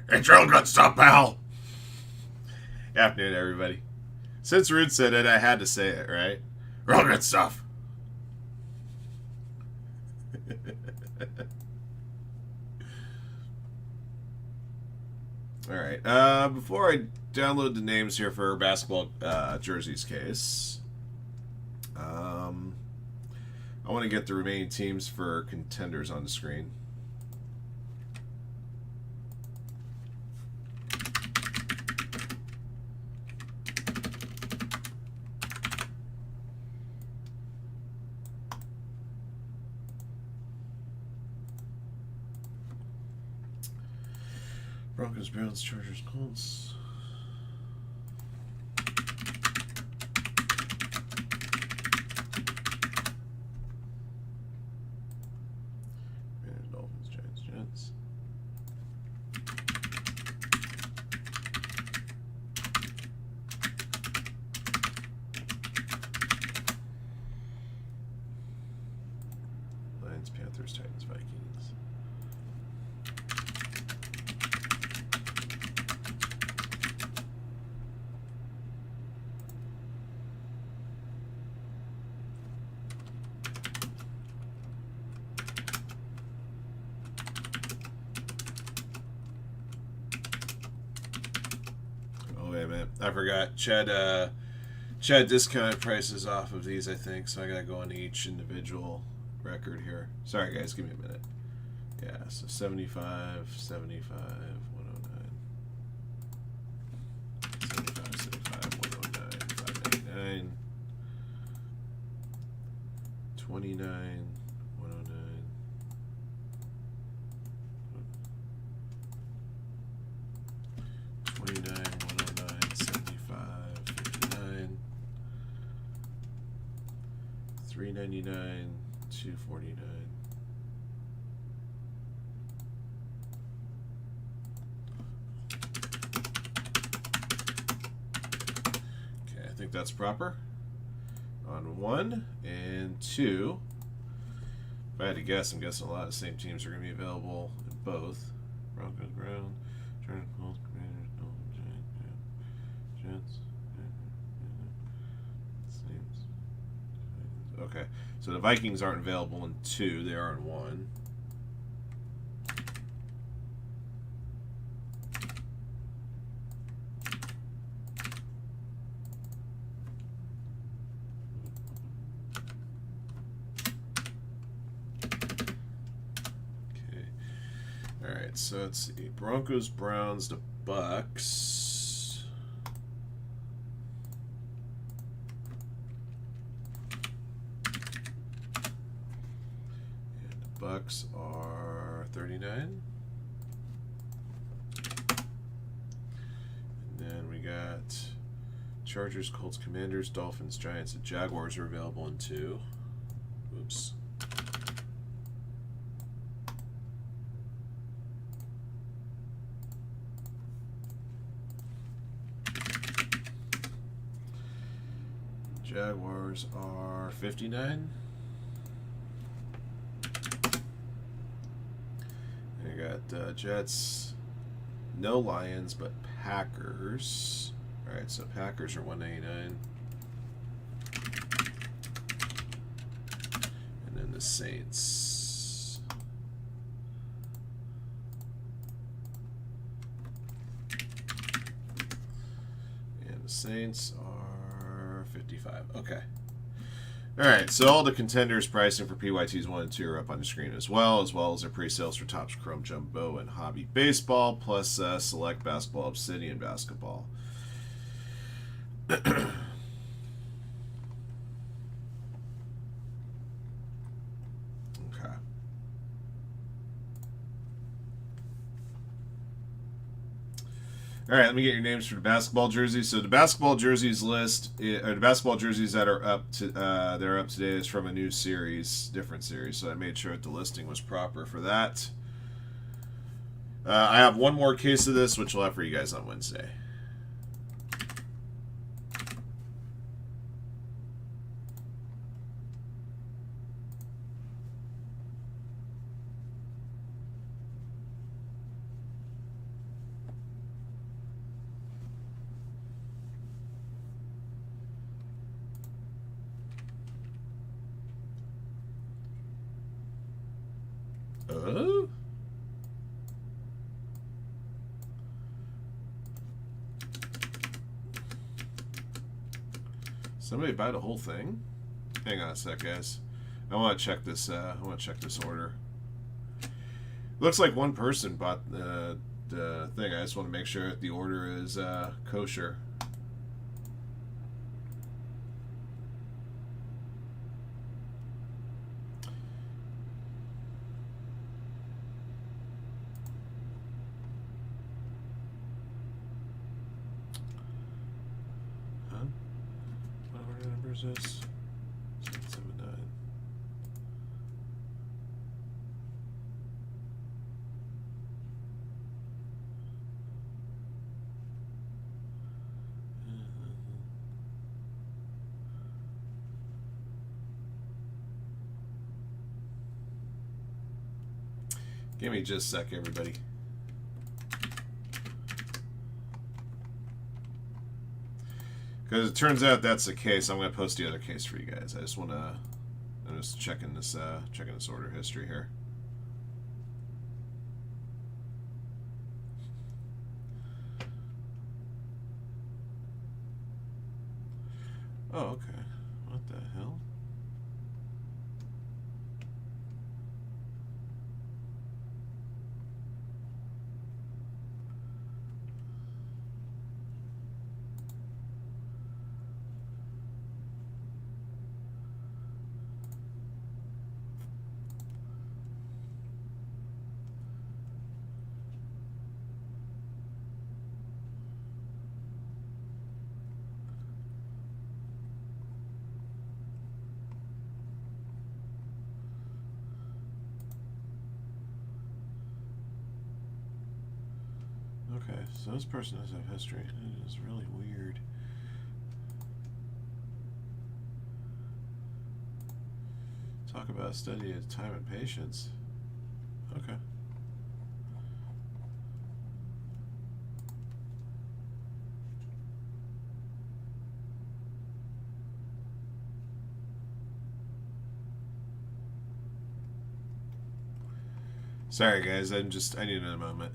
It's real good stuff, pal. Afternoon, everybody. Since Rude said it, I had to say it, right? Real good stuff. All right. Before I download the names here for basketball jerseys case, I want to get the remaining teams for contenders on the screen. Broncos, Browns, Chargers, Colts. Dolphins, Giants, Jets. Lions, Panthers, Titans, Vikings. Oh wait a minute, I forgot. Chad discounted prices off of these, I think, so I gotta go on each individual record here. Sorry guys, give me a minute. Yeah, so 75, 75, 109. 75, 75, 109, 599. 29, 109. 29, 109, 75, 59. 399, 249. Okay, I think that's proper. On 1 and 2. If I had to guess, I'm guessing a lot of the same teams are going to be available in both. Broncos, Browns, Chargers, Colts, Commanders, Dolphins, Giants, Saints. Okay, so the Vikings aren't available in 2; they are in 1. Alright, so let's see. Broncos, Browns, the Bucks. And the Bucks are 39. And then we got Chargers, Colts, Commanders, Dolphins, Giants, and Jaguars are available in 2. Oops. Jaguars are 59. And I got Jets, no Lions, but Packers. Alright, so Packers are 199. And then the Saints. And the Saints are 55. Okay. Alright, so all the contenders pricing for PYTs 1 and 2 are up on the screen as well as their pre-sales for Topps Chrome Jumbo and Hobby Baseball, plus Select Basketball, Obsidian Basketball. Okay. All right, let me get your names for the basketball jerseys. So the basketball jerseys list, or the basketball jerseys that are up to today is from a new series, different series. So I made sure that the listing was proper for that. I have one more case of this, which we'll have for you guys on Wednesday. Oh? Somebody buy the whole thing? Hang on a sec, guys. I want to check this. I want to check this order. Looks like one person bought the thing. I just want to make sure that the order is kosher. Huh? What order number is this? 779. Give me just a sec, everybody. Because it turns out that's the case. I'm going to post the other case for you guys. I just want to. I'm just checking this order history here. Oh, okay. What the hell? Okay, so this person does have history. It is really weird. Talk about a study of time and patience. Okay. Sorry guys, I needed a moment.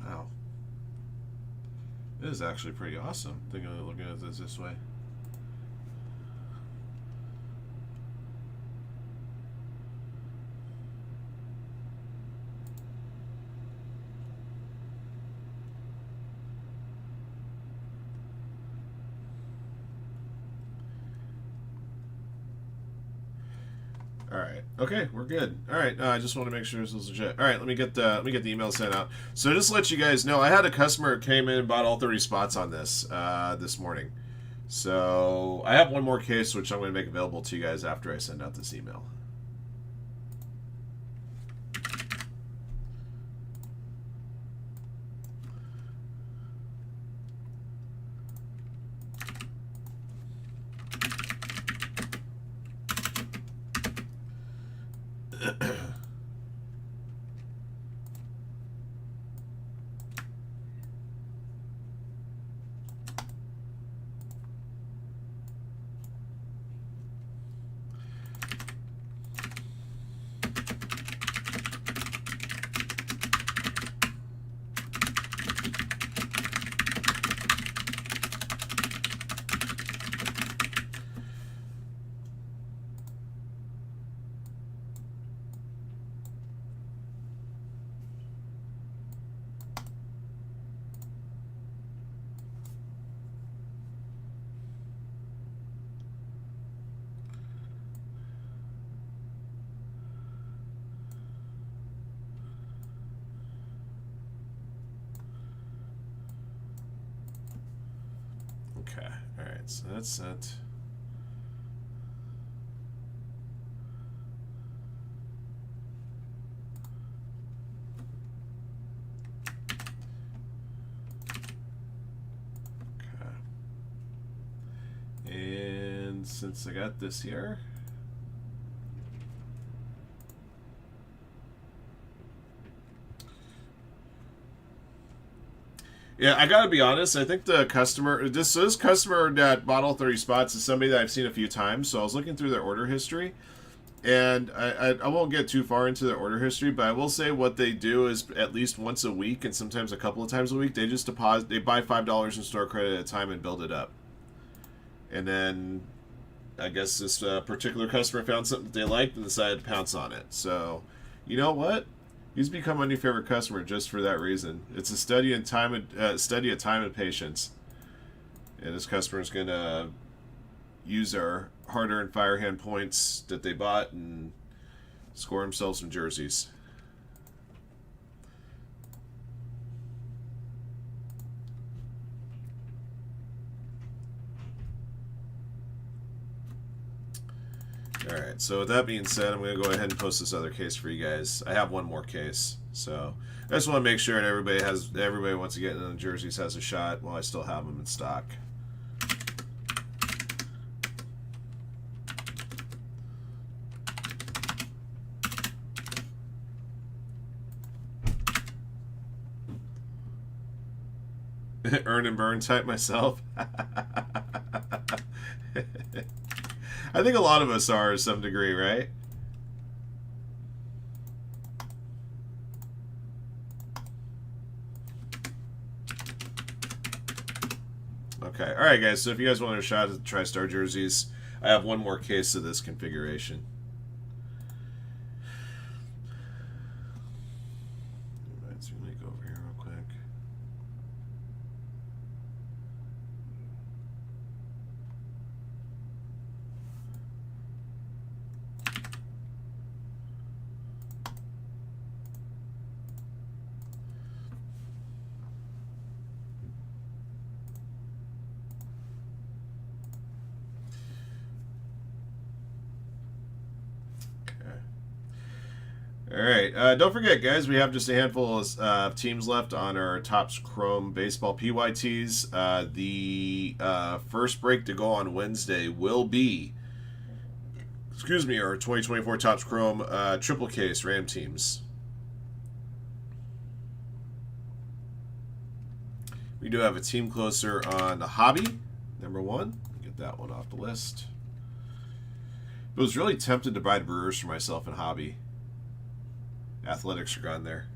Wow. This is actually pretty awesome, looking at this way. All right. Okay, we're good. All right. I just want to make sure this is legit. All right. Let me get the email sent out. So just to let you guys know, I had a customer who came in and bought all 30 spots on this this morning. So I have one more case which I'm going to make available to you guys after I send out this email. Okay, all right, so that's sent. Okay. And since I got this here, Yeah, I gotta be honest. I think the customer, this customer that bought all 30 spots is somebody that I've seen a few times. So I was looking through their order history, and I won't get too far into their order history, but I will say what they do is at least once a week, and sometimes a couple of times a week, they just they buy $5 in store credit at a time and build it up. And then I guess this particular customer found something that they liked and decided to pounce on it. So, you know what? He's become my new favorite customer just for that reason. It's a study of time and patience. And this customer is gonna use our hard-earned Firehand points that they bought and score himself some jerseys. Alright, so with that being said, I'm going to go ahead and post this other case for you guys. I have one more case, so I just want to make sure that everybody wants to get into the jerseys has a shot while I still have them in stock. Earn and burn type myself. I think a lot of us are to some degree, right? Okay. Alright, guys. So if you guys want a shot at the TriStar jerseys, I have one more case of this configuration. Alright, so let me go over here real quick. Alright, don't forget, guys, we have just a handful of teams left on our Topps Chrome Baseball PYTs. The first break to go on Wednesday will be, our 2024 Topps Chrome triple case Ram teams. We do have a team closer on the Hobby, number 1. Get that one off the list. I was really tempted to buy the Brewers for myself in Hobby. Athletics are gone there.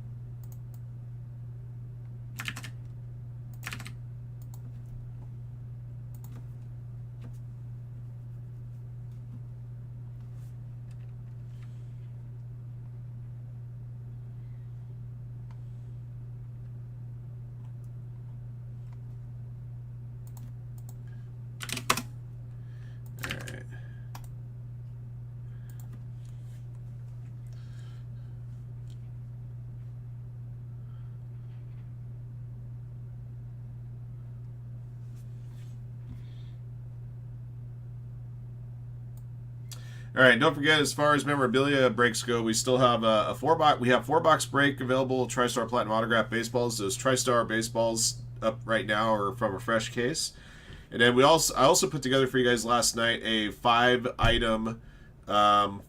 All right, don't forget, as far as memorabilia breaks go, we still have a 4-box. We have 4-box break available. TriStar Platinum Autograph baseballs. Those TriStar baseballs up right now are from a fresh case. And then I also put together for you guys last night a 5-item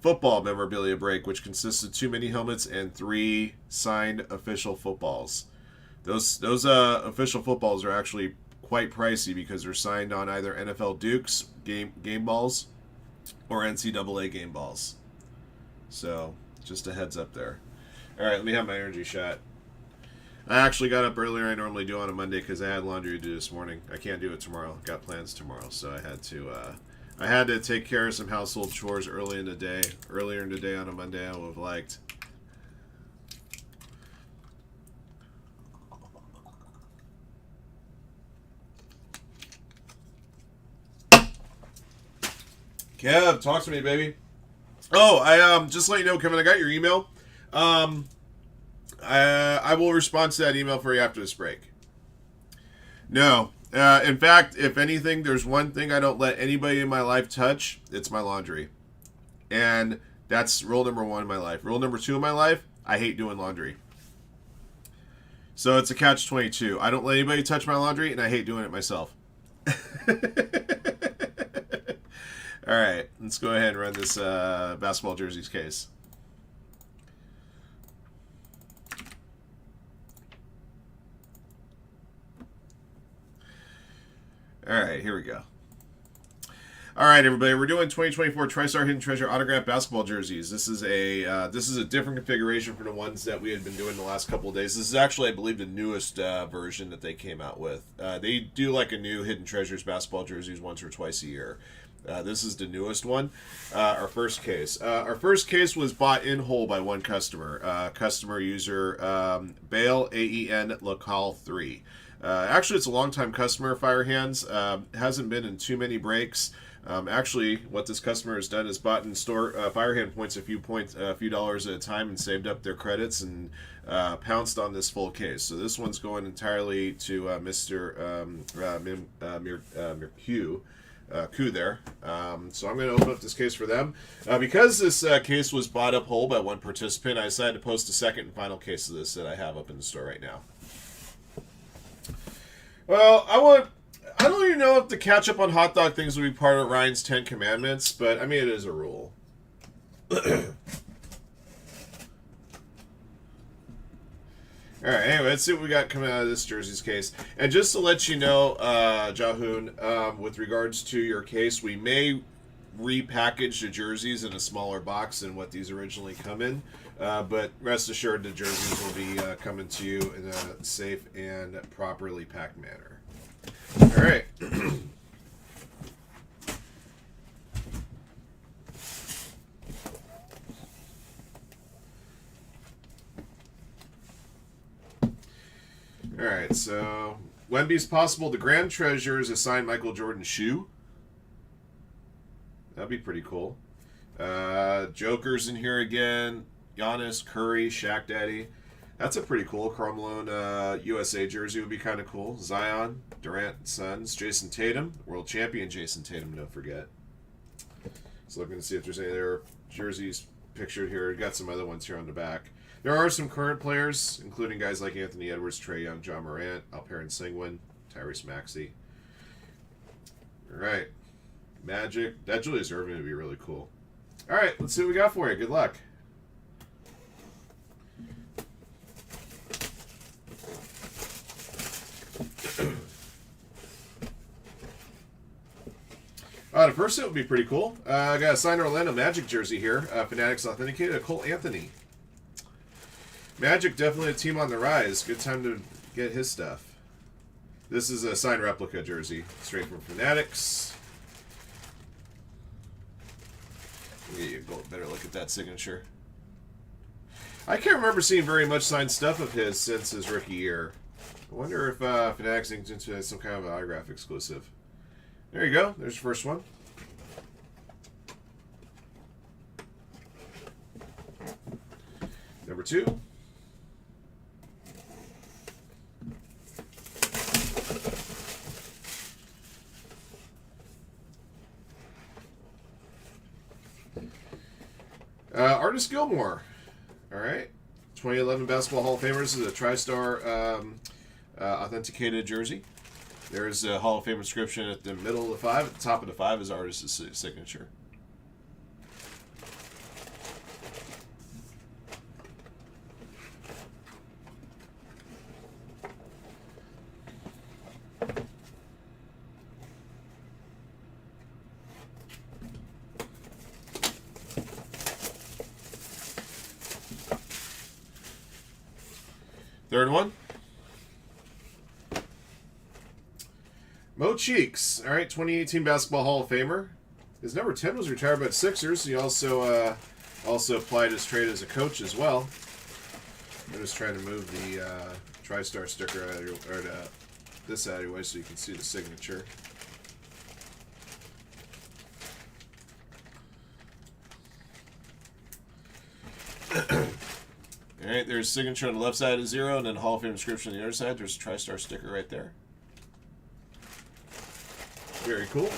football memorabilia break, which consists of 2 mini helmets and 3 signed official footballs. Those official footballs are actually quite pricey because they're signed on either NFL Dukes game balls or NCAA game balls. So, just a heads up there. Alright, let me have my energy shot. I actually got up earlier than I normally do on a Monday because I had laundry to do this morning. I can't do it tomorrow. Got plans tomorrow, so I had to take care of some household chores earlier in the day on a Monday. I would have liked. Kev, talk to me, baby. Oh, I just let you know, Kevin, I got your email. I will respond to that email for you after this break. No. In fact, if anything, there's one thing I don't let anybody in my life touch. It's my laundry. And that's rule number 1 in my life. Rule number 2 in my life, I hate doing laundry. So it's a catch-22. I don't let anybody touch my laundry, and I hate doing it myself. All right, let's go ahead and run this basketball jerseys case. All right, here we go. All right, everybody, we're doing 2024 TriStar Hidden Treasure autographed basketball jerseys. This is a different configuration from the ones that we had been doing the last couple of days. This is actually, I believe, the newest version that they came out with. They do like a new Hidden Treasures basketball jerseys once or twice a year. This is the newest one. Our first case. Our first case was bought in whole by one customer. Customer user Bale AEN Local 3. Actually, it's a longtime customer. Firehands hasn't been in too many breaks. Actually, what this customer has done is bought in store Firehand points, a few dollars at a time, and saved up their credits and pounced on this full case. So this one's going entirely to Mr. Q there. So I'm going to open up this case for them. Because this case was bought up whole by one participant, I decided to post a second and final case of this that I have up in the store right now. Well, I don't even know if the catch up on hot dog things would be part of Ryan's 10 Commandments, but I mean, it is a rule. Alright, anyway, let's see what we got coming out of this jerseys case. And just to let you know, Jahoon, with regards to your case, we may repackage the jerseys in a smaller box than what these originally come in. But rest assured, the jerseys will be coming to you in a safe and properly packed manner. All right. All right, so Wemby's possible. The Grand Treasure is a signed Michael Jordan shoe. That'd be pretty cool. Joker's in here again. Giannis, Curry, Shaq Daddy. That's a pretty cool Karl Malone USA jersey would be kind of cool. Zion, Durant, Suns, Jason Tatum, world champion Jason Tatum, don't forget. So looking to see if there's any other jerseys pictured here. Got some other ones here on the back. There are some current players, including guys like Anthony Edwards, Trae Young, John Morant, Alperen Sengun, Tyrese Maxey. All right. Magic. That Julius Erving would be really cool. All right, let's see what we got for you. Good luck. The first set would be pretty cool. I got a signed Orlando Magic jersey here. Fanatics Authenticated. Cole Anthony. Magic, definitely a team on the rise. Good time to get his stuff. This is a signed replica jersey. Straight from Fanatics. Get you a better look at that signature. I can't remember seeing very much signed stuff of his since his rookie year. I wonder if Fanatics inked into some kind of autograph exclusive. There you go. There's the first one. Number 2. Artist Gilmore. All right. 2011 Basketball Hall of Famers. This is a TriStar authenticated jersey. There's a Hall of Fame inscription at the middle of the 5. At the top of the 5 is artist's signature. Third one. Mo Cheeks, all right, 2018 Basketball Hall of Famer. His number 10 was retired by the Sixers. He also applied his trade as a coach as well. I'm just trying to move the TriStar sticker out of this out of your way so you can see the signature. All right, there's signature on the left side of 0, and then Hall of Fame inscription on the other side. There's a TriStar sticker right there. Very cool.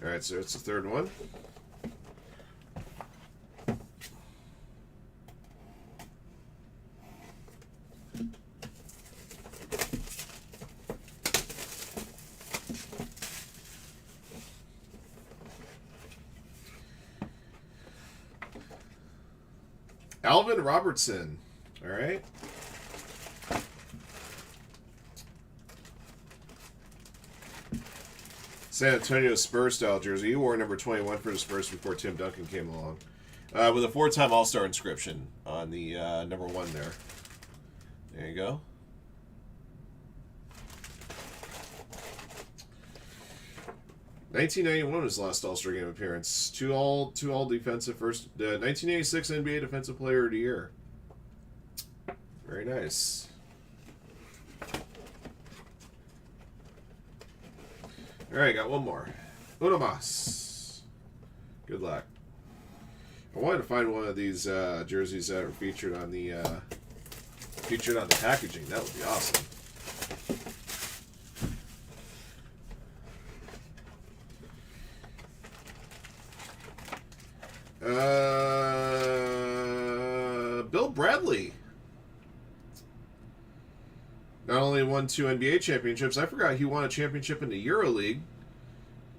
All right, so it's the third one. Alvin Robertson. All right. San Antonio Spurs style jersey. He wore number 21 for the Spurs before Tim Duncan came along. With a 4-time All-Star inscription on the number 1 there. There you go. (1991) was his last All-Star game appearance. Two all defensive first. 1986 NBA Defensive Player of the Year. Very nice. All right, got one more. Uno mas. Good luck. I wanted to find one of these jerseys that are featured on the packaging. That would be awesome. Bill Bradley. Not only won 2 NBA championships, I forgot he won a championship in the EuroLeague.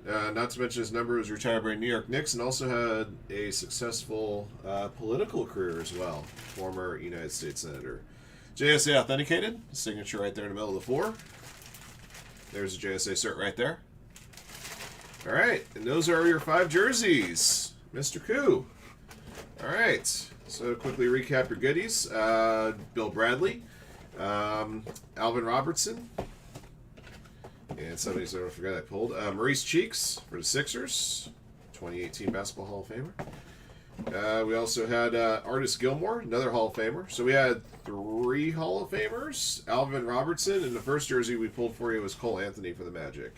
Not to mention his number was retired by New York Knicks, and also had a successful political career as well. Former United States Senator. JSA authenticated. Signature right there in the middle of the floor. There's a JSA cert right there. All right, and those are your 5 jerseys, Mr. Koo. All right, so quickly recap your goodies. Bill Bradley, Alvin Robertson, and somebody's I forgot I pulled. Maurice Cheeks for the Sixers, 2018 Basketball Hall of Famer. We also had Artis Gilmore, another Hall of Famer. So we had 3 Hall of Famers. Alvin Robertson, and the first jersey we pulled for you was Cole Anthony for the Magic.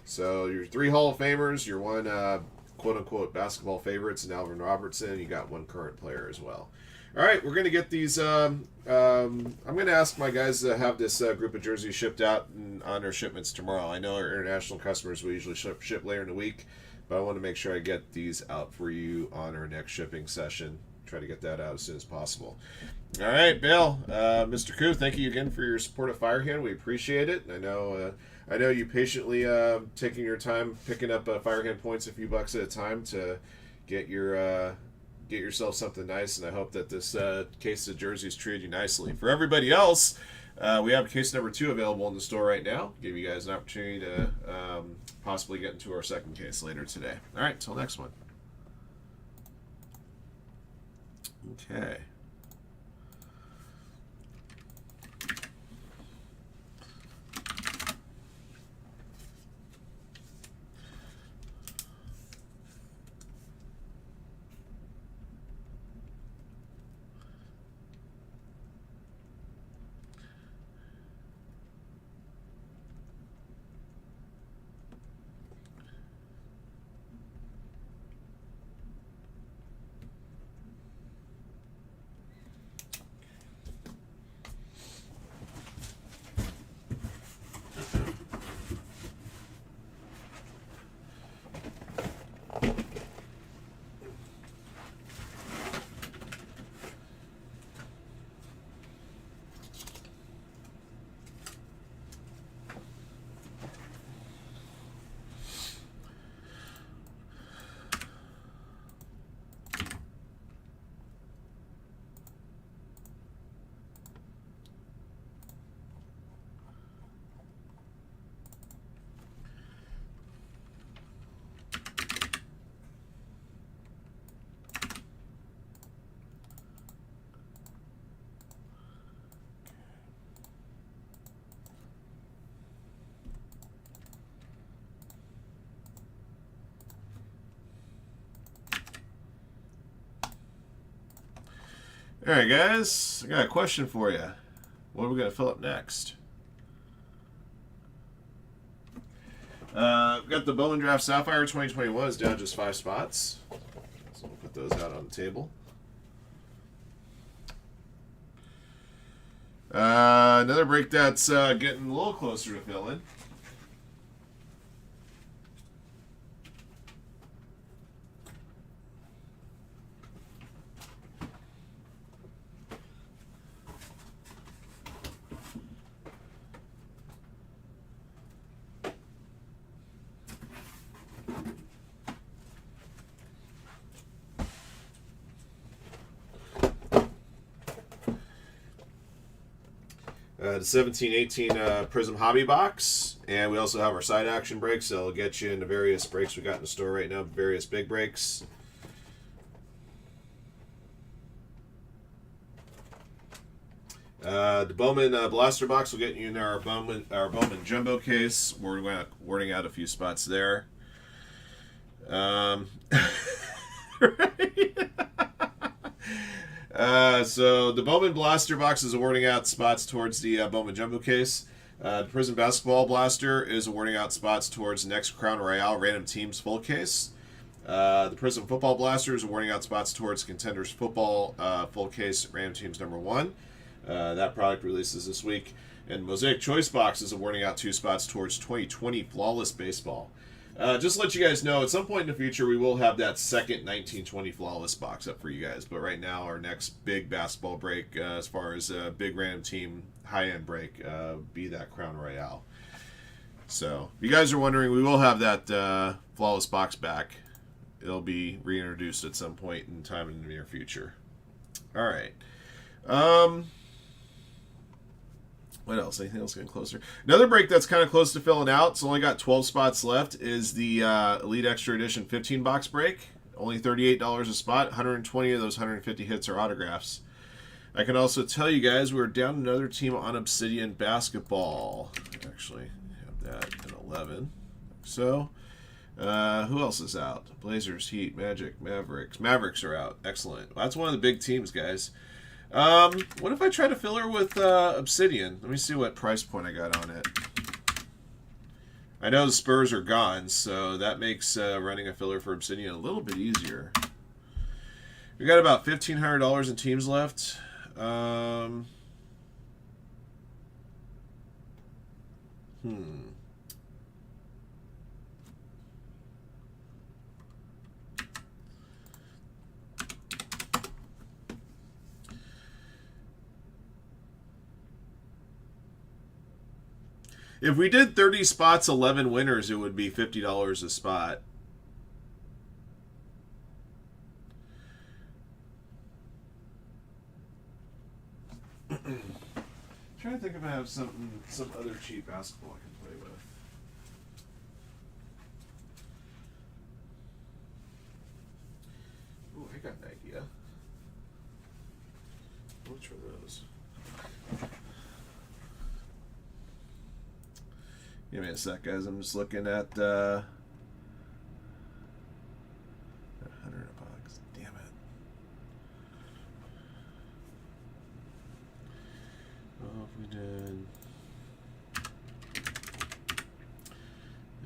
So your 3 Hall of Famers, your 1 quote-unquote basketball favorites, and Alvin Robertson. You got 1 current player as well. All right, we're going to get these. I'm going to ask my guys to have this group of jerseys shipped out on their shipments tomorrow. I know our international customers will usually ship later in the week, but I want to make sure I get these out for you on our next shipping session. Try to get that out as soon as possible. All right, Bill, Mr. Koo, thank you again for your support of Firehand. We appreciate it. I know you patiently taking your time picking up Firehand points a few bucks at a time to get yourself something nice, and I hope that this case of jerseys treated you nicely. For everybody else, we have case number 2 available in the store right now. Give you guys an opportunity to possibly get into our second case later today. All right, till next one. Okay. All right, guys, I got a question for you. What are we going to fill up next? We've got the Bowman Draft Sapphire 2021 is down just 5 spots. So we'll put those out on the table. Another break that's getting a little closer to filling. The 17-18 Prism Hobby Box. And we also have our side action breaks. So it'll get you into various breaks we got in the store right now, various big breaks. The Bowman Blaster Box will get you in our Bowman Jumbo case. We're wording out a few spots there. Right. So the Bowman Blaster Box is awarding out spots towards the Bowman Jumbo case. The Prism Basketball Blaster is awarding out spots towards the next Crown Royale Random Teams full case. The Prism Football Blaster is awarding out spots towards Contenders Football full case Random Teams #1. That product releases this week. And Mosaic Choice Box is awarding out 2 spots towards 2020 Flawless Baseball. Just to let you guys know, at some point in the future, we will have that second 1920 Flawless box up for you guys. But right now, our next big basketball break, as far as a big random team high-end break, be that Crown Royale. So, if you guys are wondering, we will have that Flawless box back. It'll be reintroduced at some point in time in the near future. All right. What else? Anything else getting closer? Another break that's kind of close to filling out. It's only got 12 spots left. Is the Elite Extra Edition 15-box break. Only $38 a spot. 120 of those 150 hits are autographs. I can also tell you guys we're down another team on Obsidian Basketball. Actually, have that at 11. So, who else is out? Blazers, Heat, Magic, Mavericks. Mavericks are out. Excellent. Well, that's one of the big teams, guys. What if I try to fill her with Obsidian? Let me see what price point I got on it. I know the Spurs are gone, so that makes running a filler for Obsidian a little bit easier. We got about $1,500 in teams left. If we did 30 spots, 11 winners, it would be $50 a spot. Trying to think if I have some other cheap basketball I can play with. Ooh, I got an idea. Which are those? Give me a sec, guys. I'm just looking at 100 a box. Damn it. Well, if we did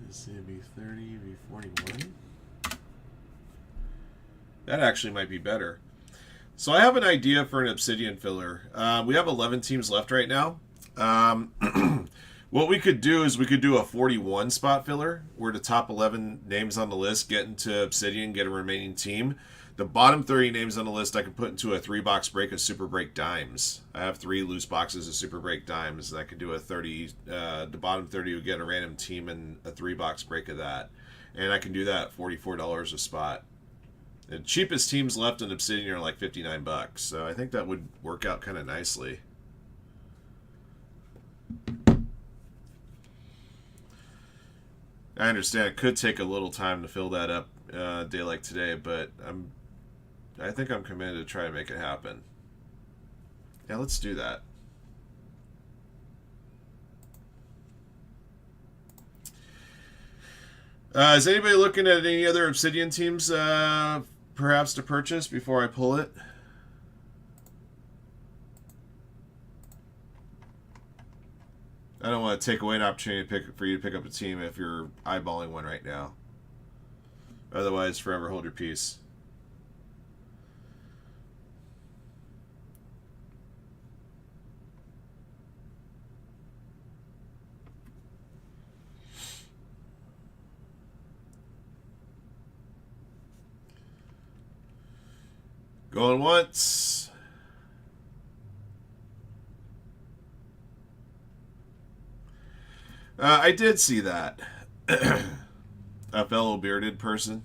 this, it'd be 30, be 41. That actually might be better. So I have an idea for an Obsidian filler. We have 11 teams left right now. What we could do is we could do a 41 spot filler where the top 11 names on the list get into Obsidian, get a remaining team. The bottom 30 names on the list I can put into a 3-box break of Super Break Dimes. I have 3 loose boxes of Super Break Dimes, and I could do a 30. The bottom 30 would get a random team and a 3-box break of that. And I can do that at $44 a spot. The cheapest teams left in Obsidian are like $59, so I think that would work out kind of nicely. I understand it could take a little time to fill that up a day like today, but I think I'm committed to try to make it happen. Yeah, let's do that. Is anybody looking at any other Obsidian teams perhaps to purchase before I pull it? I don't want to take away an opportunity for you to pick up a team if you're eyeballing one right now. Otherwise, forever hold your peace. Going once. I did see that. A fellow bearded person.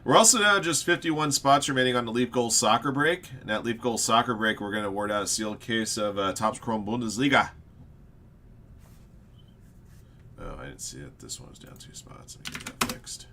We're also now just 51 spots remaining on the Leaf Goal Soccer Break. And that Leaf Goal Soccer Break, we're going to award out a sealed case of Topps Chrome Bundesliga. Oh, I didn't see it. This one was down 2 spots. Let me get that fixed.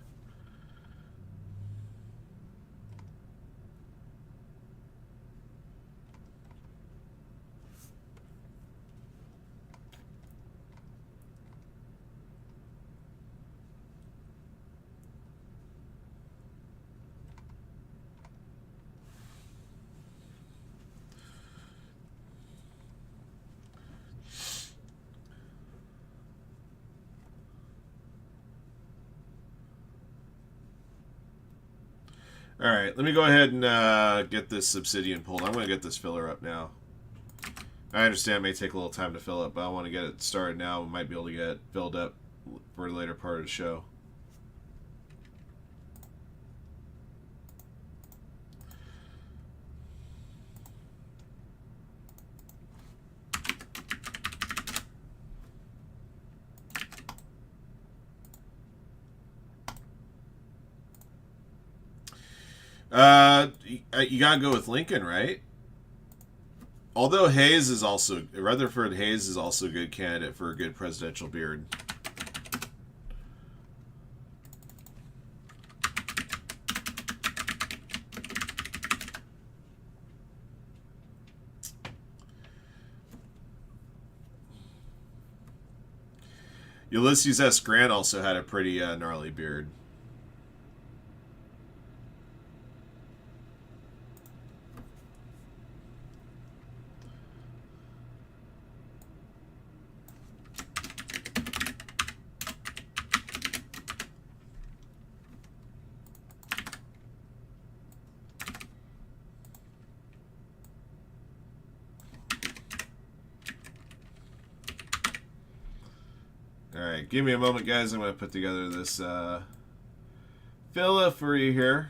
All right, let me go ahead and get this Obsidian pulled. I'm going to get this filler up now. I understand it may take a little time to fill up, but I want to get it started now. We might be able to get it filled up for the later part of the show. You gotta go with Lincoln, right? Although Hayes is also Rutherford Hayes is also a good candidate for a good presidential beard. Ulysses S. Grant also had a pretty gnarly beard. Alright, give me a moment, guys. I'm going to put together this filler for you here.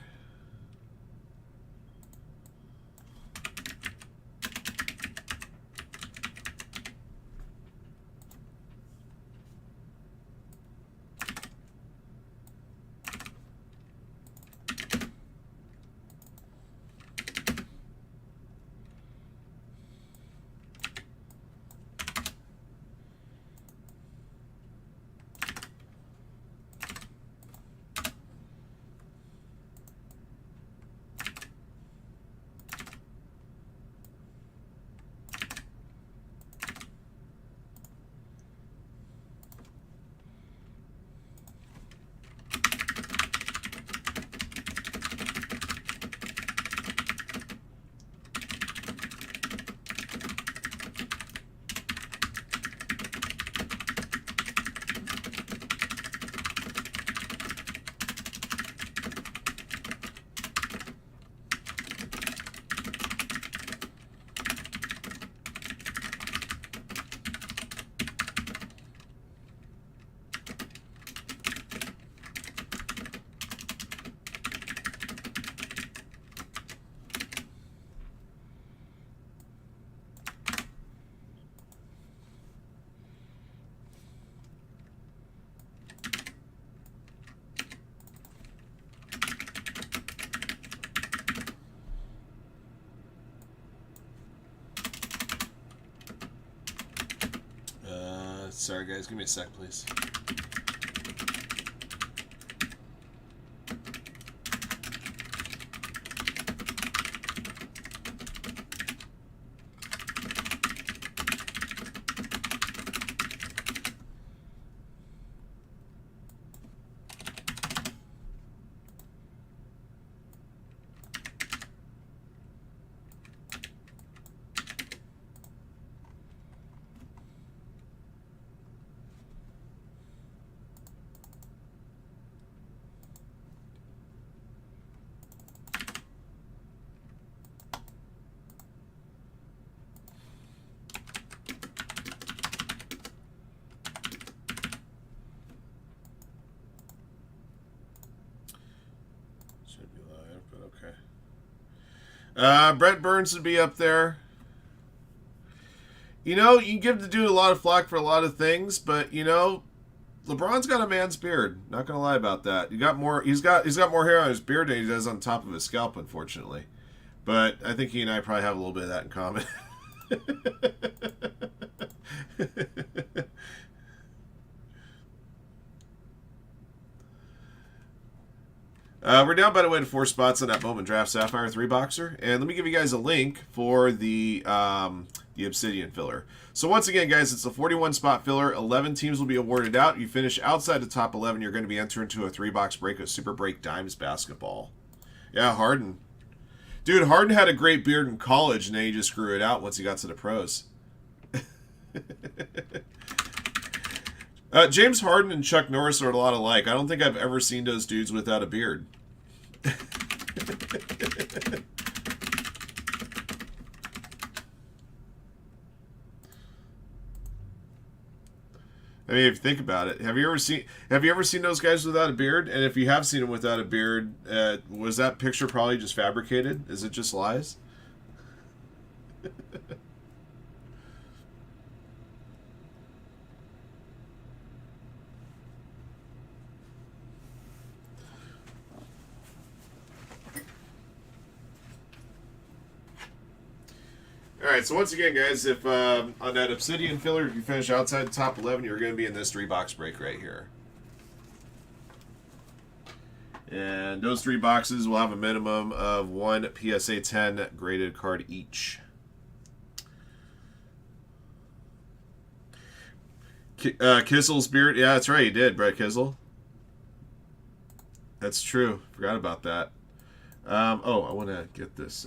Sorry, guys. Give me a sec, please. Brett Burns would be up there. You know, you can give the dude a lot of flack for a lot of things, but, you know, LeBron's got a man's beard. Not gonna lie about that. He's got more hair on his beard than he does on top of his scalp, unfortunately. But I think he and I probably have a little bit of that in common. We're down, by the way, to 4 spots on that Bowman Draft Sapphire 3-boxer. And let me give you guys a link for the Obsidian filler. So once again, guys, it's a 41-spot filler. 11 teams will be awarded out. You finish outside the top 11, you're going to be entered into a 3-box break of Super Break Dimes basketball. Yeah, Harden. Dude, Harden had a great beard in college, and then he just grew it out once he got to the pros. James Harden and Chuck Norris are a lot alike. I don't think I've ever seen those dudes without a beard. I mean, if you think about it, have you ever seen those guys without a beard? And if you have seen them without a beard, was that picture probably just fabricated? Is it just lies? Alright, so once again, guys, if on that Obsidian filler, if you finish outside the top 11, you're going to be in this 3-box break right here. And those 3 boxes will have a minimum of 1 PSA 10 graded card each. Kissel's beard, yeah, that's right, he did, Brett Kissel. That's true, forgot about that. Oh, I want to get this...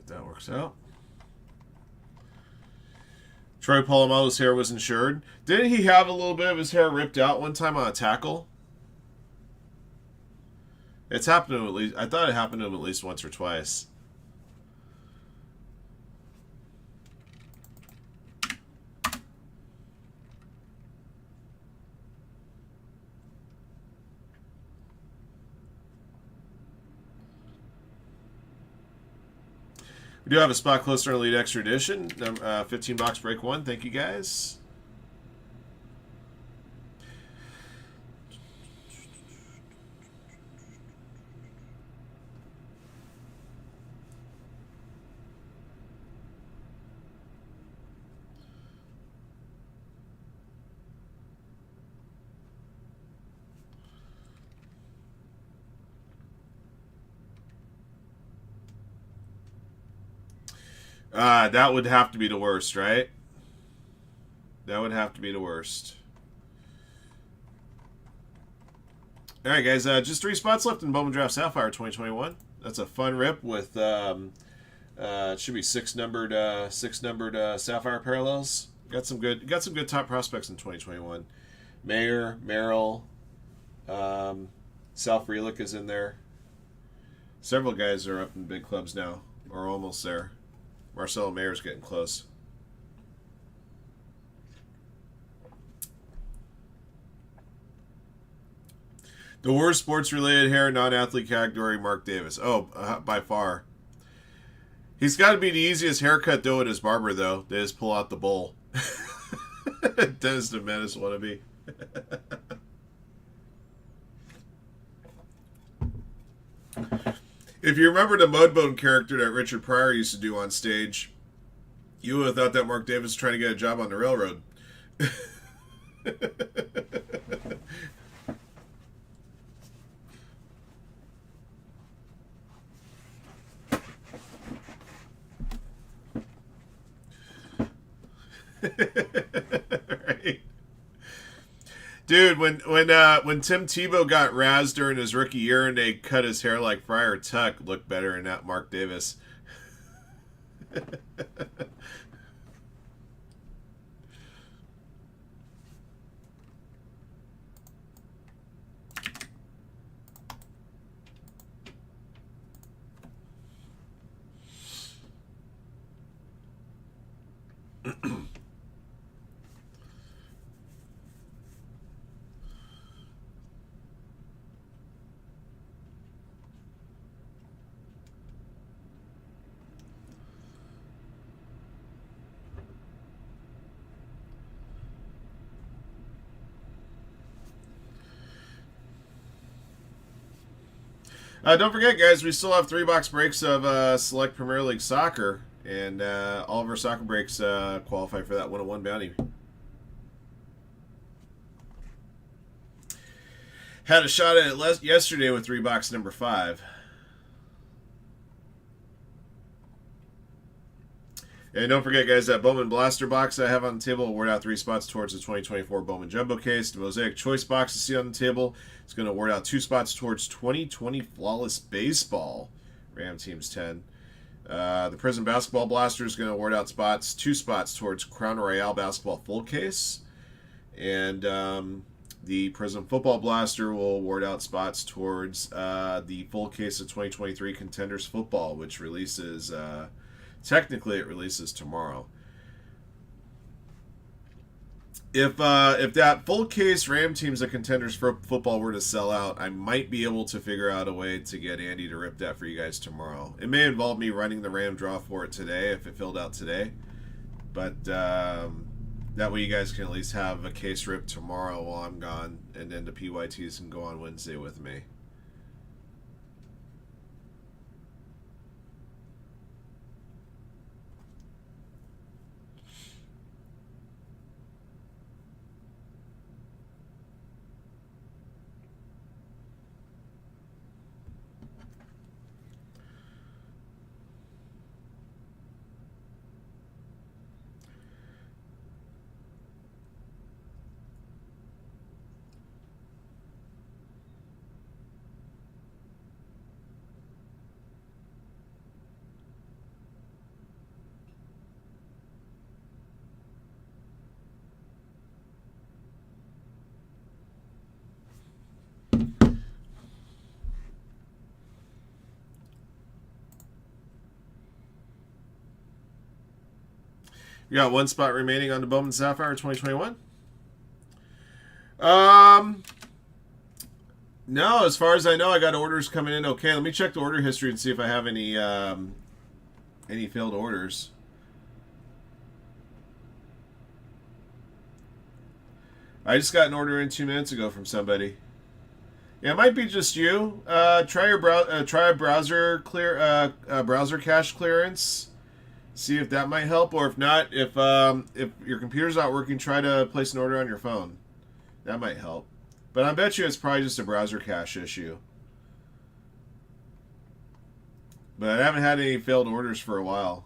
that works out. Troy Polamalu's hair was insured. Didn't he have a little bit of his hair ripped out one time on a tackle? It's happened to him at least. I thought it happened to him at least once or twice. We do have a spot closer in Elite Extra Edition. 15 box break 1. Thank you, guys. That would have to be the worst, right? That would have to be the worst. All right, guys. Just 3 spots left in Bowman Draft Sapphire 2021. That's a fun rip with it should be 6 numbered Sapphire parallels. Got some good top prospects in 2021. Mayer, Merrill, Sal Frelick is in there. Several guys are up in big clubs now, or almost there. Marcelo Mayer's getting close. The worst sports-related hair, non-athlete category, Mark Davis. Oh, by far. He's got to be the easiest haircut, though, at his barber, though. They just pull out the bowl. Dennis the Menace wannabe. If you remember the Mudbone character that Richard Pryor used to do on stage, you would have thought that Mark Davis was trying to get a job on the railroad. Right. Dude, when Tim Tebow got razzed during his rookie year and they cut his hair like Friar Tuck, looked better than that Mark Davis. Don't forget, guys, we still have 3-box breaks of Select Premier League Soccer, and all of our soccer breaks qualify for that 101 bounty. Had a shot at it yesterday with 3-box number 5. And don't forget, guys, that Bowman Blaster box I have on the table will award out 3 spots towards the 2024 Bowman Jumbo Case. The Mosaic Choice box you see on the table is going to award out 2 spots towards 2020 Flawless Baseball, Ram Teams 10. The Prism Basketball Blaster is going to award out 2 spots towards Crown Royale Basketball Full Case. And the Prism Football Blaster will award out spots towards the Full Case of 2023 Contenders Football, which releases... technically, it releases tomorrow. If that full case Ram Teams of Contenders for Football were to sell out, I might be able to figure out a way to get Andy to rip that for you guys tomorrow. It may involve me running the Ram draw for it today if it filled out today. But that way you guys can at least have a case ripped tomorrow while I'm gone, and then the PYTs can go on Wednesday with me. You got 1 spot remaining on the Bowman Sapphire 2021? No, as far as I know, I got orders coming in okay. Let me check the order history and see if I have any failed orders. I just got an order in 2 minutes ago from somebody. Yeah, it might be just you. Try a browser browser cache clearance. See if that might help, or if not, if your computer's not working, try to place an order on your phone. That might help. But I bet you it's probably just a browser cache issue. But I haven't had any failed orders for a while.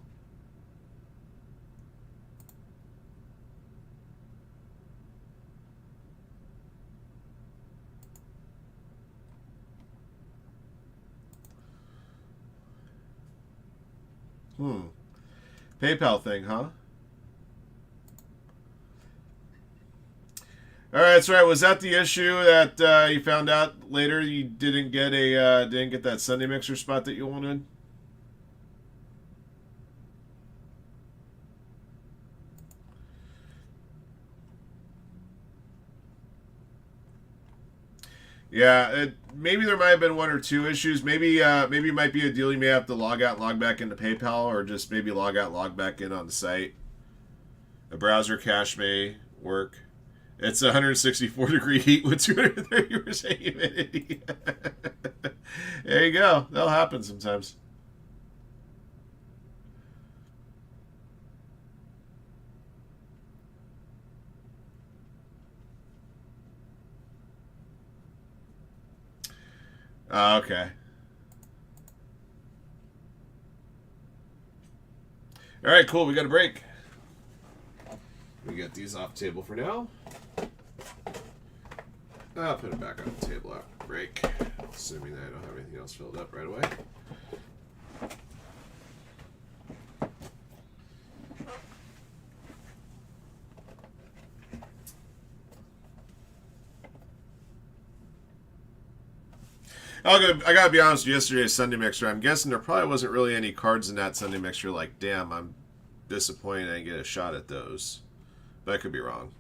PayPal thing, huh? All right, that's right. Was that the issue that you found out later? You didn't get that Sunday mixer spot that you wanted. Yeah, maybe there might have been one or two issues. Maybe it might be a deal you may have to log out, and log back into PayPal, or just maybe log out, log back in on the site. A browser cache may work. It's 164-degree heat with 230% humidity. There you go. That'll happen sometimes. Okay. All right, cool. We got a break. We get these off the table for now. I'll put it back on the table after the break, assuming that I don't have anything else filled up right away. I gotta be honest, yesterday's Sunday Mixer, I'm guessing there probably wasn't really any cards in that Sunday Mixer like, damn, I'm disappointed I didn't get a shot at those. But I could be wrong.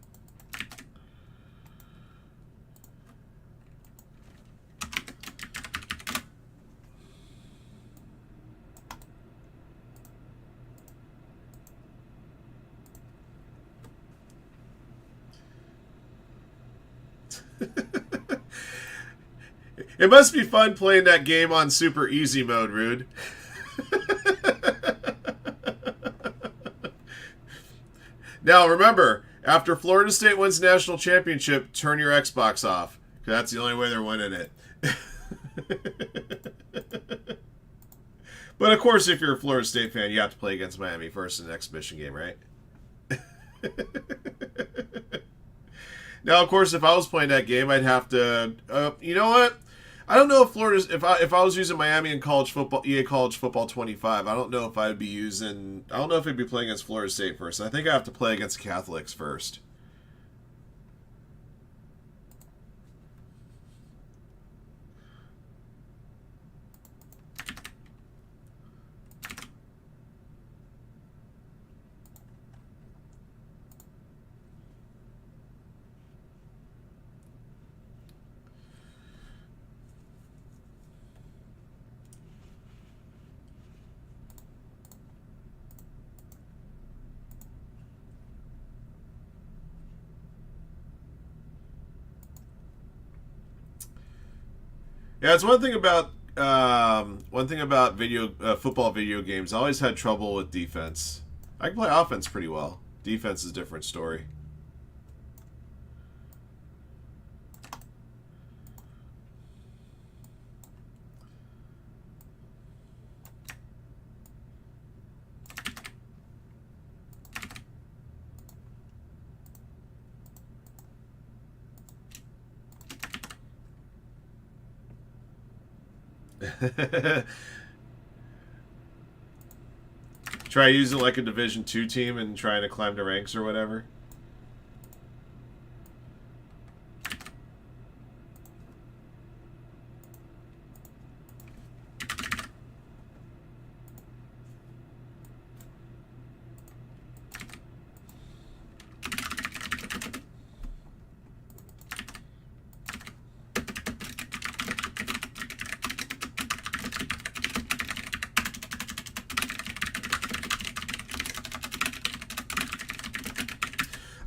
It must be fun playing that game on super easy mode, Rude. Now, remember, after Florida State wins the national championship, turn your Xbox off. Because that's the only way they're winning it. But, of course, if you're a Florida State fan, you have to play against Miami first in the exhibition game, right? Now, of course, if I was playing that game, I'd have to... you know what? I don't know if Florida's... If I was using Miami in college football, EA College Football 25, I don't know if I'd be using... I don't know if I'd be playing against Florida State first. I think I have to play against Catholics first. Yeah, it's one thing about football video games. I always had trouble with defense. I can play offense pretty well. Defense is a different story. Try using like a Division II team and trying to climb the ranks or whatever.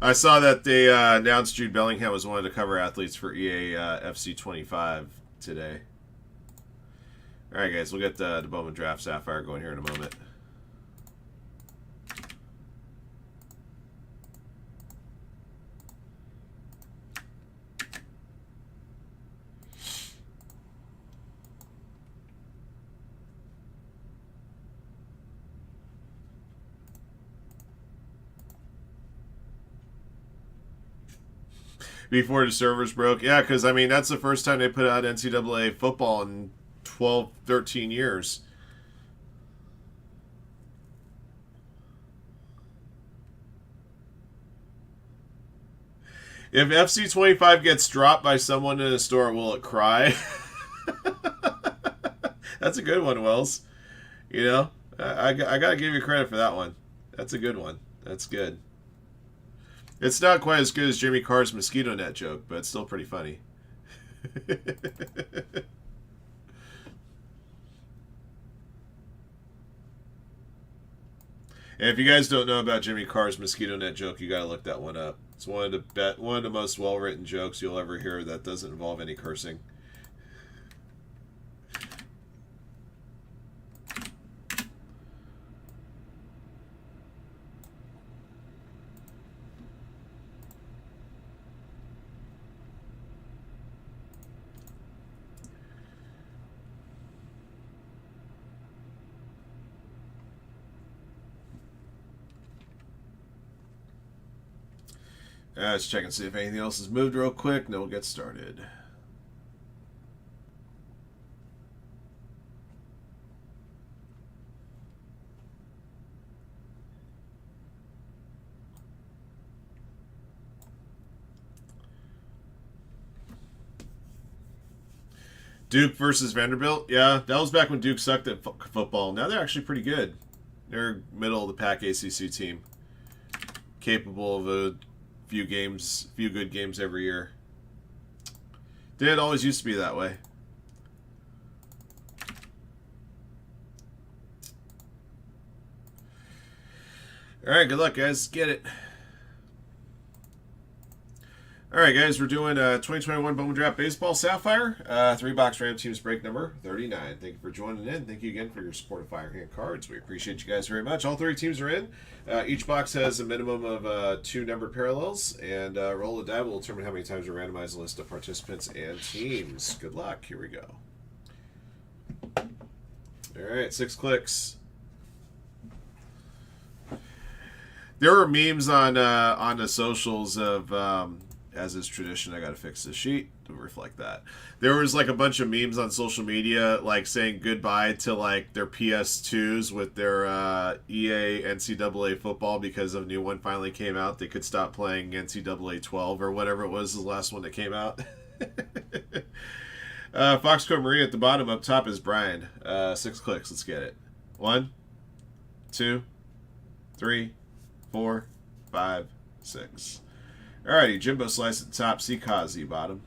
I saw that they announced Jude Bellingham was one of the cover athletes for EA FC 25 today. All right, guys, we'll get the Bowman Draft Sapphire going here in a moment. Before the servers broke. Yeah, because, I mean, that's the first time they put out NCAA football in 12, 13 years. If FC25 gets dropped by someone in a store, will it cry? That's a good one, Wells. You know, I got to give you credit for that one. That's a good one. That's good. It's not quite as good as Jimmy Carr's mosquito net joke, but it's still pretty funny. And if you guys don't know about Jimmy Carr's mosquito net joke, you got to look that one up. It's one of the most well-written jokes you'll ever hear that doesn't involve any cursing. Let's check and see if anything else has moved real quick, and then we'll get started. Duke versus Vanderbilt. Yeah, that was back when Duke sucked at football. Now they're actually pretty good. They're middle of the pack ACC team, capable of a few good games every year. Didn't always used to be that way. All right, good luck, guys. Get it. All right, guys, we're doing 2021 Bowman Draft Baseball Sapphire, 3-box random teams break number 39. Thank you for joining in. Thank you again for your support of Firehand cards. We appreciate you guys very much. All 3 teams are in. Each box has a minimum of 2 numbered parallels, and roll the die will determine how many times we randomize the list of participants and teams. Good luck. Here we go. All right, 6 clicks. There were memes on the socials of as is tradition, I gotta fix this sheet to reflect that. There was like a bunch of memes on social media like saying goodbye to like their PS2s with their EA NCAA football because a new one finally came out. They could stop playing NCAA 12 or whatever it was, the last one that came out. Foxco Marie at the bottom. Up top is Brian. 6 clicks. Let's get it. 1, 2, 3, 4, 5, 6. Alrighty, Jimbo Slice at the top, C. Kazi bottom.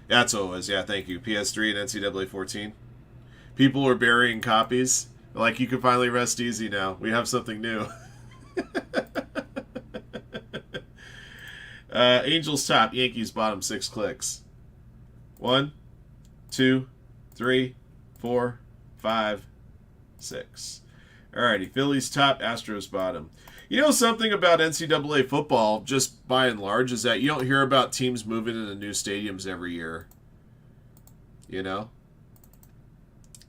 That's what it was, yeah, thank you. PS3 and NCAA 14. People were burying copies. Like, you can finally rest easy now. We have something new. Angels top, Yankees bottom, 6 clicks. 1, 2, 3, 4, 5, 6. Alrighty, Phillies top, Astros bottom. You know something about NCAA football, just by and large, is that you don't hear about teams moving into new stadiums every year. You know?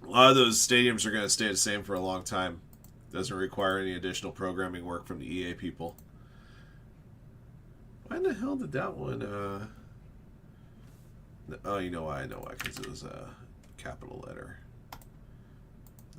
A lot of those stadiums are going to stay the same for a long time. Doesn't require any additional programming work from the EA people. Why in the hell did that one... Oh, you know why? I know why. Because it was a capital letter.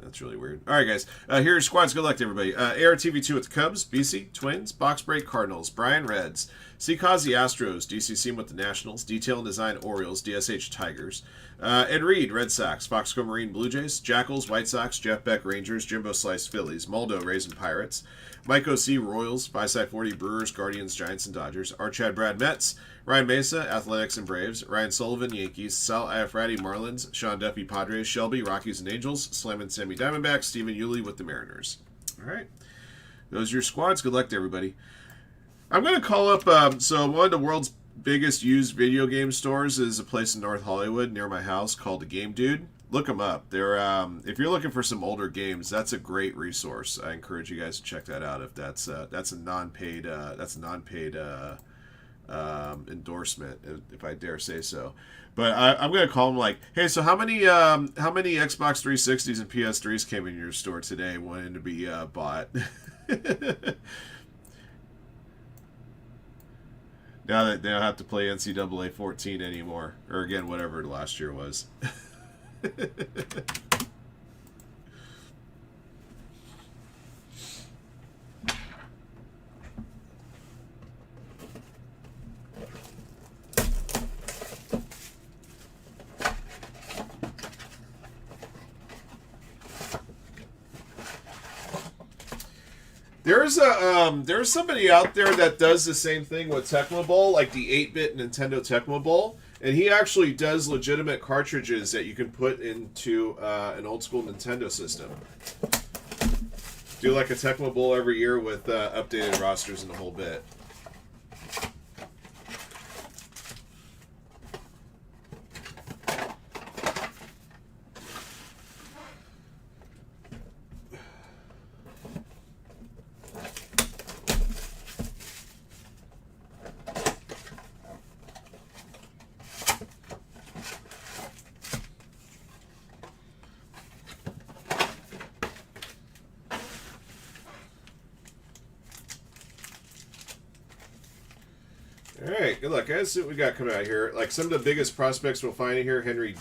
That's really weird. All right, guys. Here are your squads. Good luck to everybody. ARTV2 with the Cubs, BC Twins, Box Break Cardinals, Brian Reds, C. Kazi Astros, DCC with the Nationals, Detail and Design Orioles, DSH Tigers, Ed Reed Red Sox, Foxco Marine Blue Jays, Jackals White Sox, Jeff Beck Rangers, Jimbo Slice Phillies, Moldo Rays and Pirates, Mike O.C. Royals, Byside 40 Brewers, Guardians, Giants, and Dodgers, R. Chad Brad Mets, Ryan Mesa Athletics and Braves, Ryan Sullivan Yankees, Sal Iafrati Marlins, Sean Duffy Padres, Shelby Rockies and Angels, Slam and Sammy Diamondbacks, Stephen Yulee with the Mariners. All right, those are your squads. Good luck to everybody. I'm going to call up, so one of the world's biggest used video game stores is a place in North Hollywood near my house called The Game Dude. Look them up. They're if you're looking for some older games, that's a great resource. I encourage you guys to check that out. If that's a non-paid endorsement, if I dare say so. But I'm going to call them like, hey, so how many Xbox 360s and PS3s came in your store today wanting to be bought? Now that they don't have to play NCAA 14 anymore, or again, whatever last year was. There's somebody out there that does the same thing with Tecmo Bowl, like the 8-bit Nintendo Tecmo Bowl, and he actually does legitimate cartridges that you can put into an old school Nintendo system. Do like a Tecmo Bowl every year with updated rosters and the whole bit. All right, good luck, guys. See what we got coming out here. Like some of the biggest prospects we'll find in here. Henry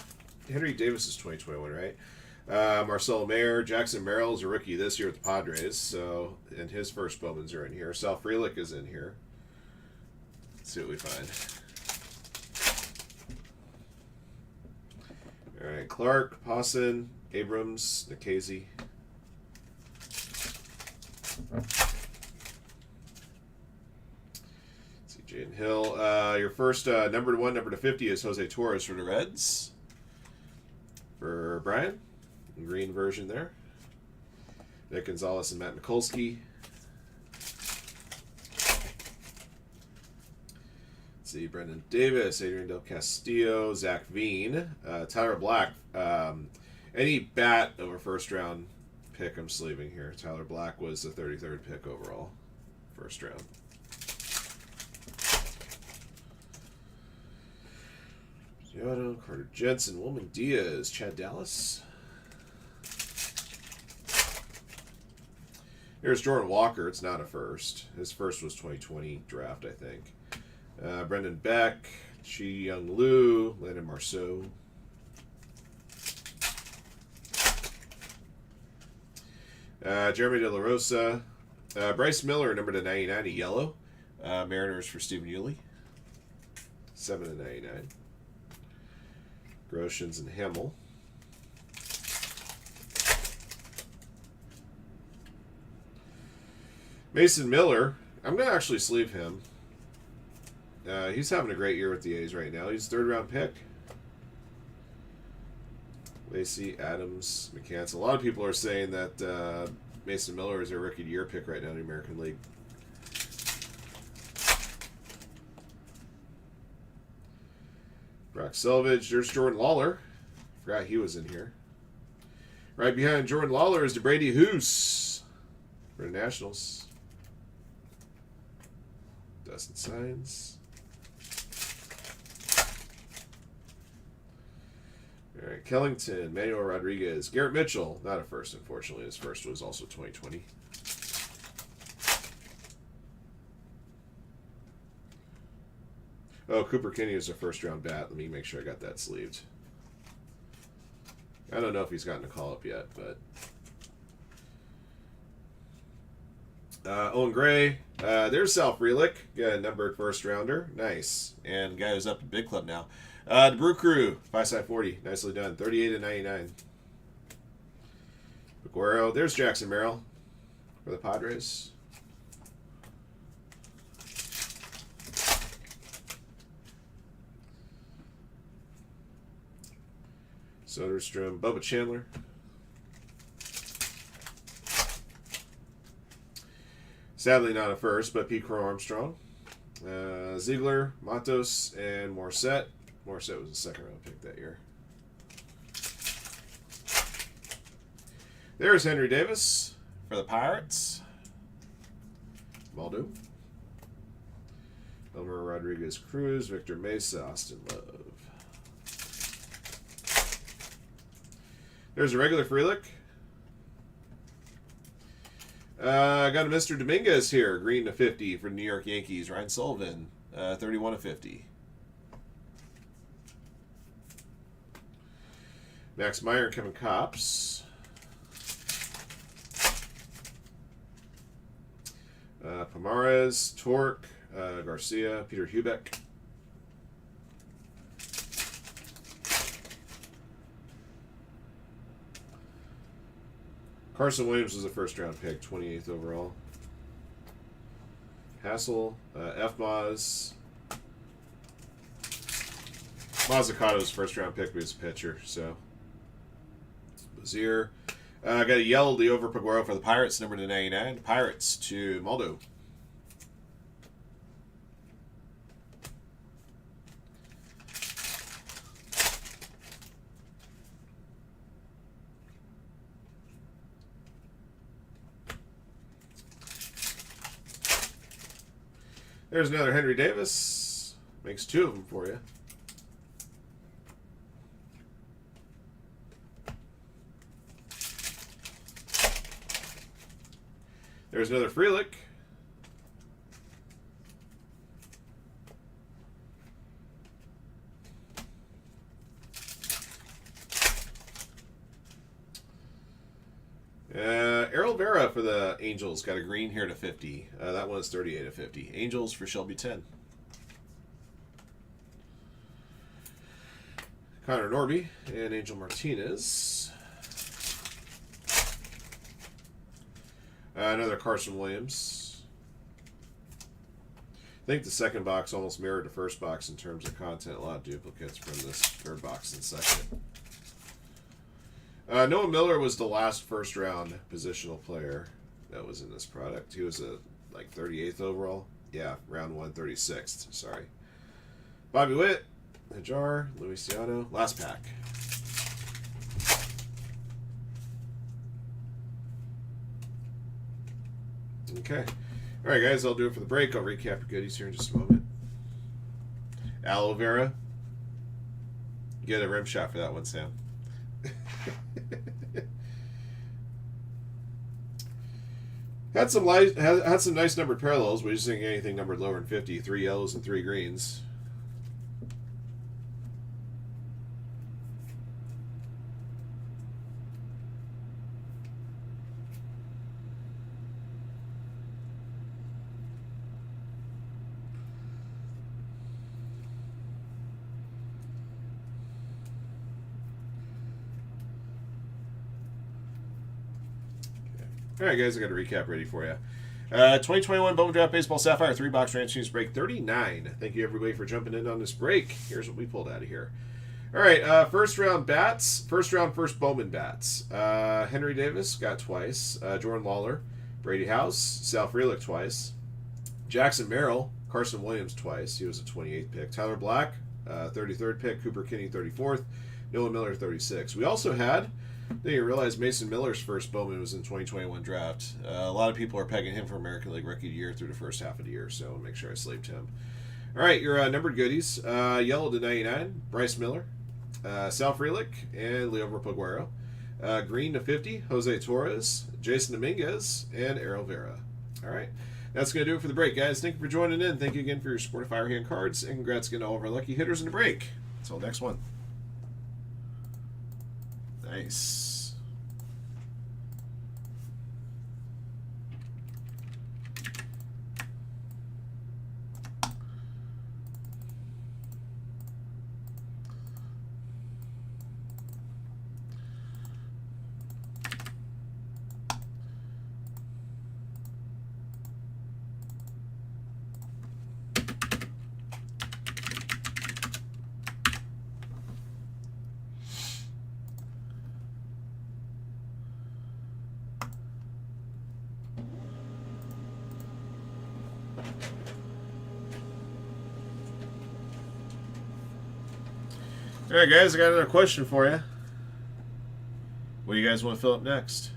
Davis is 2021, right? Marcelo Mayer, Jackson Merrill is a rookie this year with the Padres, so and his first Bowmans are in here. Sal Frelick is in here. Let's see what we find. All right, Clark, Pawson, Abrams, Nikhazy. Jaden Hill. Your first number to 1, number to 50 is Jose Torres for the Reds. For Brian. Green version there. Nick Gonzalez and Matt Mikulski. Let's see. Brendan Davis, Adrian Del Castillo, Zach Veen, Tyler Black. Any bat over first round pick I'm sleeving here. Tyler Black was the 33rd pick overall. First round. Giotto, Carter Jensen, Wilman Diaz, Chad Dallas. Here's Jordan Walker. It's not a first. His first was 2020 draft, I think. Brendan Beck, Chi Young Liu, Landon Marceau. Jeremy De La Rosa. Bryce Miller, number to 99, a yellow. Mariners for Stephen Yulee. 7/99. Groshans and Hamill. Mason Miller. I'm going to actually sleeve him. He's having a great year with the A's right now. He's a 3rd round pick. Lacey, Adams, McCants. A lot of people are saying that Mason Miller is a rookie of the year pick right now in the American League. Brock Selvage. There's Jordan Lawler. Forgot he was in here. Right behind Jordan Lawler is DeBrady Hoos for the Nationals. Dustin Signs. All right, Kellington, Manuel Rodriguez, Garrett Mitchell. Not a first, unfortunately. His first was also 2020. Oh, Cooper Kinney is a first-round bat. Let me make sure I got that sleeved. I don't know if he's gotten a call-up yet, but... Owen Gray. There's Sal Frelick. Yeah, numbered first-rounder. Nice. And guy who's up in Big Club now. The Brew Crew. 5-side-40. Nicely done. 38/99. Aguero. There's Jackson Merrill for the Padres. Soderstrom, Bubba Chandler. Sadly not a first, but Pete Crow Armstrong. Ziegler, Matos, and Morissette. Morissette was a 2nd round pick that year. There's Henry Davis for the Pirates. Maldo. Elmer Rodriguez Cruz, Victor Mesa, Austin Love. There's a regular Frelick. I got a Mr. Dominguez here. Green to 50 for the New York Yankees. Ryan Sullivan, 31/50. Max Meyer and Kevin Kopps. Pomares, Torque, Garcia, Peter Hubeck. Carson Williams was a 1st round pick, 28th overall. Hassel, F-Moz. Mazzucato's first round pick, but he's a pitcher, so. Bazier. Got a yellow Leo Paguero for the Pirates, number to 99. Pirates to Maldo. There's another Henry Davis. Makes 2 of them for you. There's another Frelick. Errol Vera for the Angels. Got a green here to 50. That one's 38 of 50. Angels for Shelby 10. Connor Norby and Angel Martinez. Another Carson Williams. I think the second box almost mirrored the first box in terms of content. A lot of duplicates from this third box and second. Noah Miller was the last first round positional player that was in this product. He was a like 38th overall. Yeah, round 1, 36th. Sorry. Bobby Witt, Hajar, Luciano, last pack. Okay. All right, guys, I'll do it for the break. I'll recap your goodies here in just a moment. Aloe vera. Get a rim shot for that one, Sam. Had some nice numbered parallels. We just didn't get anything numbered lower than 50. 3 yellows and 3 greens. All right, guys, I got a recap ready for you. 2021 Bowman Draft Baseball Sapphire 3-box Ranch News Break 39. Thank you, everybody, for jumping in on this break. Here's what we pulled out of here. All right, first round bats. First Bowman bats. Henry Davis got twice. Jordan Lawler, Brady House, Sal Frelick twice. Jackson Merrill, Carson Williams twice. He was a 28th pick. Tyler Black, 33rd pick. Cooper Kinney, 34th. Noah Miller, 36th. We also had... Then you realize Mason Miller's first Bowman was in 2021 draft. A lot of people are pegging him for American League Rookie of the Year through the first half of the year, so I'll make sure I slaved him. All right, your numbered goodies. Yellow to 99, Bryce Miller, Sal Frelick, and Leo Paguero. Green to 50, Jose Torres, Jason Dominguez, and Errol Vera. All right, that's going to do it for the break, guys. Thank you for joining in. Thank you again for your support of Firehand cards, and congrats again to all of our lucky hitters in the break. Until next one. Nice. All right, guys, I got another question for you. What do you guys want to fill up next?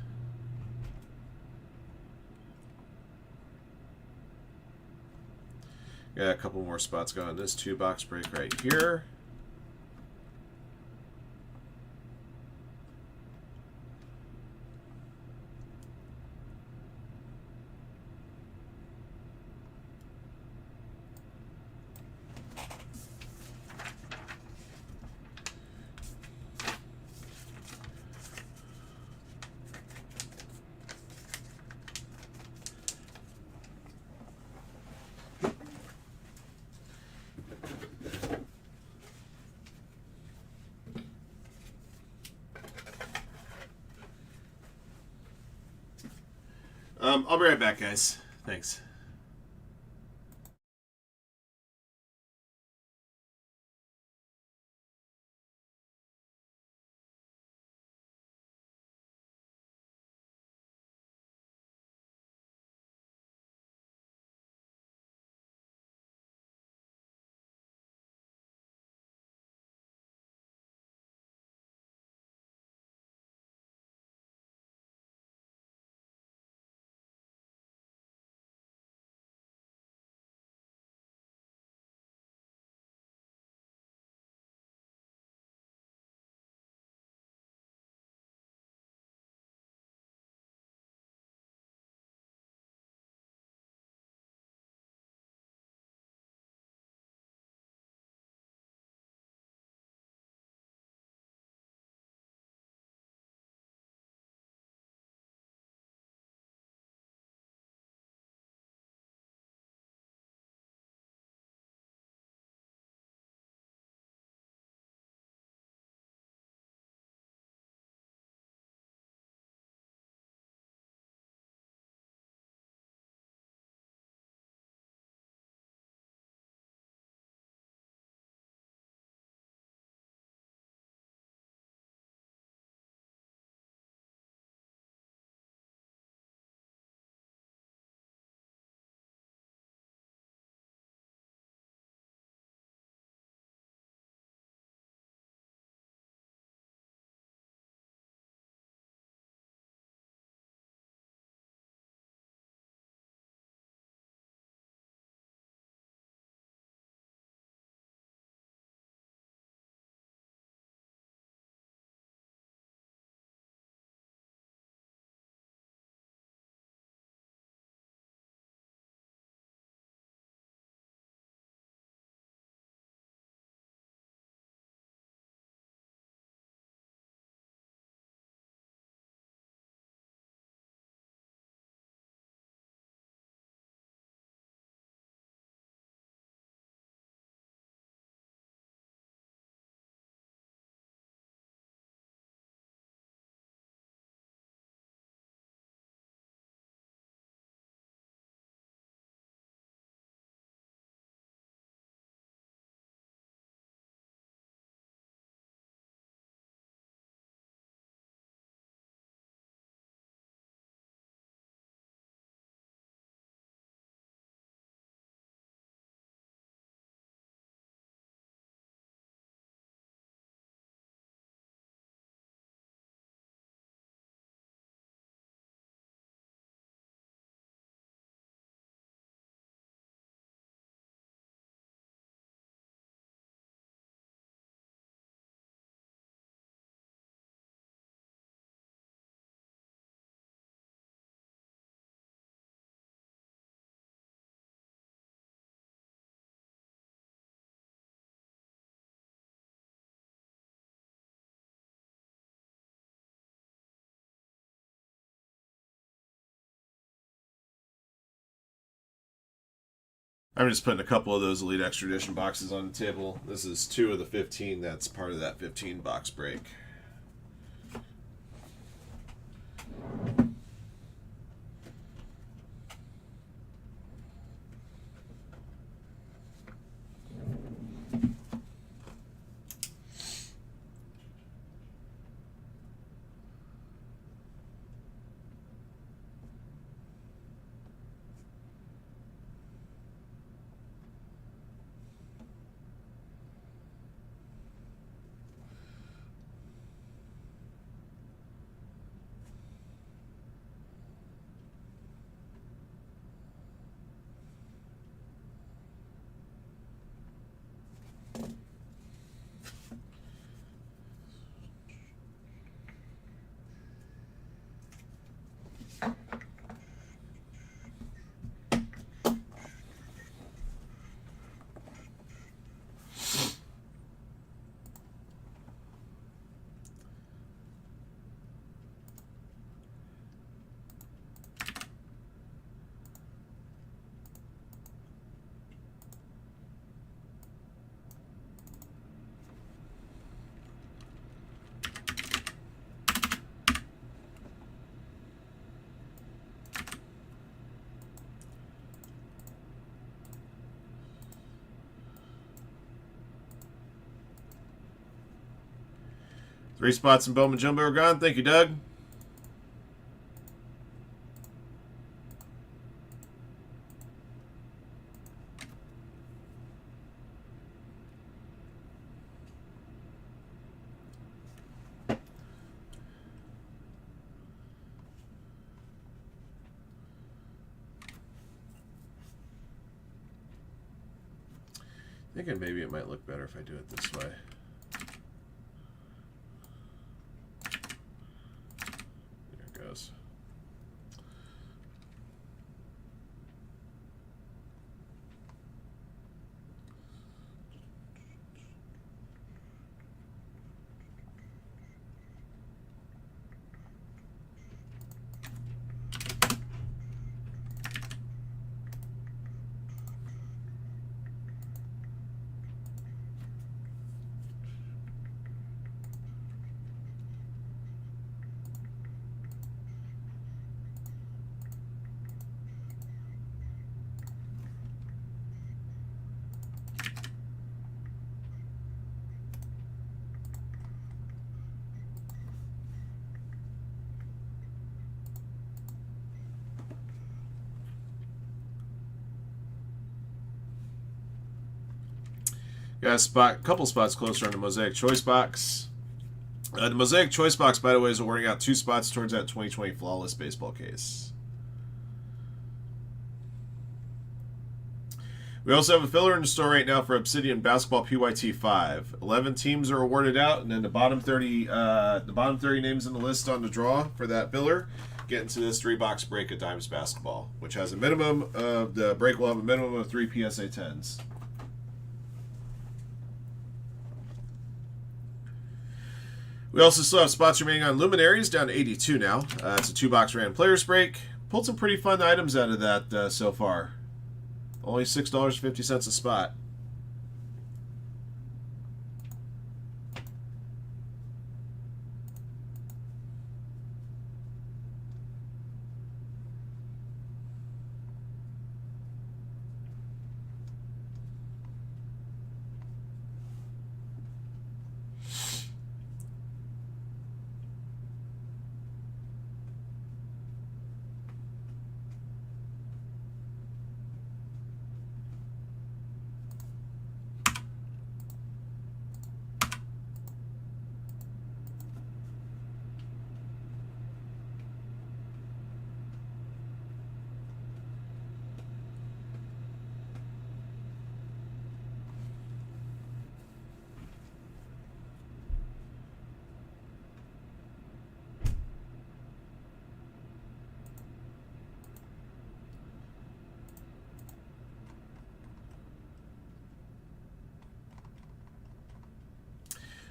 Got a couple more spots going on this 2-box break right here. I'll be right back, guys. Thanks. I'm just putting a couple of those Elite Extra Edition boxes on the table. This is 2 of the 15 that's part of that 15 box break. Three spots in Bowman Jumbo are gone. Thank you, Doug. Thinking maybe it might look better if I do it this way. There it goes. Got a couple spots closer on the Mosaic Choice Box. The Mosaic Choice Box, by the way, is awarding out 2 spots towards that 2020 Flawless Baseball case. We also have a filler in the store right now for Obsidian Basketball PYT 5. 11 teams are awarded out, and then the bottom 30 names in the list on the draw for that filler get into this 3-box break at Dimes Basketball, which has a minimum of the break will have a minimum of 3 PSA 10s. We also still have spots remaining on Luminaries, down to 82 now. It's a 2-box random players break. Pulled some pretty fun items out of that so far. Only $6.50 a spot.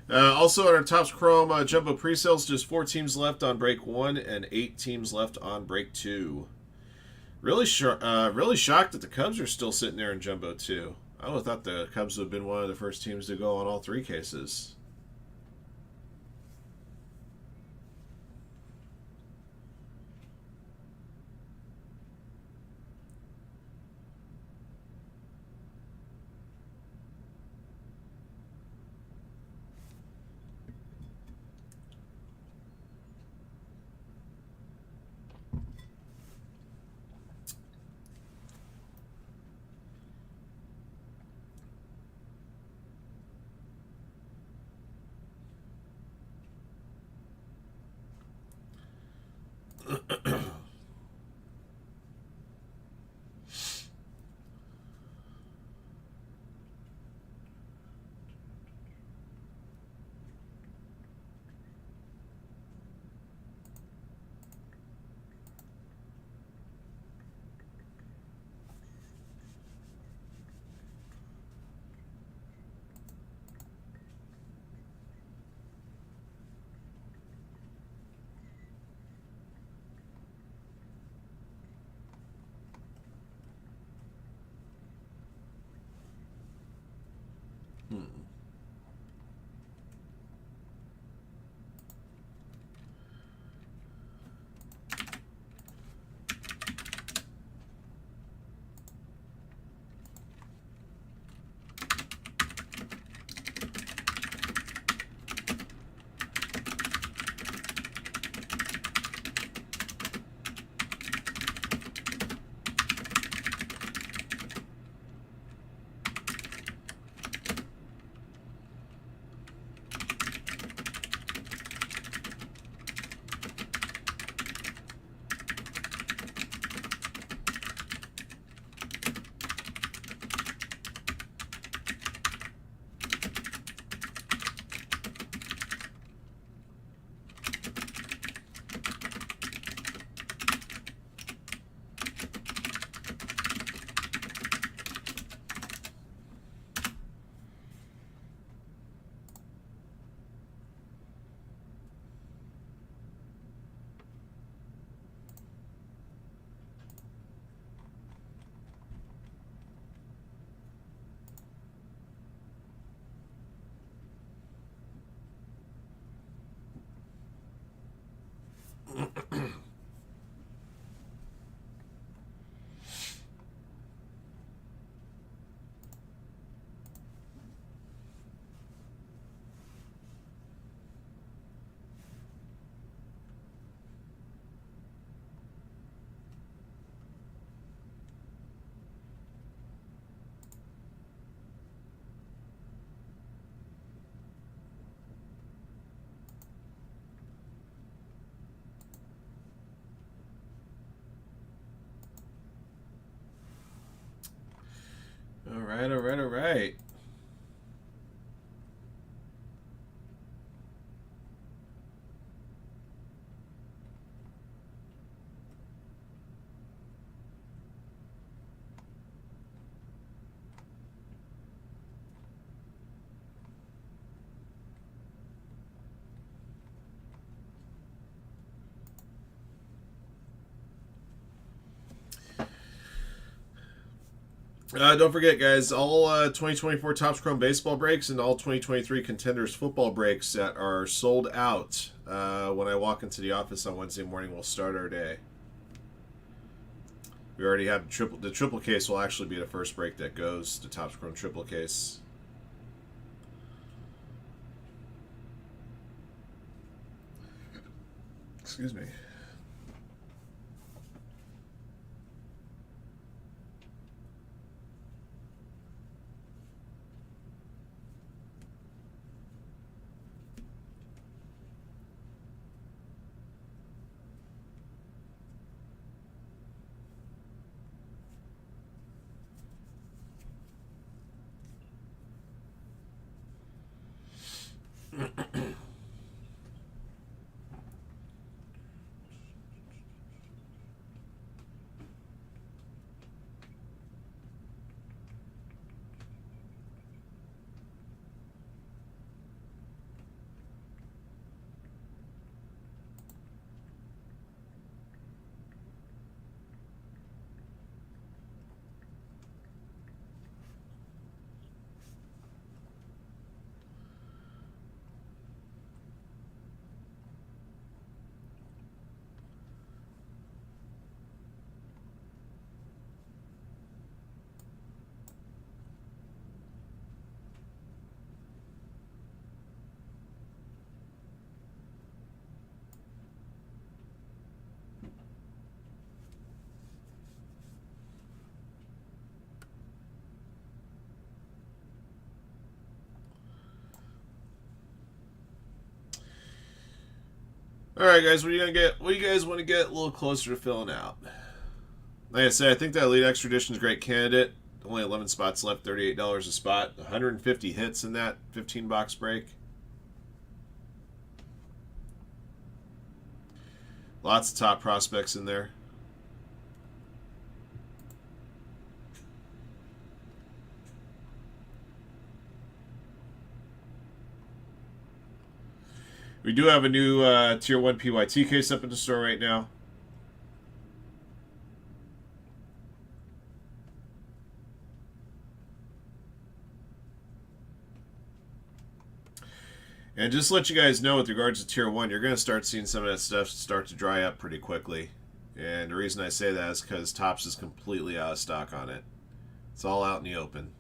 Also, on our Topps Chrome Jumbo pre-sales, just 4 teams left on break 1 and 8 teams left on break 2. Really shocked that the Cubs are still sitting there in jumbo too. I would have thought the Cubs would have been one of the first teams to go on all three cases. All right, all right, all right. Don't forget, guys, all 2024 Topps Chrome baseball breaks and all 2023 Contenders football breaks that are sold out when I walk into the office on Wednesday morning will start our day. We already have the triple case will actually be the first break that goes, the Topps Chrome triple case. Excuse me. All right, guys, what are you gonna get? What do you guys want to get a little closer to filling out? Like I said, I think that Elite Extradition is a great candidate. Only 11 spots left, $38 a spot. 150 hits in that 15-box break. Lots of top prospects in there. We do have a new Tier 1 PYT case up in the store right now. And just to let you guys know, with regards to Tier 1, you're going to start seeing some of that stuff start to dry up pretty quickly. And the reason I say that is because Topps is completely out of stock on it. It's all out in the open.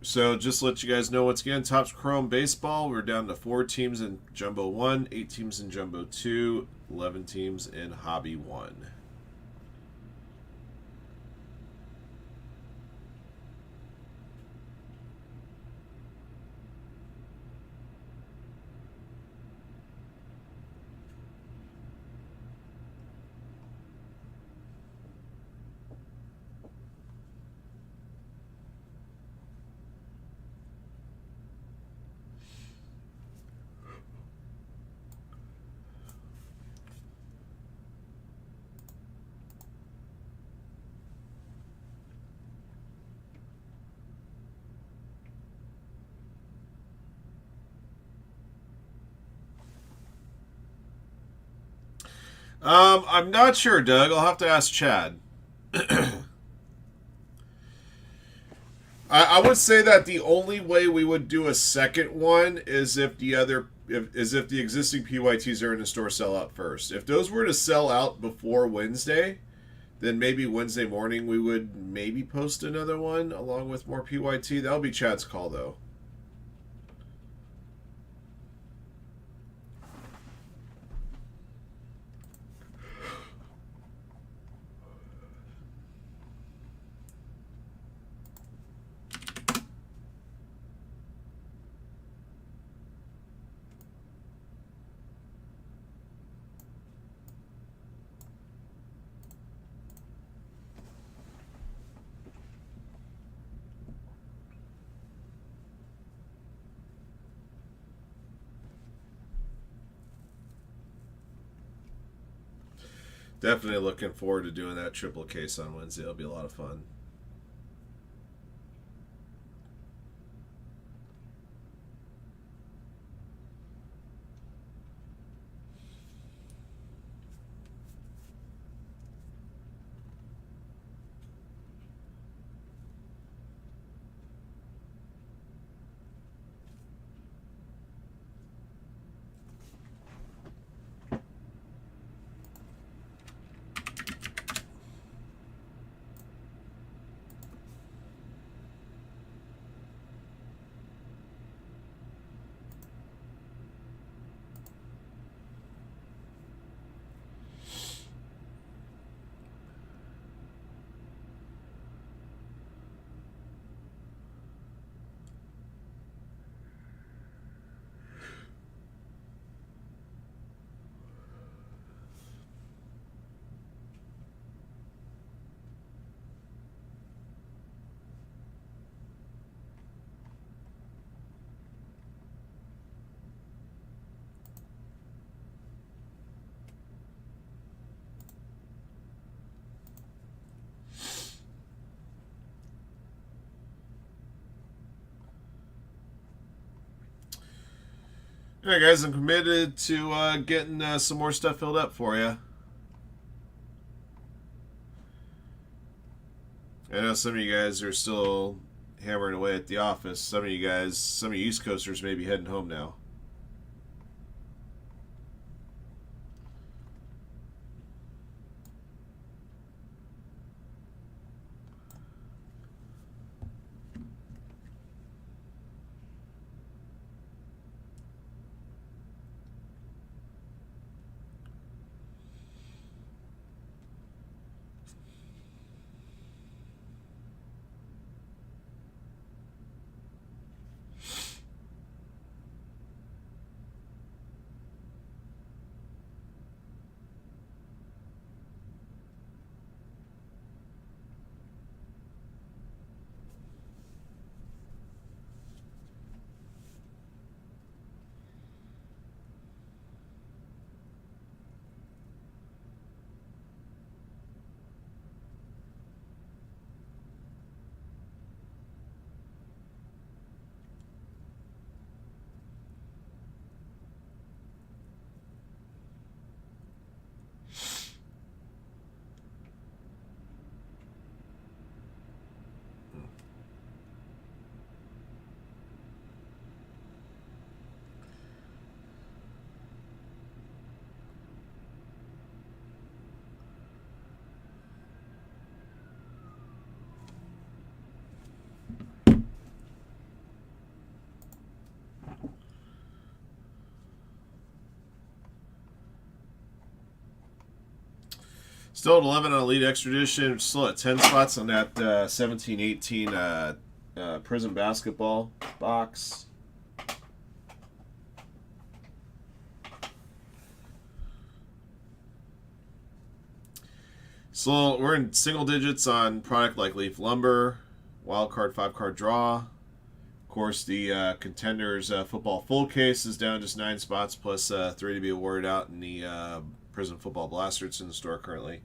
So just to let you guys know, once again, Topps Chrome Baseball, we're down to 4 teams in Jumbo 1, 8 teams in Jumbo 2, 11 teams in Hobby 1. I'm not sure, Doug. I'll have to ask Chad. I would say that the only way we would do a second one is if the existing PYTs are in the store sell out first. If those were to sell out before Wednesday, then maybe Wednesday morning we would maybe post another one along with more PYT. That'll be Chad's call, though. Definitely looking forward to doing that triple case on Wednesday. It'll be a lot of fun. All right, guys, I'm committed to getting some more stuff filled up for you. I know some of you guys are still hammering away at the office. Some of you East Coasters may be heading home now. Still at 11 on Elite Extradition. Still at 10 spots on that 17-18 Prism basketball box. So we're in single digits on product like Leaf Lumber, Wild Card 5-card draw. Of course, the Contenders football full case is down just 9 spots, plus 3 to be awarded out in the Prism football blaster. It's in the store currently.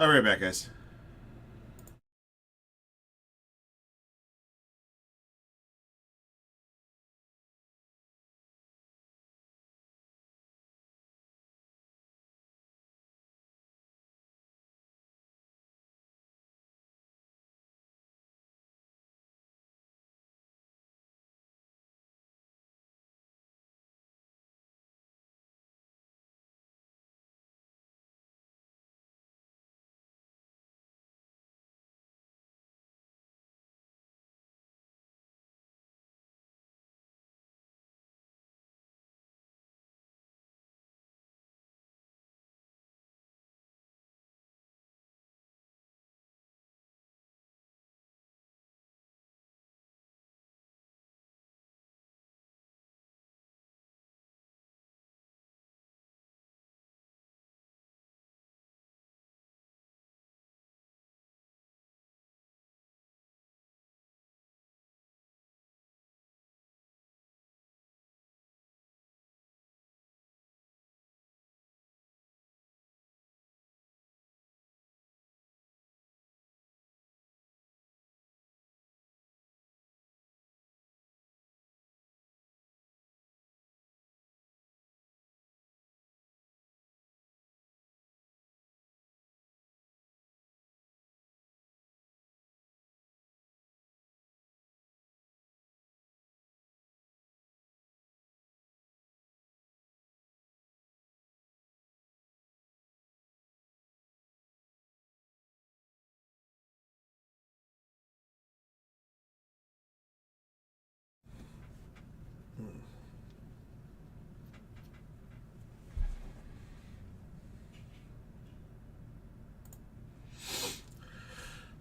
I'll be right back, guys.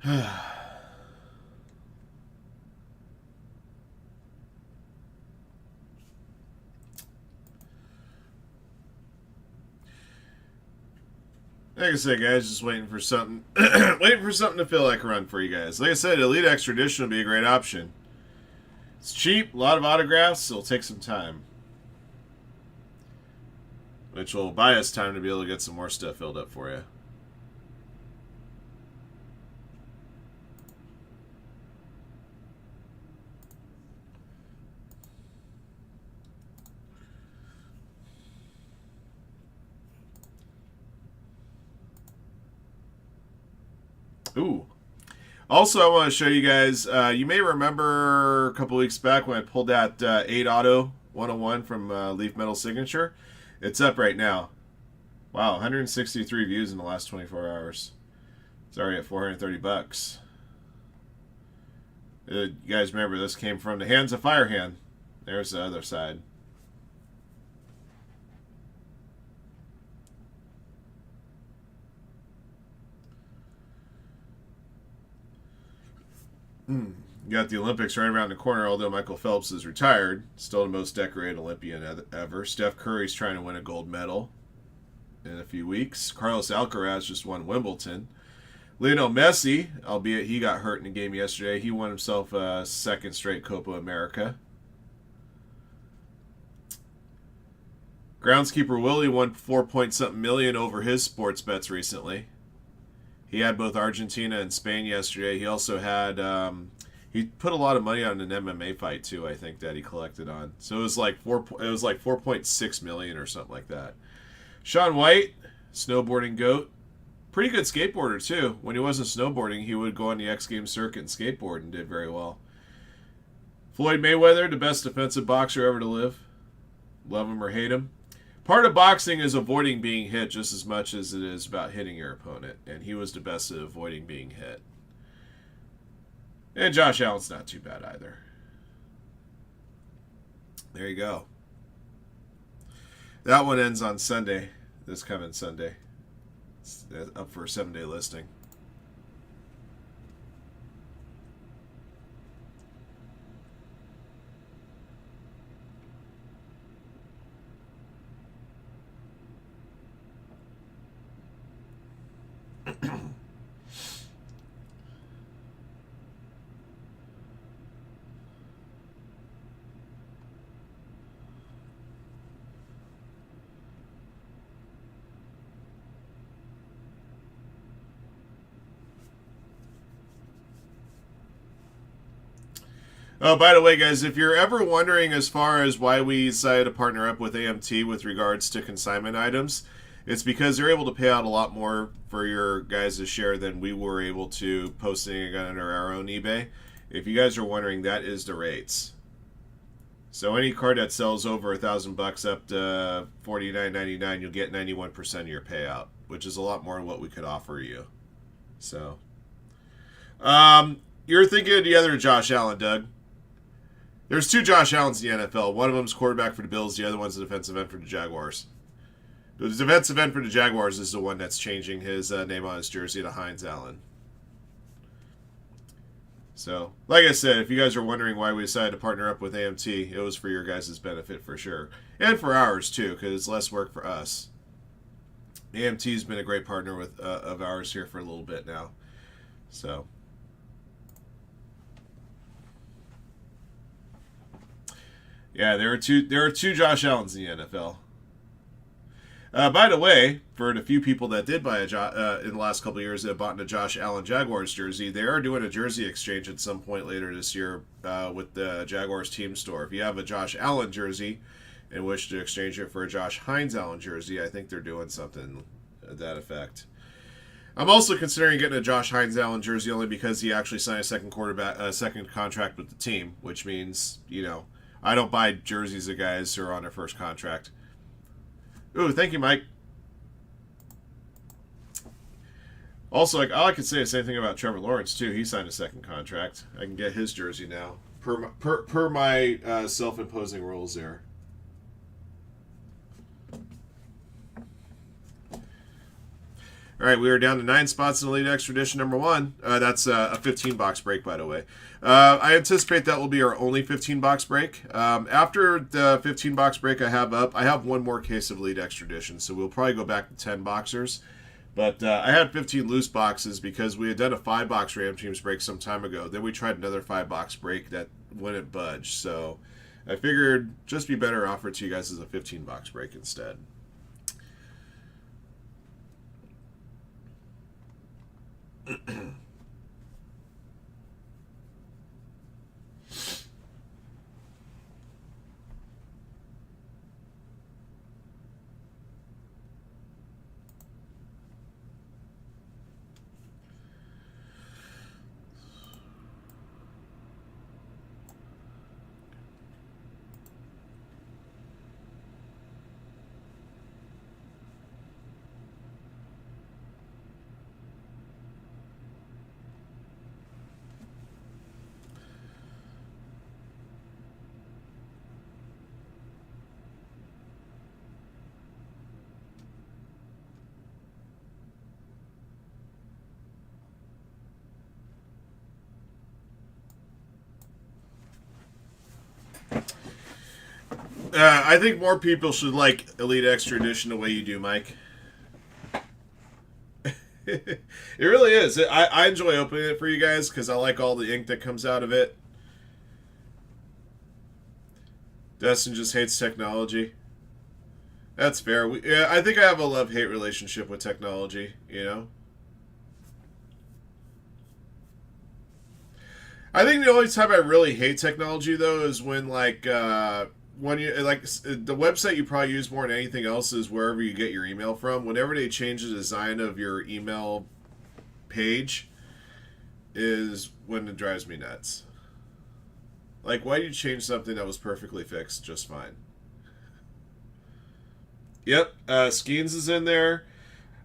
Like I said, guys, just waiting for something, waiting for something to feel like a run for you guys. Like I said, Elite Extradition would be a great option. It's cheap, a lot of autographs. It'll take some time, which will buy us time to be able to get some more stuff filled up for you. Ooh. Also, I want to show you guys, you may remember a couple weeks back when I pulled that 8 Auto 101 from Leaf Metal Signature. It's up right now. Wow, 163 views in the last 24 hours. It's already at 430 bucks. You guys remember this came from the hands of Firehand. There's the other side. You got the Olympics right around the corner, although Michael Phelps is retired. Still the most decorated Olympian ever. Steph Curry's trying to win a gold medal in a few weeks. Carlos Alcaraz just won Wimbledon. Lionel Messi, albeit he got hurt in the game yesterday, he won himself a second straight Copa America. Groundskeeper Willie won 4-point-something million over his sports bets recently. He had both Argentina and Spain yesterday. He also had he put a lot of money on an MMA fight too, I think, that he collected on. So it was like 4.6 million or something like that. Shaun White, snowboarding goat. Pretty good skateboarder too. When he wasn't snowboarding, he would go on the X Games circuit and skateboard and did very well. Floyd Mayweather, the best defensive boxer ever to live. Love him or hate him. Part of boxing is avoiding being hit just as much as it is about hitting your opponent. And he was the best at avoiding being hit. And Josh Allen's not too bad either. There you go. That one ends on Sunday. This coming Sunday. It's up for a 7-day listing. Oh, by the way, guys, if you're ever wondering as far as why we decided to partner up with AMT with regards to consignment items, it's because they're able to pay out a lot more for your guys' share than we were able to posting it under our own eBay. If you guys are wondering, that is the rates. So any card that sells over $1,000 up to $49.99, you'll get 91% of your payout, which is a lot more than what we could offer you. So, you're thinking of the other Josh Allen, Doug. There's 2 Josh Allens in the NFL. One of them's quarterback for the Bills. The other one's the defensive end for the Jaguars. The defensive end for the Jaguars is the one that's changing his name on his jersey to Hines Allen. So, like I said, if you guys are wondering why we decided to partner up with AMT, it was for your guys' benefit for sure. And for ours, too, because it's less work for us. AMT's been a great partner with of ours here for a little bit now. So... yeah, there are two Josh Allens in the NFL. By the way, for the few people that did buy in the last couple of years that bought a Josh Allen Jaguars jersey, they are doing a jersey exchange at some point later this year with the Jaguars team store. If you have a Josh Allen jersey and wish to exchange it for a Josh Hines Allen jersey, I think they're doing something to that effect. I'm also considering getting a Josh Hines Allen jersey only because he actually signed a second contract with the team, which means, you know, I don't buy jerseys of guys who are on their first contract. Ooh, thank you, Mike. Also, I could say the same thing about Trevor Lawrence, too. He signed a second contract. I can get his jersey now. Per my self-imposing rules there. All right, we are down to 9 spots in Elite Expedition number 1. That's a 15-box break, by the way. I anticipate that will be our only 15-box break. After the 15-box break I have up, I have one more case of Elite Expedition, so we'll probably go back to 10 boxers. But I had 15 loose boxes because we had done a 5-box Ram Teams break some time ago. Then we tried another 5-box break that wouldn't budge. So I figured just be better offer to you guys as a 15-box break instead. I think more people should like Elite Extradition the way you do, Mike. It really is. I enjoy opening it for you guys because I like all the ink that comes out of it. Dustin just hates technology. That's fair. Yeah, I think I have a love-hate relationship with technology, you know? I think the only time I really hate technology, though, is when, like, when you like the website you probably use more than anything else is wherever you get your email from. Whenever they change the design of your email page, is when it drives me nuts. Like, why do you change something that was perfectly fixed just fine? Yep, Skeens is in there.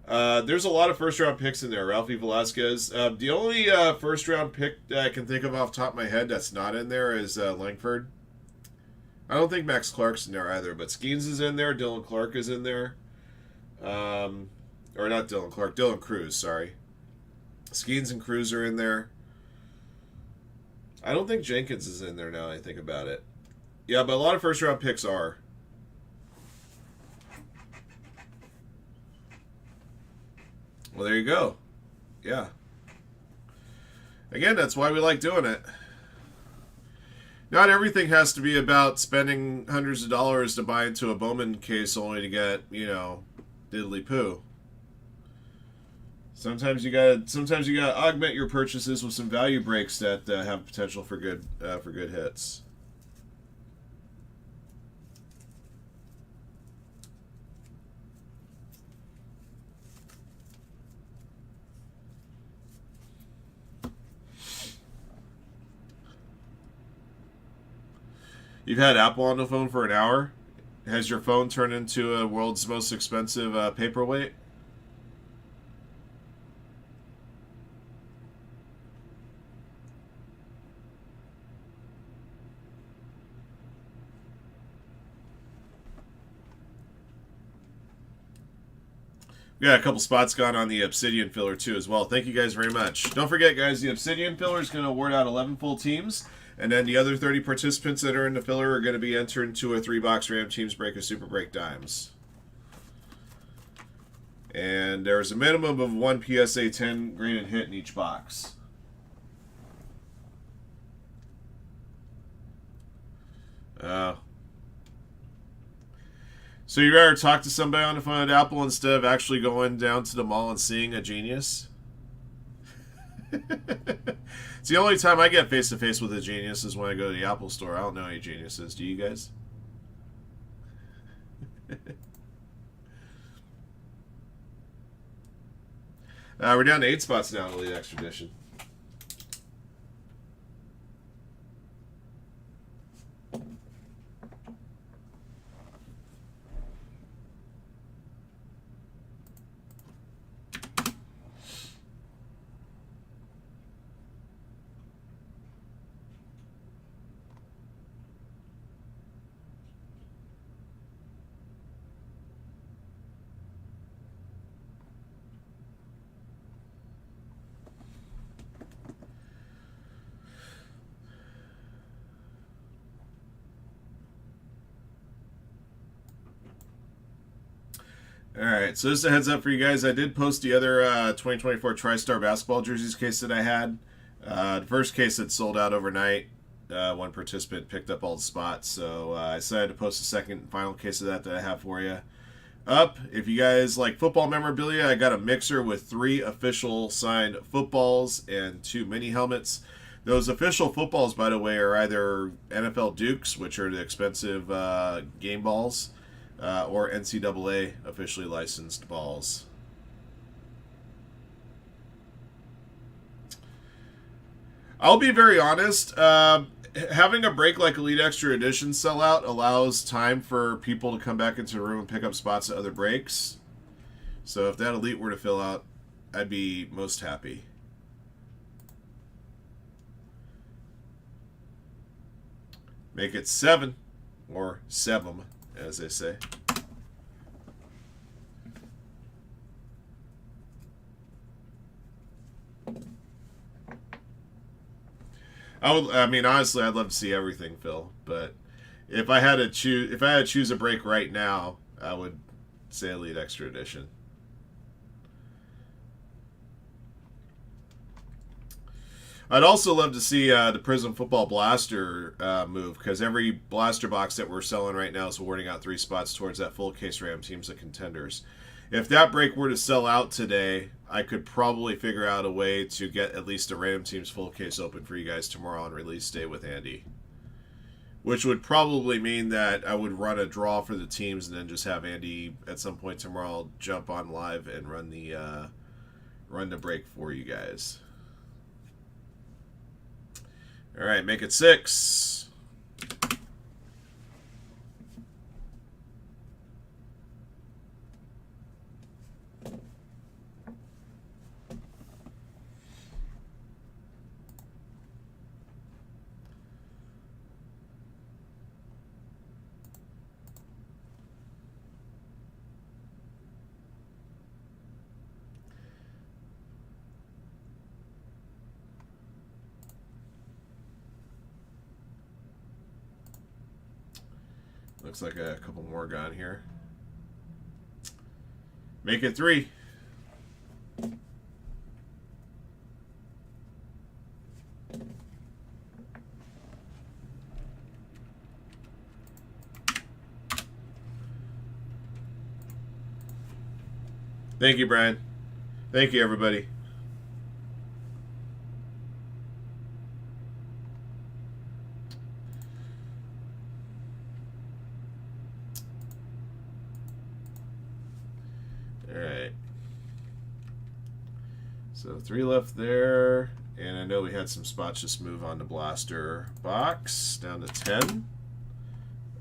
There's a lot of first-round picks in there. Ralphie Velasquez. The only first-round pick that I can think of off the top of my head that's not in there is Langford. I don't think Max Clark's in there either, but Skeens is in there. Dylan Clark is in there. Or not Dylan Clark, Dylan Cruz, sorry. Skeens and Cruz are in there. I don't think Jenkins is in there now I think about it. Yeah, but a lot of first-round picks are. Well, there you go. Yeah. Again, that's why we like doing it. Not everything has to be about spending hundreds of dollars to buy into a Bowman case only to get, you know, diddly poo. Sometimes you gotta augment your purchases with some value breaks that have potential for good hits. You've had Apple on the phone for an hour? Has your phone turned into a world's most expensive paperweight? We got a couple spots gone on the Obsidian filler too as well. Thank you guys very much. Don't forget, guys, the Obsidian filler is going to award out 11 full teams. And then the other 30 participants that are in the filler are going to be entered into a 3-box Ram Teams break of Super Break Dimes. And there's a minimum of 1 PSA 10 graded hit in each box. So you'd rather talk to somebody on the phone at Apple instead of actually going down to the mall and seeing a genius? It's the only time I get face-to-face with a genius is when I go to the Apple store. I don't know any geniuses. Do you guys? We're down to 8 spots now in Elite Extradition. Alright, so just a heads up for you guys. I did post the other 2024 TriStar basketball jerseys case that I had. The first case had sold out overnight. One participant picked up all the spots, so I decided to post a second and final case of that I have for you. Up, if you guys like football memorabilia, I got a mixer with 3 official signed footballs and 2 mini helmets. Those official footballs, by the way, are either NFL Dukes, which are the expensive game balls, or NCAA officially licensed balls. I'll be very honest. Having a break like Elite Extra Edition sell out allows time for people to come back into the room and pick up spots at other breaks. So if that Elite were to fill out, I'd be most happy. Make it 7, or 7, as they say. I mean, honestly, I'd love to see everything, Phil. But if I had to choose a break right now, I would say Elite Extra Edition. I'd also love to see the Prism Football Blaster move, because every blaster box that we're selling right now is awarding out 3 spots towards that full case Ram Teams of Contenders. If that break were to sell out today, I could probably figure out a way to get at least a Random Teams full case open for you guys tomorrow on release day with Andy. Which would probably mean that I would run a draw for the teams and then just have Andy at some point tomorrow jump on live and run the break for you guys. All right, make it 6. Looks like a couple more gone here. Make it 3. Thank you, Brian. Thank you, everybody. So 3 left there, and I know we had some spots just move on the blaster box down to 10.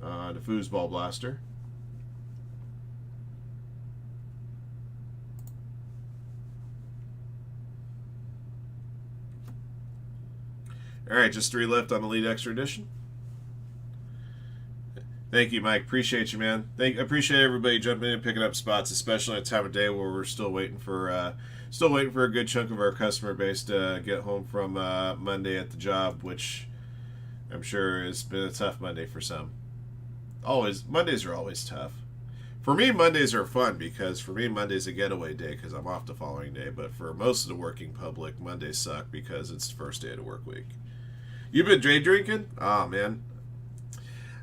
The foosball blaster. All right, just 3 left on Elite Extra Edition. Thank you, Mike. Appreciate you, man. Appreciate everybody jumping in and picking up spots, especially at a time of day where we're still waiting for a good chunk of our customer base to get home from Monday at the job, which I'm sure has been a tough Monday for some. Mondays are always tough. For me, Mondays are fun because for me, Monday's a getaway day because I'm off the following day. But for most of the working public, Mondays suck because it's the first day of the work week. You've been day drinking? Oh, man.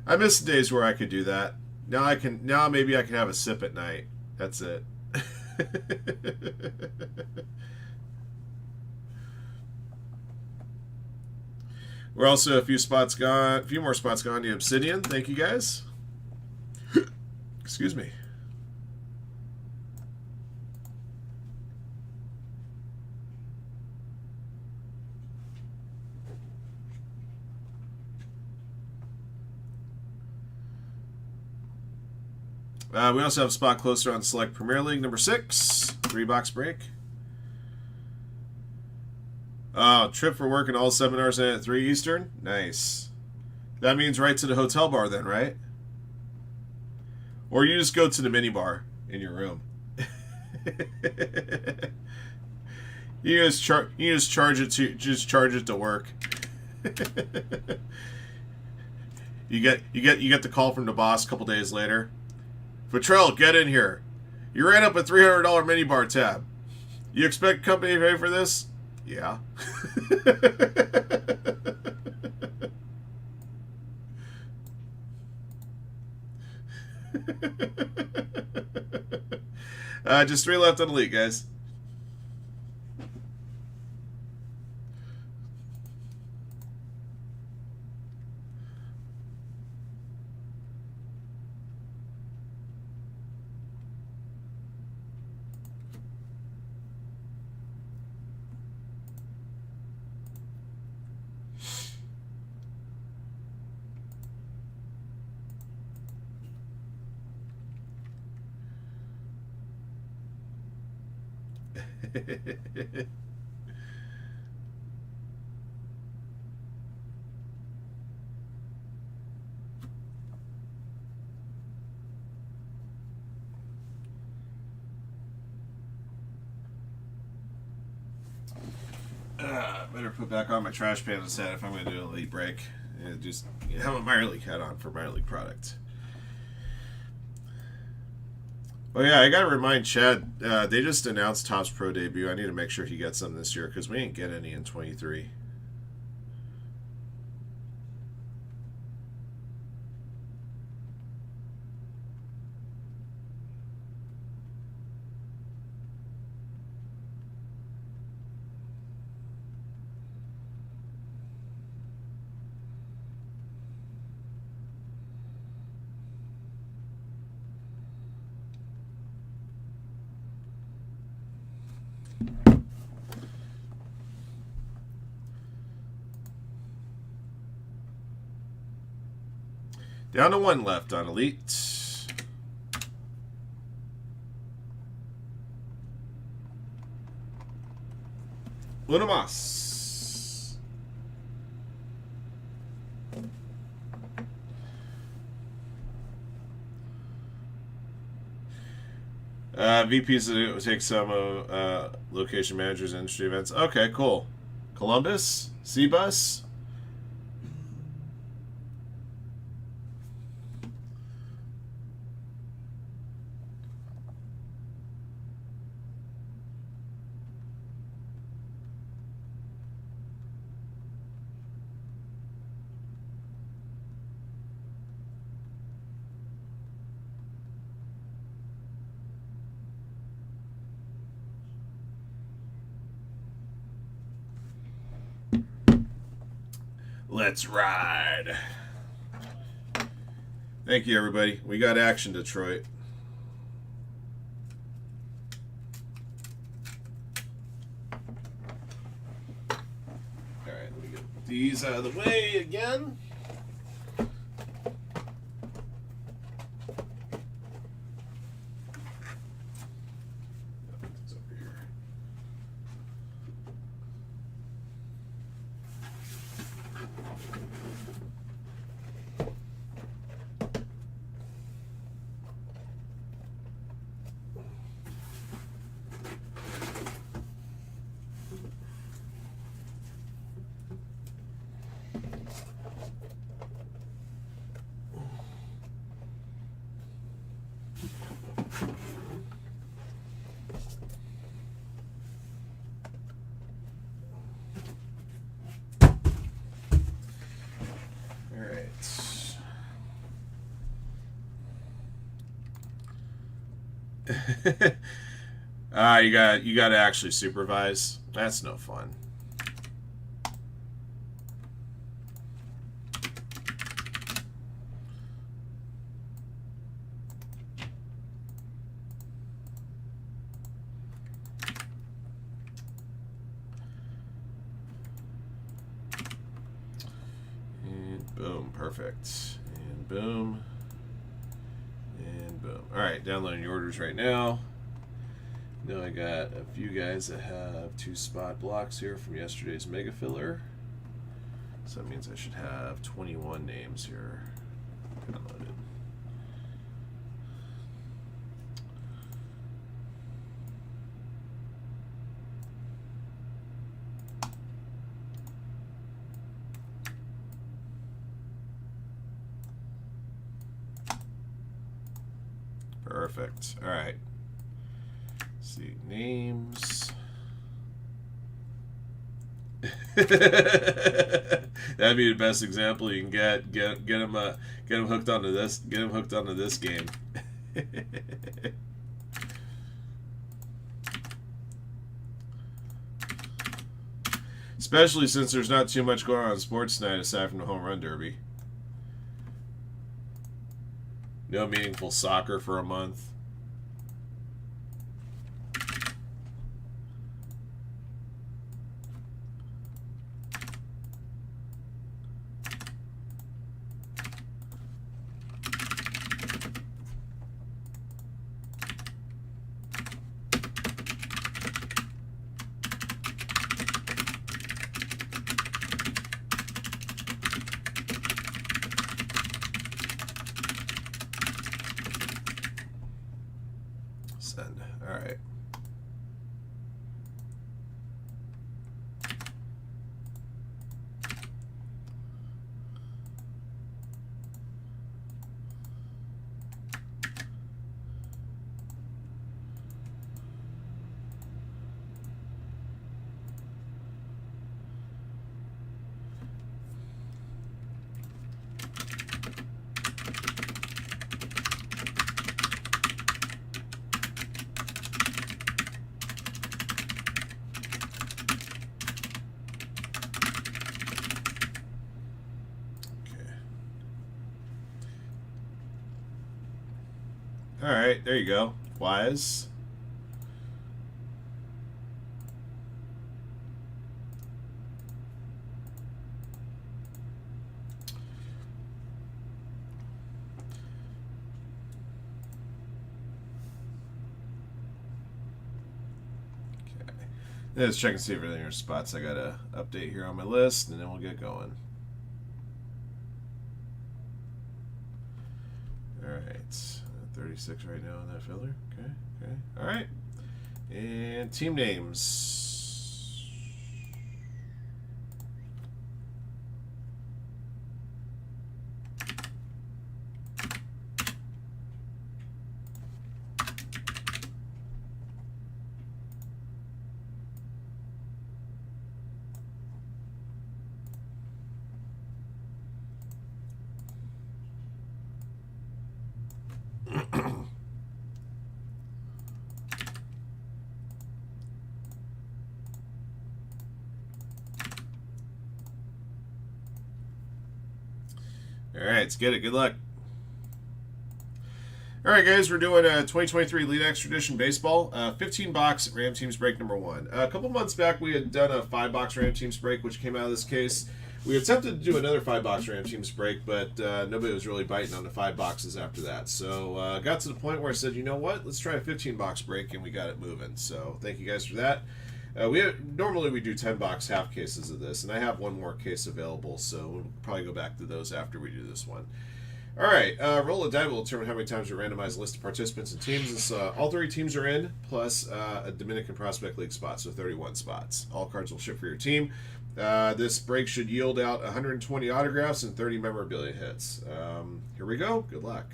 I miss the days where I could do that. Now maybe I can have a sip at night. That's it. We're also a few more spots gone. The Obsidian. Thank you guys. Excuse me. We also have a spot closer on Select Premier League, number 6, 3-box break. Trip for work and all seminars in at 3 Eastern. Nice. That means right to the hotel bar then, right? Or you just go to the mini bar in your room. You just charge it to work. You get the call from the boss a couple days later. Futrell, get in here. You ran up a $300 minibar tab. You expect company to pay for this? Yeah. Just 3 left on Elite, guys. Better put back on my trash panda set if I'm going to do an Elite break. And just have a minor league hat on for minor league product. Oh yeah, I gotta remind Chad, they just announced Topps Pro debut. I need to make sure he gets some this year because we ain't get any in 23. Down to 1 left on Elite. Lunamas. VPs will take some location managers and industry events. Okay, cool. Columbus, C-Bus. Let's ride. Thank you, everybody. We got action, Detroit. All right, let me get these out of the way again. You got to actually supervise. That's no fun. And boom, perfect. And boom. And boom. All right, downloading the orders right now. Now I got a few guys that have 2 spot blocks here from yesterday's mega filler. So that means I should have 21 names here downloaded. Perfect. All right. names. That'd be the best example you can get. Get him hooked onto this. Get him hooked onto this game. Especially since there's not too much going on in sports tonight aside from the home run derby. No meaningful soccer for a month. Send. All right. All right, there you go. Wise. Okay. Let's check and see if everything are spots. I got to update here on my list, and then we'll get going. All right. 36 right now in that filler. Okay. All right. And team names. All right, let's get it. Good luck. All right, guys, we're doing a 2023 Elite X Tradition Baseball, 15-box Ram Teams break number 1. A couple months back, we had done a 5-box Ram Teams break, which came out of this case. We attempted to do another 5-box Ram Teams break, but nobody was really biting on the 5 boxes after that. So got to the point where I said, you know what, let's try a 15-box break, and we got it moving. So thank you guys for that. Normally we do 10-box half cases of this, and I have one more case available, so we'll probably go back to those after we do this one. All right, roll a die will determine how many times we randomize a list of participants and teams. This, all 3 teams are in, plus a Dominican Prospect League spot, so 31 spots. All cards will ship for your team. This break should yield out 120 autographs and 30 memorabilia hits. Here we go. Good luck.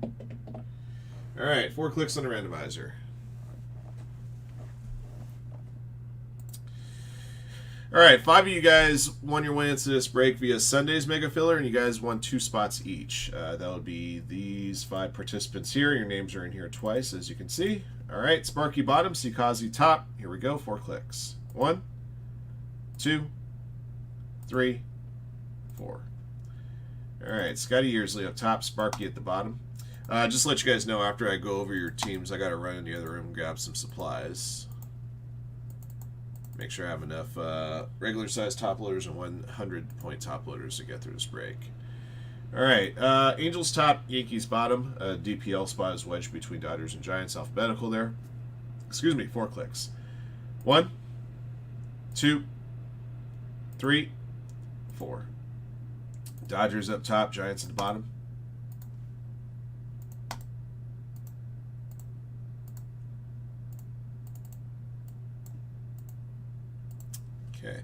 All right, 4 clicks on the randomizer. All right, 5 of you guys won your way into this break via Sunday's Mega Filler, and you guys won 2 spots each. That would be these 5 participants here. Your names are in here twice, as you can see. All right, Sparky bottom, Sikazi top. Here we go, 4 clicks. 1, 2, 3, 4. All right, Scotty Earsley up top, Sparky at the bottom. Just to let you guys know, after I go over your teams, I got to run in the other room and grab some supplies. Make sure I have enough regular size top loaders and 100-point top loaders to get through this break. All right, Angels top, Yankees bottom. DPL spot is wedged between Dodgers and Giants, alphabetical there. Excuse me, 4 clicks. 1, 2, 3, 4. Dodgers up top, Giants at the bottom. Okay.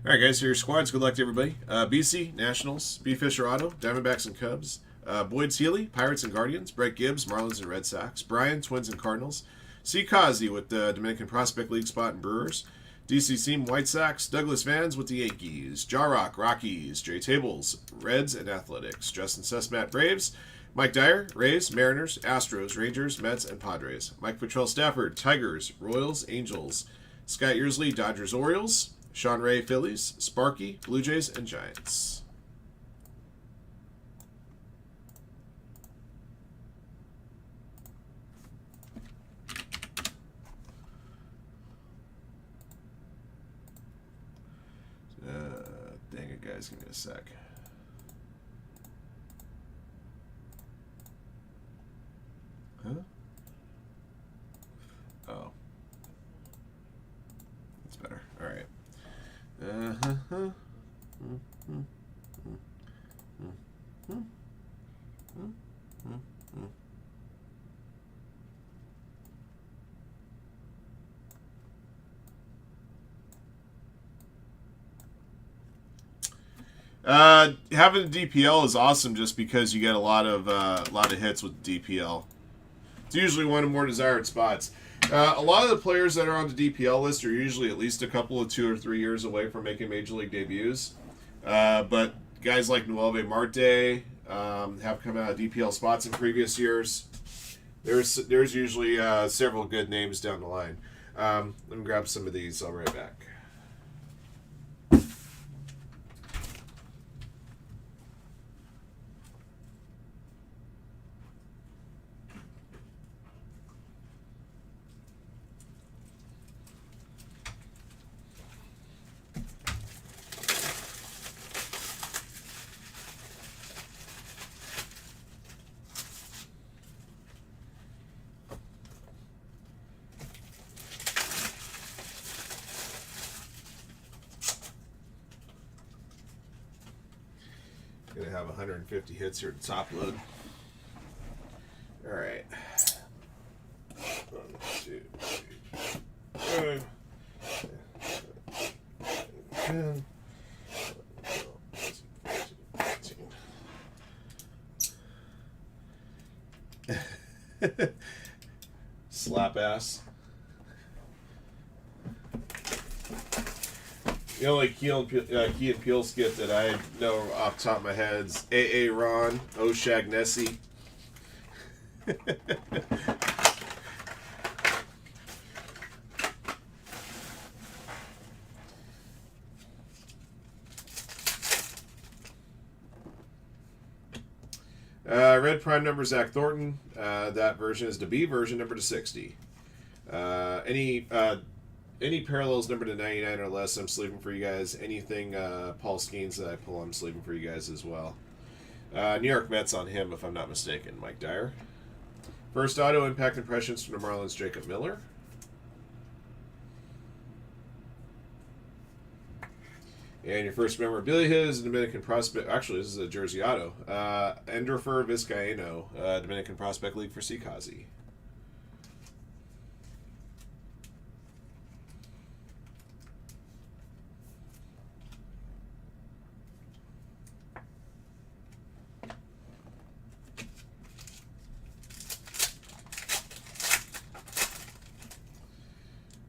All right, guys, so your squads. Good luck to everybody. BC, Nationals, B. Fisher Auto, Diamondbacks and Cubs. Boyd's Healy, Pirates and Guardians. Brett Gibbs, Marlins and Red Sox. Brian, Twins and Cardinals. C. Kazi with the Dominican Prospect League spot in Brewers. DC Seam White Sox. Douglas Vans with the Yankees. Jarrock Rockies. Jay Tables Reds and Athletics. Justin Sussmat Braves. Mike Dyer Rays, Mariners, Astros, Rangers, Mets, and Padres. Mike Patrell Stafford Tigers, Royals, Angels. Scott Yearsley Dodgers, Orioles. Sean Ray Phillies. Sparky Blue Jays, and Giants. Dang it, guys, give me a sec. Huh? Oh. That's better. All right. Having a DPL is awesome just because you get a lot of hits with DPL. It's usually one of the more desired spots. A lot of the players that are on the DPL list are usually at least a couple of 2 or 3 years away from making Major League debuts. But guys like Noelvi Marte have come out of DPL spots in previous years. There's usually several good names down the line. Let me grab some of these. I'll be right back. Gonna have 150 hits here to top load. All right. 1, 2, 3, 4, 10, 14. Slap ass. The only Key and Peele skit that I know off the top of my head is A.A. Ron, O'Shaughnessy. Red Prime number Zach Thornton. That version is the B version, number to 60. Any parallels number to 99 or less, I'm sleeving for you guys. Anything Paul Skeens that I pull, I'm sleeving for you guys as well. New York Mets on him, if I'm not mistaken. Mike Dyer. First auto impact impressions from the Marlins, Jacob Miller. And your first memorabilia is a Dominican Prospect. Actually, this is a jersey auto. Endorfer Vizcaíno, Dominican Prospect League for C. Kazi.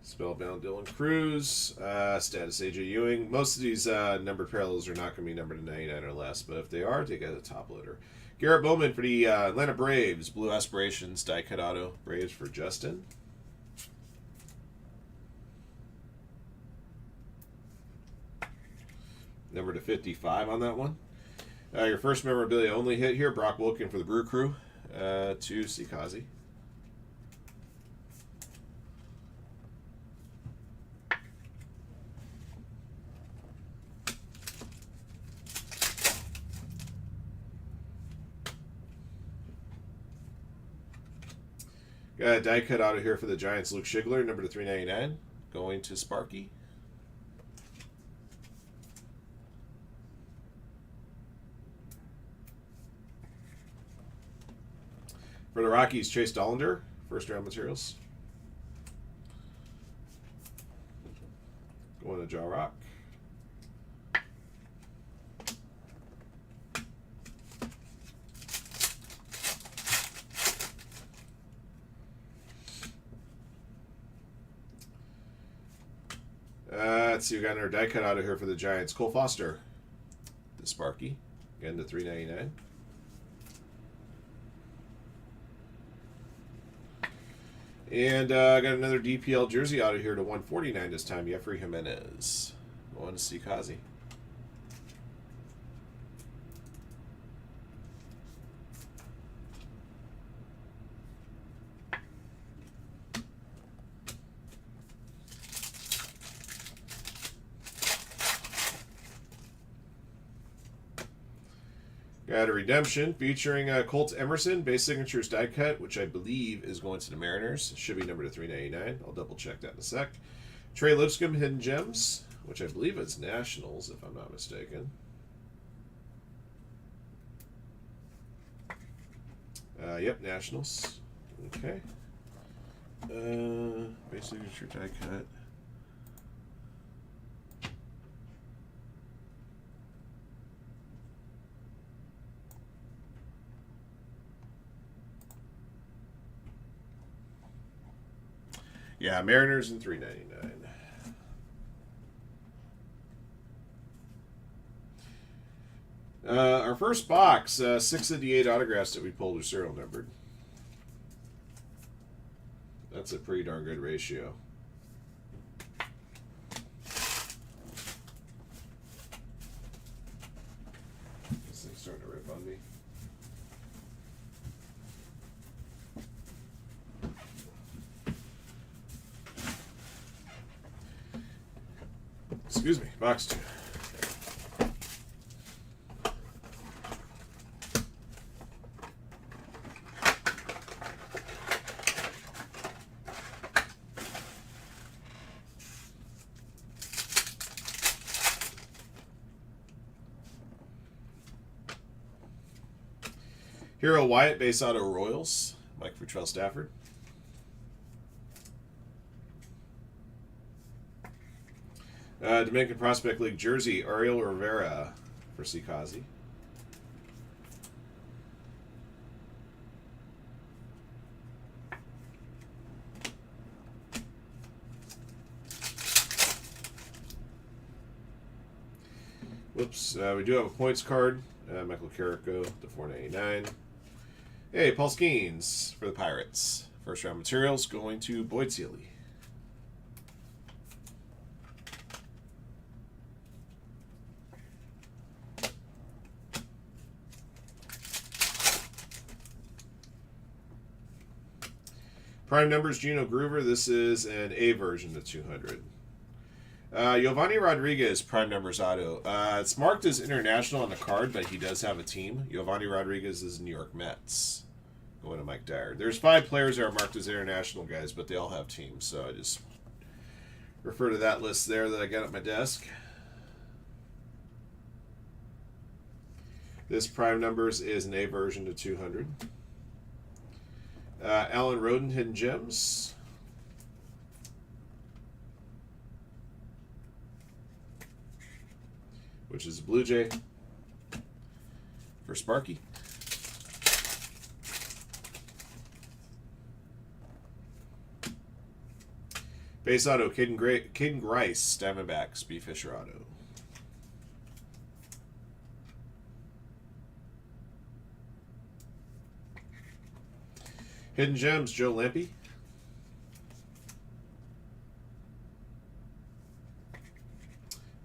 Spellbound Dylan Cruz, status AJ Ewing. Most of these numbered parallels are not going to be numbered to 99 or less, but if they are, they get a top loader. Garrett Bowman for the Atlanta Braves, Blue Aspirations, die cut auto. Braves for Justin. Number to 55 on that one. Your first memorabilia only hit here, Brock Wilken for the Brew Crew, to C. Kazi. Got a die cut out of here for the Giants, Luke Schigler, number to 399, going to Sparky. For the Rockies, Chase Dollander, first round materials. Going to Jarrock. let's see. We got another die cut out of here for the Giants. Cole Foster, the Sparky, again to $3.99. And I got another DPL jersey out of here to $149 this time. Jeffrey Jimenez. Going to see Kazi. Got a redemption featuring Colt Emerson, base signatures die cut, which I believe is going to the Mariners. Should be numbered to $3.99. I'll double check that in a sec. Trey Lipscomb, Hidden Gems, which I believe is Nationals, if I'm not mistaken. Yep, Nationals. Okay. Base signature die cut. Yeah, Mariners and $3.99. Our first box, 6 of the 8 autographs that we pulled are serial numbered. That's a pretty darn good ratio. This thing's starting to rip on me. Excuse me, box 2. Hero Wyatt, base auto Royals. Mike Futrell Stafford. Dominican Prospect League jersey, Ariel Rivera for Sikazi. Whoops, we do have a points card. Michael Carrico to $4.99. Hey, Paul Skeens for the Pirates. First round materials going to Boyd Seeley. Prime numbers, Gino Groover. This is an A version of 200. Giovanni Rodriguez, prime numbers auto. It's marked as international on the card, but he does have a team. Giovanni Rodriguez is New York Mets. Going to Mike Dyer. There's 5 players that are marked as international guys, but they all have teams, so I just refer to that list there that I got at my desk. This prime numbers is an A version of 200. Alan Roden, Hidden Gems. Which is a Blue Jay for Sparky. Base auto, Caden Grice, Diamondbacks, B. Fisher auto. Hidden Gems, Joe Lampe.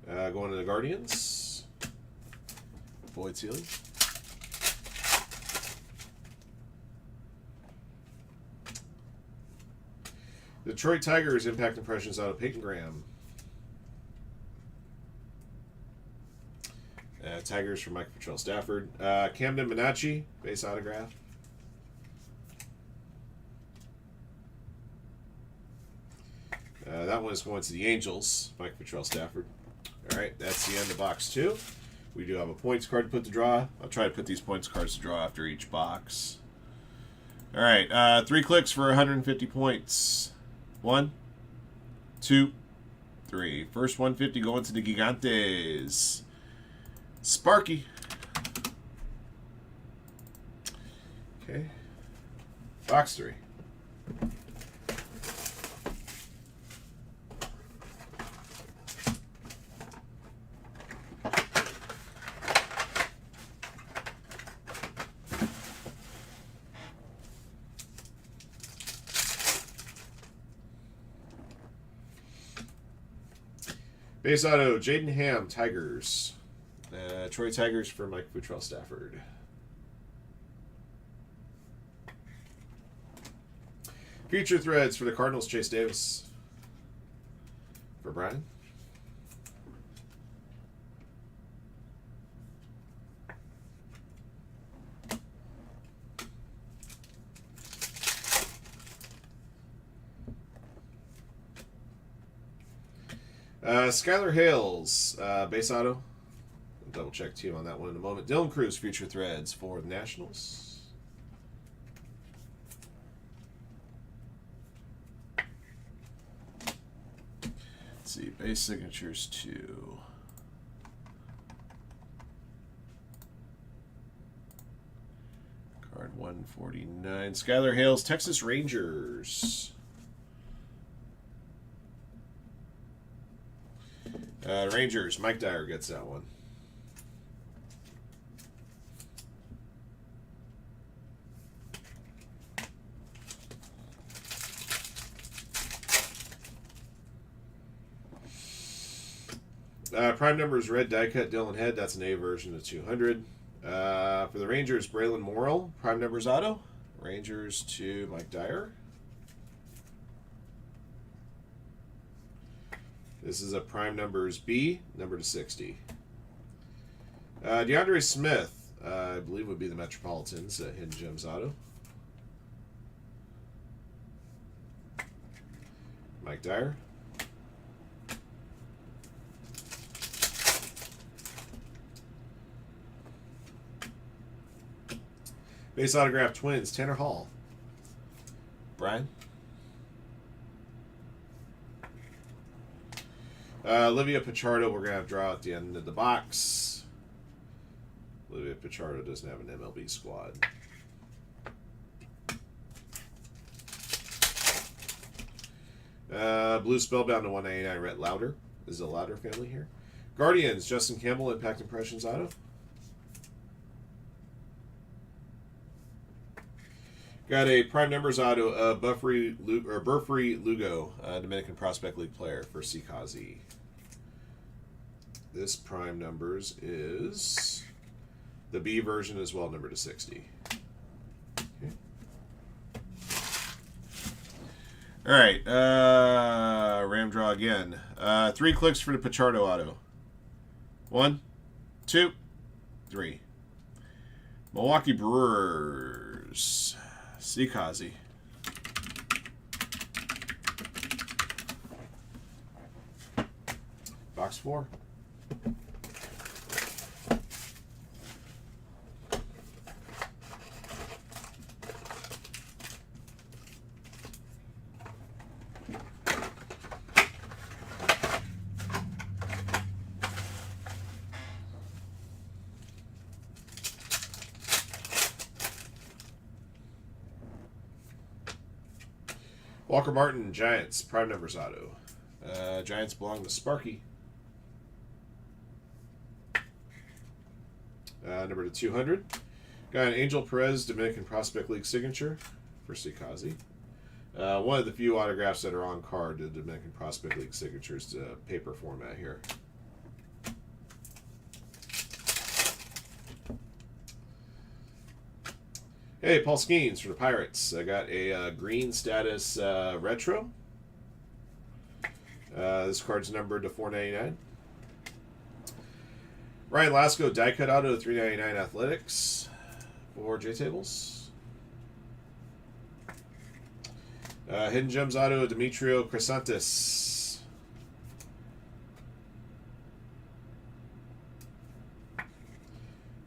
Going to the Guardians, Boyd Seeley. Detroit Tigers, Impact Impressions out of Peyton Graham. Tigers for Mike Futrell Stafford. Camden Minacci, base autograph. That one is going to the Angels, Mike Futrell Stafford. All right, that's the end of box 2. We do have a points card to put to draw. I'll try to put these points cards to draw after each box. All right, 3 clicks for 150 points. 1, 2, 3. First 150 going to the Gigantes. Sparky. Okay. Box 3. Base auto, Jaden Ham, Tigers. Troy Tigers for Mike Futrell Stafford. Future threads for the Cardinals, Chase Davis. For Brian. Skylar Hales, base auto. I'll double check team on that one in a moment. Dylan Cruz, future threads for the Nationals. Let's see, base signatures 2. Card 149. Skylar Hales, Texas Rangers. Rangers, Mike Dyer gets that one. Prime number is red die cut Dylan Head. That's an A version of 200. For the Rangers, Braylon Morrill. Prime numbers auto. Rangers to Mike Dyer. This is a prime numbers B, number to 60. DeAndre Smith, I believe would be the Metropolitans, Hidden Gems auto. Mike Dyer. Base autograph Twins, Tanner Hall. Brian. Olivia Pichardo, we're going to have draw at the end of the box. Olivia Pichardo doesn't have an MLB squad. Blue Spellbound to 199, Rhett Lauder. This is a Lauder family here. Guardians, Justin Campbell, Impact Impressions auto. Got a prime numbers auto of Burfrey Lugo, Dominican Prospect League player for Sikazi. This prime numbers is the B version as well, number to 60. Okay. All right, Ram draw again. 3 clicks for the Pichardo auto. 1, 2, 3. Milwaukee Brewers. Sikazi. Box 4. Walker Martin, Giants, prime numbers auto. Giants belong to Sparky. Number to 200. Got an Angel Perez, Dominican Prospect League signature for Sikazi. One of the few autographs that are on card, the Dominican Prospect League signatures, paper format here. Hey, Paul Skeens for the Pirates. I got a green status retro. This card's numbered to 499. Ryan Lasco, die cut auto, 399 Athletics for J-Tables. Hidden Gems auto, Demetrio Crisantis.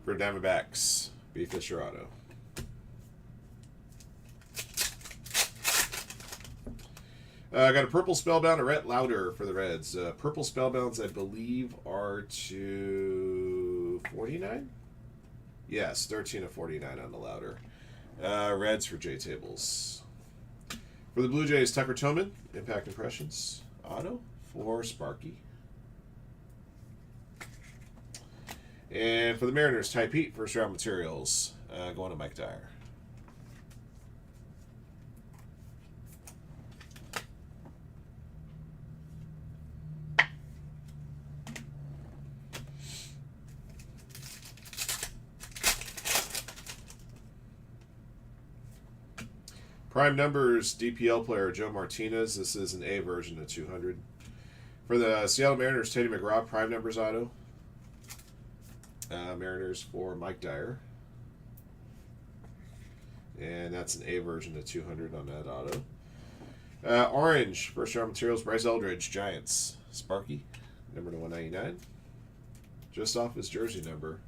For Diamondbacks, B. Fisher auto. I got a purple Spellbound, a Rhett Lauder for the Reds. Purple Spellbounds, I believe, are to 49? Yes, 13 of 49 on the Lauder. Reds for J-Tables. For the Blue Jays, Tucker Toman, Impact Impressions. Auto for Sparky. And for the Mariners, Ty Pete, first round materials. Going to Mike Dyer. Prime numbers, DPL player Joe Martinez. This is an A version of 200. For the Seattle Mariners, Teddy McGraw, prime numbers auto. Mariners for Mike Dyer. And that's an A version of 200 on that auto. Orange, first round materials, Bryce Eldridge, Giants. Sparky, number to 199. Just off his jersey number.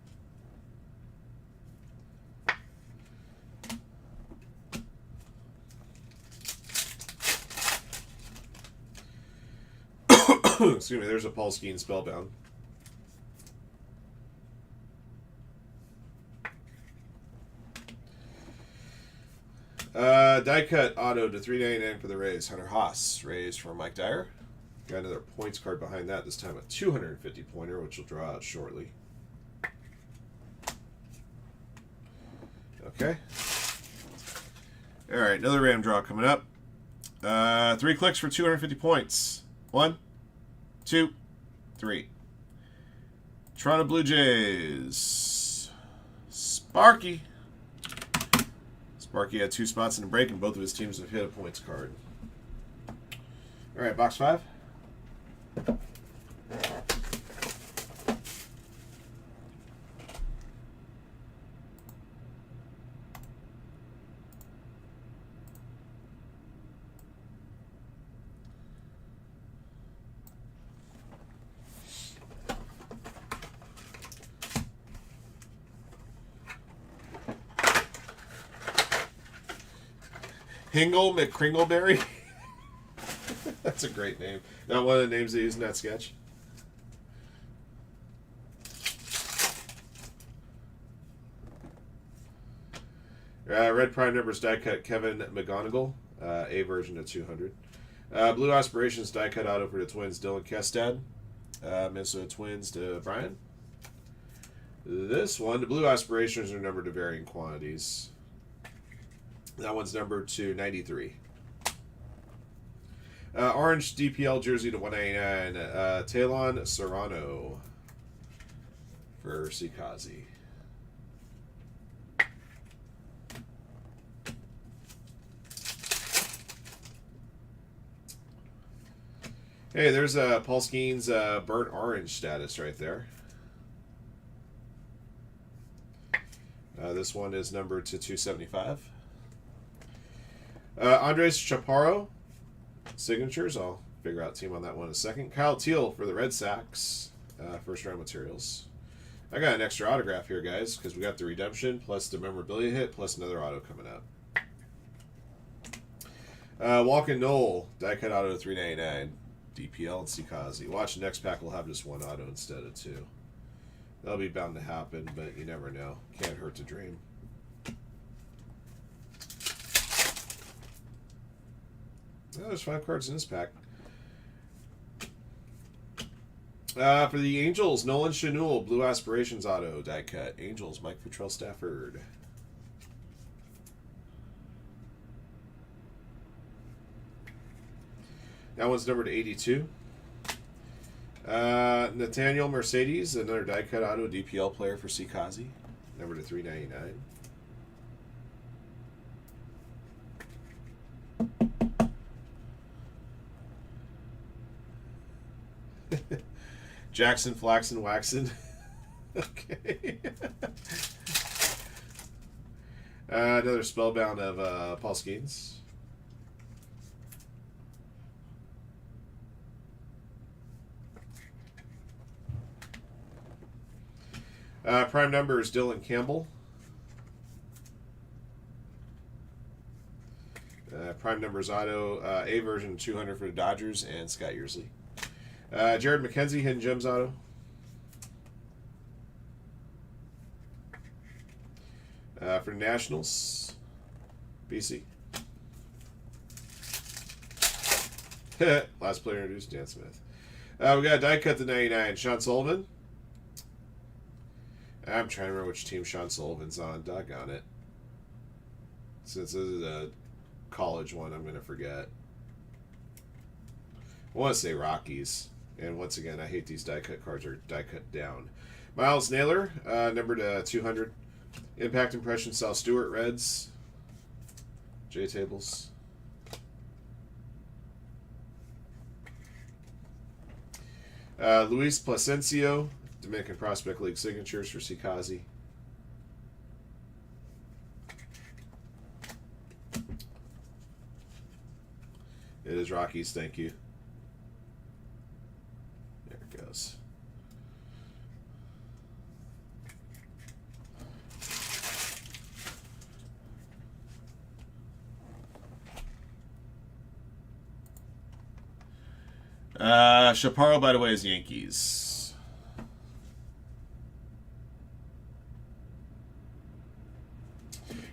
Excuse me, there's a Paul Skeen Spellbound. Die cut auto to 399 for the Rays. Hunter Haas, Rays for Mike Dyer. Got another points card behind that, this time a 250 pointer, which will draw out shortly. Okay. All right, another random draw coming up. 3 clicks for 250 points. 1, 2, 3. Toronto Blue Jays. Sparky. Sparky had 2 spots in the break, and both of his teams have hit a points card. All right, box 5. Hingle McCringleberry. That's a great name. Not one of the names they use in that sketch. Red prime numbers die cut Kevin McGonigal, A version of 200. Blue Aspirations die cut auto for the Twins, Dylan Kestad. Minnesota Twins to Brian. This one, the Blue Aspirations are numbered to varying quantities. That one's numbered to 93. Orange DPL jersey to 199. Talon Serrano for Sikazi. Hey, there's Paul Skeen's burnt orange status right there. This one is numbered to 275. Andres Chaparro, signatures. I'll figure out team on that one in a second. Kyle Teal for the Red Sox, first round materials. I got an extra autograph here, guys, because we got the redemption plus the memorabilia hit plus another auto coming up. Walken Knoll, die cut auto to 399. DPL and Sikazi. Watch, the next pack will have just one auto instead of 2. That'll be bound to happen, but you never know. Can't hurt to dream. Oh, there's 5 cards in this pack. For the Angels, Nolan Schanuel, Blue Aspirations auto, die cut. Angels, Mike Futrell Stafford. That one's numbered to 82. Nathaniel Mercedes, another die cut auto, DPL player for Sikazi, number to 399. Jackson Flaxen Waxen. Okay. Another spellbound of Paul Skeens. Prime number is Dylan Campbell. Prime numbers auto, A version 200 for the Dodgers and Scott Yearsley. Jared McKenzie, Hidden Gems auto. For the Nationals, BC. Last player introduced, Dan Smith. We got a die cut to 99, Sean Sullivan. I'm trying to remember which team Sean Sullivan's on. Doggone it. Since this is a college one, I'm going to forget. I want to say Rockies. And once again, I hate these die cut cards are die cut down. Miles Naylor, numbered 200. Impact Impression, Sal Stewart, Reds. J-tables. Luis Plasencia, Dominican Prospect League signatures for Sikazi. It is Rockies, thank you. There it goes. Chaparro, by the way, is Yankees.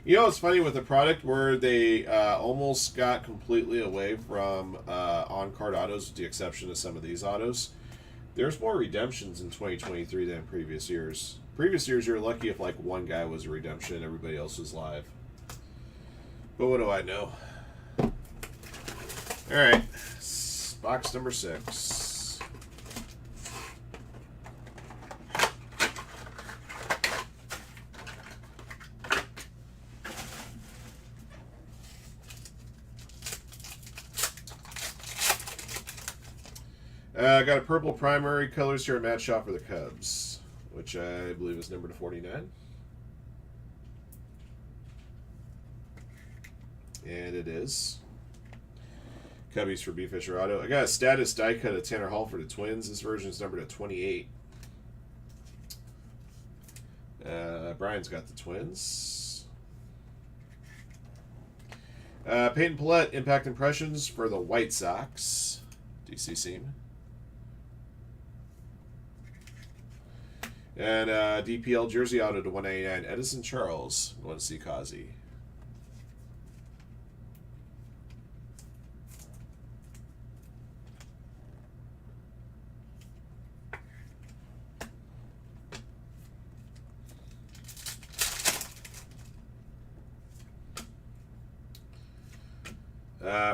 You know, it's funny with the product where they almost got completely away from on-card autos, with the exception of some of these autos. There's more redemptions in 2023 than previous years. Previous years, you're lucky if like one guy was a redemption, everybody else was live. But what do I know? All right, box number 6. I got a purple primary colors here at Matt Shop for the Cubs, which I believe is number to 49. And it is. Cubbies for B. Fisher Auto. I got a status die cut of Tanner Hall for the Twins. This version is numbered at 28. Brian's got the Twins. Peyton Pallette, Impact Impressions for the White Sox. DC Seam. And DPL Jersey Auto to 199. Edison Charles going to see Kazi.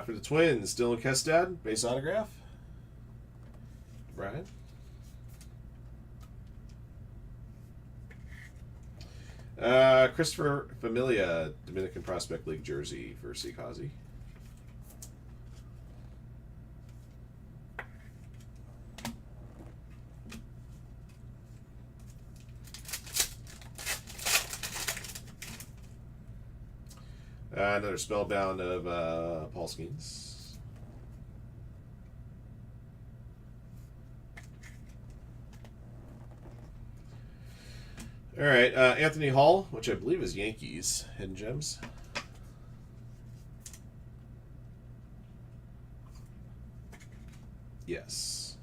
For the Twins, Dylan Kestad, base autograph. Brian. Christopher Familia, Dominican Prospect League jersey for Sikazi. Another Spellbound of Paul Skeens. All right, Anthony Hall, which I believe is Yankees, Hidden Gems. Yes.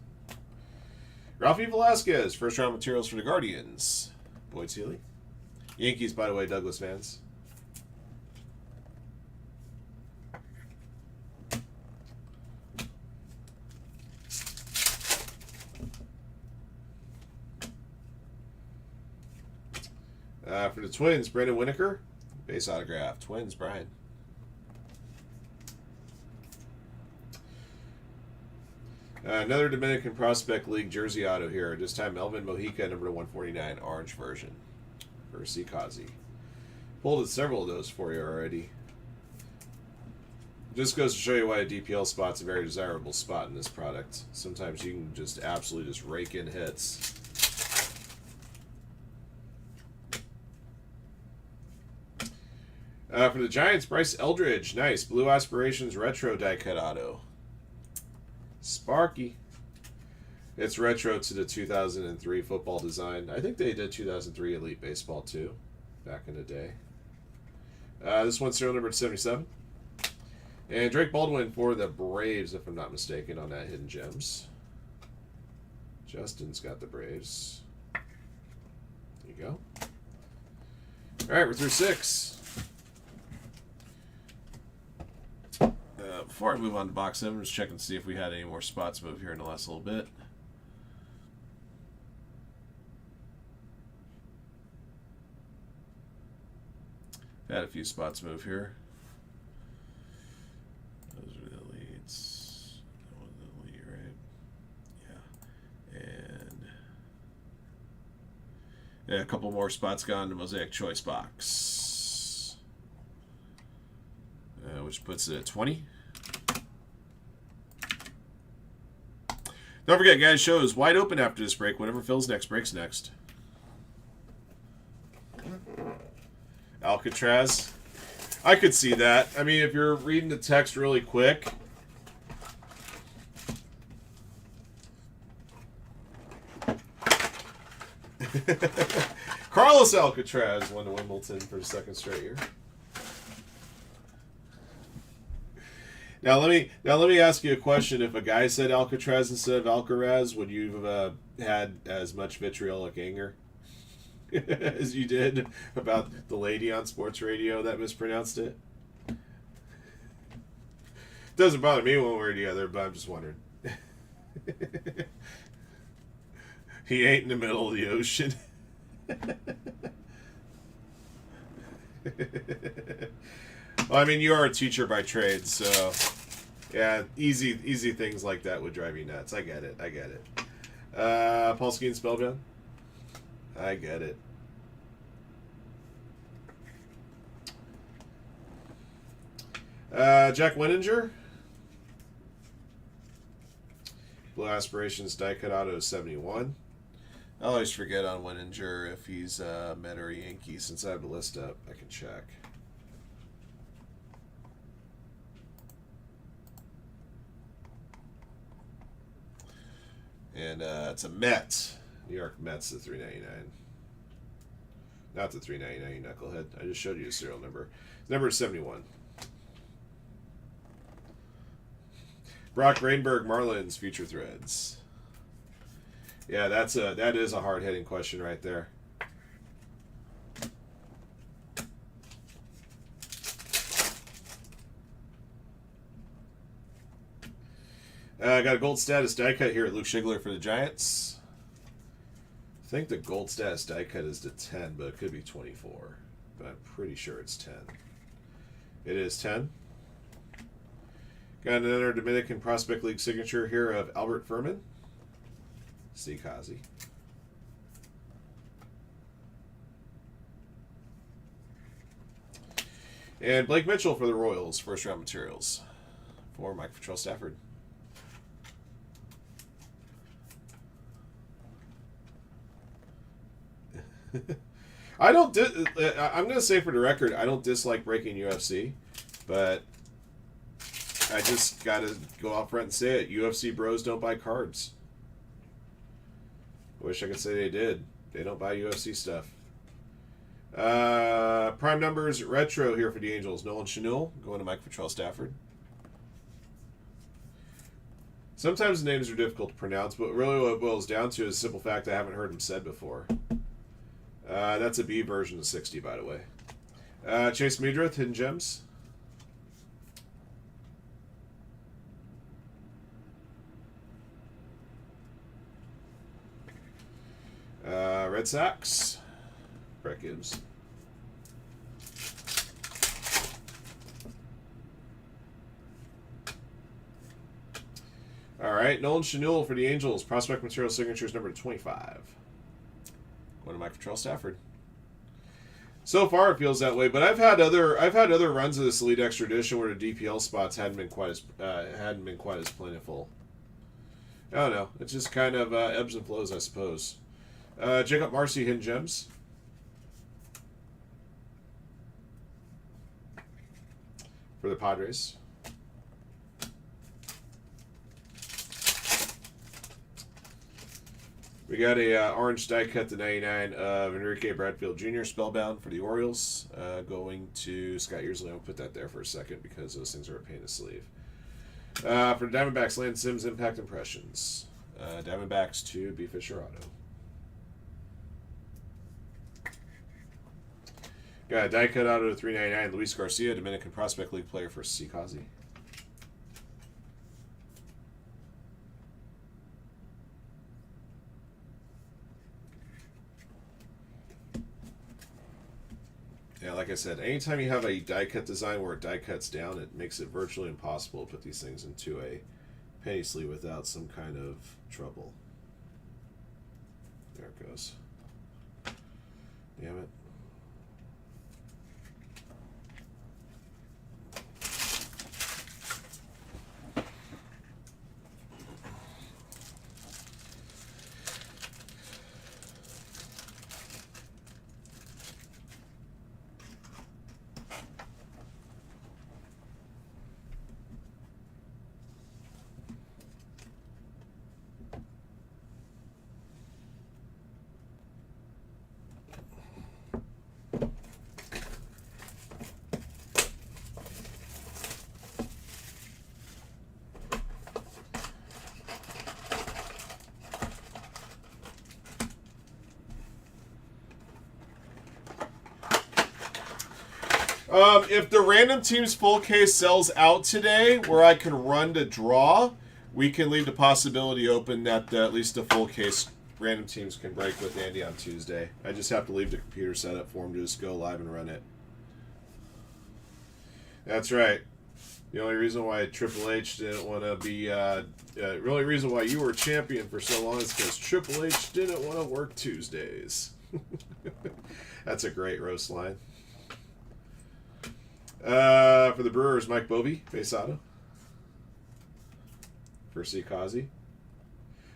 Ralphie Velasquez, first round materials for the Guardians. Boyd Seeley. Yankees, by the way, Douglas fans. For the Twins, Brandon Winokur, base autograph. Twins, Brian. Another Dominican Prospect League jersey auto here. This time, Melvin Mojica, number to 149, orange version for Sikazi. Pulled several of those for you already. Just goes to show you why a DPL spot's a very desirable spot in this product. Sometimes you can just absolutely just rake in hits. For the Giants, Bryce Eldridge. Nice. Blue Aspirations Retro die-cut auto. Sparky. It's retro to the 2003 football design. I think they did 2003 Elite Baseball too, back in the day. This one's serial number 77. And Drake Baldwin for the Braves, if I'm not mistaken, on that Hidden Gems. Justin's got the Braves. There you go. All right, we're through 6. Before I move on to box 7, I'm just checking to see if we had any more spots move here in the last little bit. Had a few spots move here. Those are the elites. That was the elite, right? Yeah. And yeah, a couple more spots gone to Mosaic Choice box. which puts it at 20. Don't forget, guys, show is wide open after this break. Whatever fills next breaks next. Alcatraz. I could see that. I mean, if you're reading the text really quick. Carlos Alcatraz won Wimbledon for the second straight year. Now let me ask you a question. If a guy said Alcatraz instead of Alcaraz, would you have had as much vitriolic anger as you did about the lady on sports radio that mispronounced it? Doesn't bother me one way or the other, but I'm just wondering. He ain't in the middle of the ocean. Well, I mean, you are a teacher by trade, so yeah, easy things like that would drive you nuts. I get it. Paul Skeen Spellbound. I get it. Jack Winninger. Blue Aspirations die cut auto 71. I always forget on Winninger if he's Met or a Yankee. Since I have the list up, I can check. And it's a Met. New York Mets at $3.99. Not the $3.99, you knucklehead. I just showed you the serial number. Number is 71. Brock Rainberg, Marlins, Future Threads. Yeah, that is a hard-hitting question right there. I got a gold status die cut here at Luke Schigler for the Giants. I think the gold status die cut is to 10, but it could be 24. But I'm pretty sure it's 10. It is 10. Got another Dominican Prospect League signature here of Albert Furman. Steve Kazi. And Blake Mitchell for the Royals, first round materials for Mike Patrell Stafford. I'm going to say for the record, I don't dislike breaking UFC, but I just got to go out front and say it. UFC bros don't buy cards. I wish I could say they did. They don't buy UFC stuff. Prime numbers retro here for the Angels. Nolan Chanel going to Mike Patrell Stafford. Sometimes the names are difficult to pronounce, but really what it boils down to is a simple fact I haven't heard them said before. That's a B version of 60, by the way. Chase Meadrith, Hidden Gems. Red Sox, Brett Gibbs. All right, Nolan Chanel for the Angels. Prospect material signatures number 25. Going to Mike Patrell Stafford. So far, it feels that way, but I've had other runs of this Elite Extra Edition where the DPL spots hadn't been quite as plentiful. I don't know. It's just kind of ebbs and flows, I suppose. Jacob Marcy, Hidden Gems. For the Padres. We got a orange die cut to 99 of Enrique Bradfield Jr. Spellbound for the Orioles. Going to Scott Earsley. I'll put that there for a second because those things are a pain in the sleeve. For the Diamondbacks, Lance Sims Impact Impressions. Diamondbacks to B. Fisher Auto. Got a die cut out of 399. Luis Garcia, Dominican Prospect League player for C. Kazi. Yeah, like I said, anytime you have a die cut design where a die cuts down, it makes it virtually impossible to put these things into a penny sleeve without some kind of trouble. There it goes. Damn it. If the random teams full case sells out today, where I can run to draw, we can leave the possibility open that at least the full case random teams can break with Andy on Tuesday. I just have to leave the computer set up for him to just go live and run it. That's right. The only reason why Triple H didn't want to be, the only reason why you were champion for so long is because Triple H didn't want to work Tuesdays. That's a great roast line. For the Brewers, Mike Bovee, base auto. For Sikazi.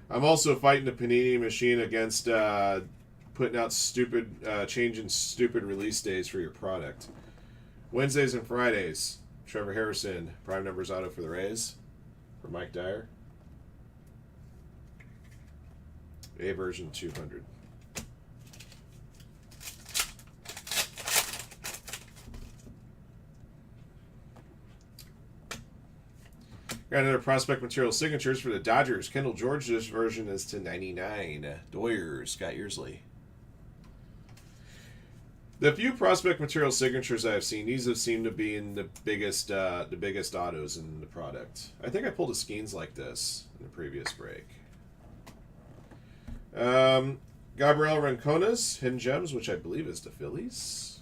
I'm also fighting the Panini machine against putting out stupid, changing stupid release days for your product. Wednesdays and Fridays, Trevor Harrison, prime numbers auto for the Rays. For Mike Dyer. A version 200. Got another prospect material signatures for the Dodgers. Kendall George, this version is to 99. Doyers, Scott Yearsley. The few prospect material signatures I've seen, these have seemed to be in the biggest autos in the product. I think I pulled a Skeens like this in the previous break. Gabriel Rincones, Hidden Gems, which I believe is the Phillies.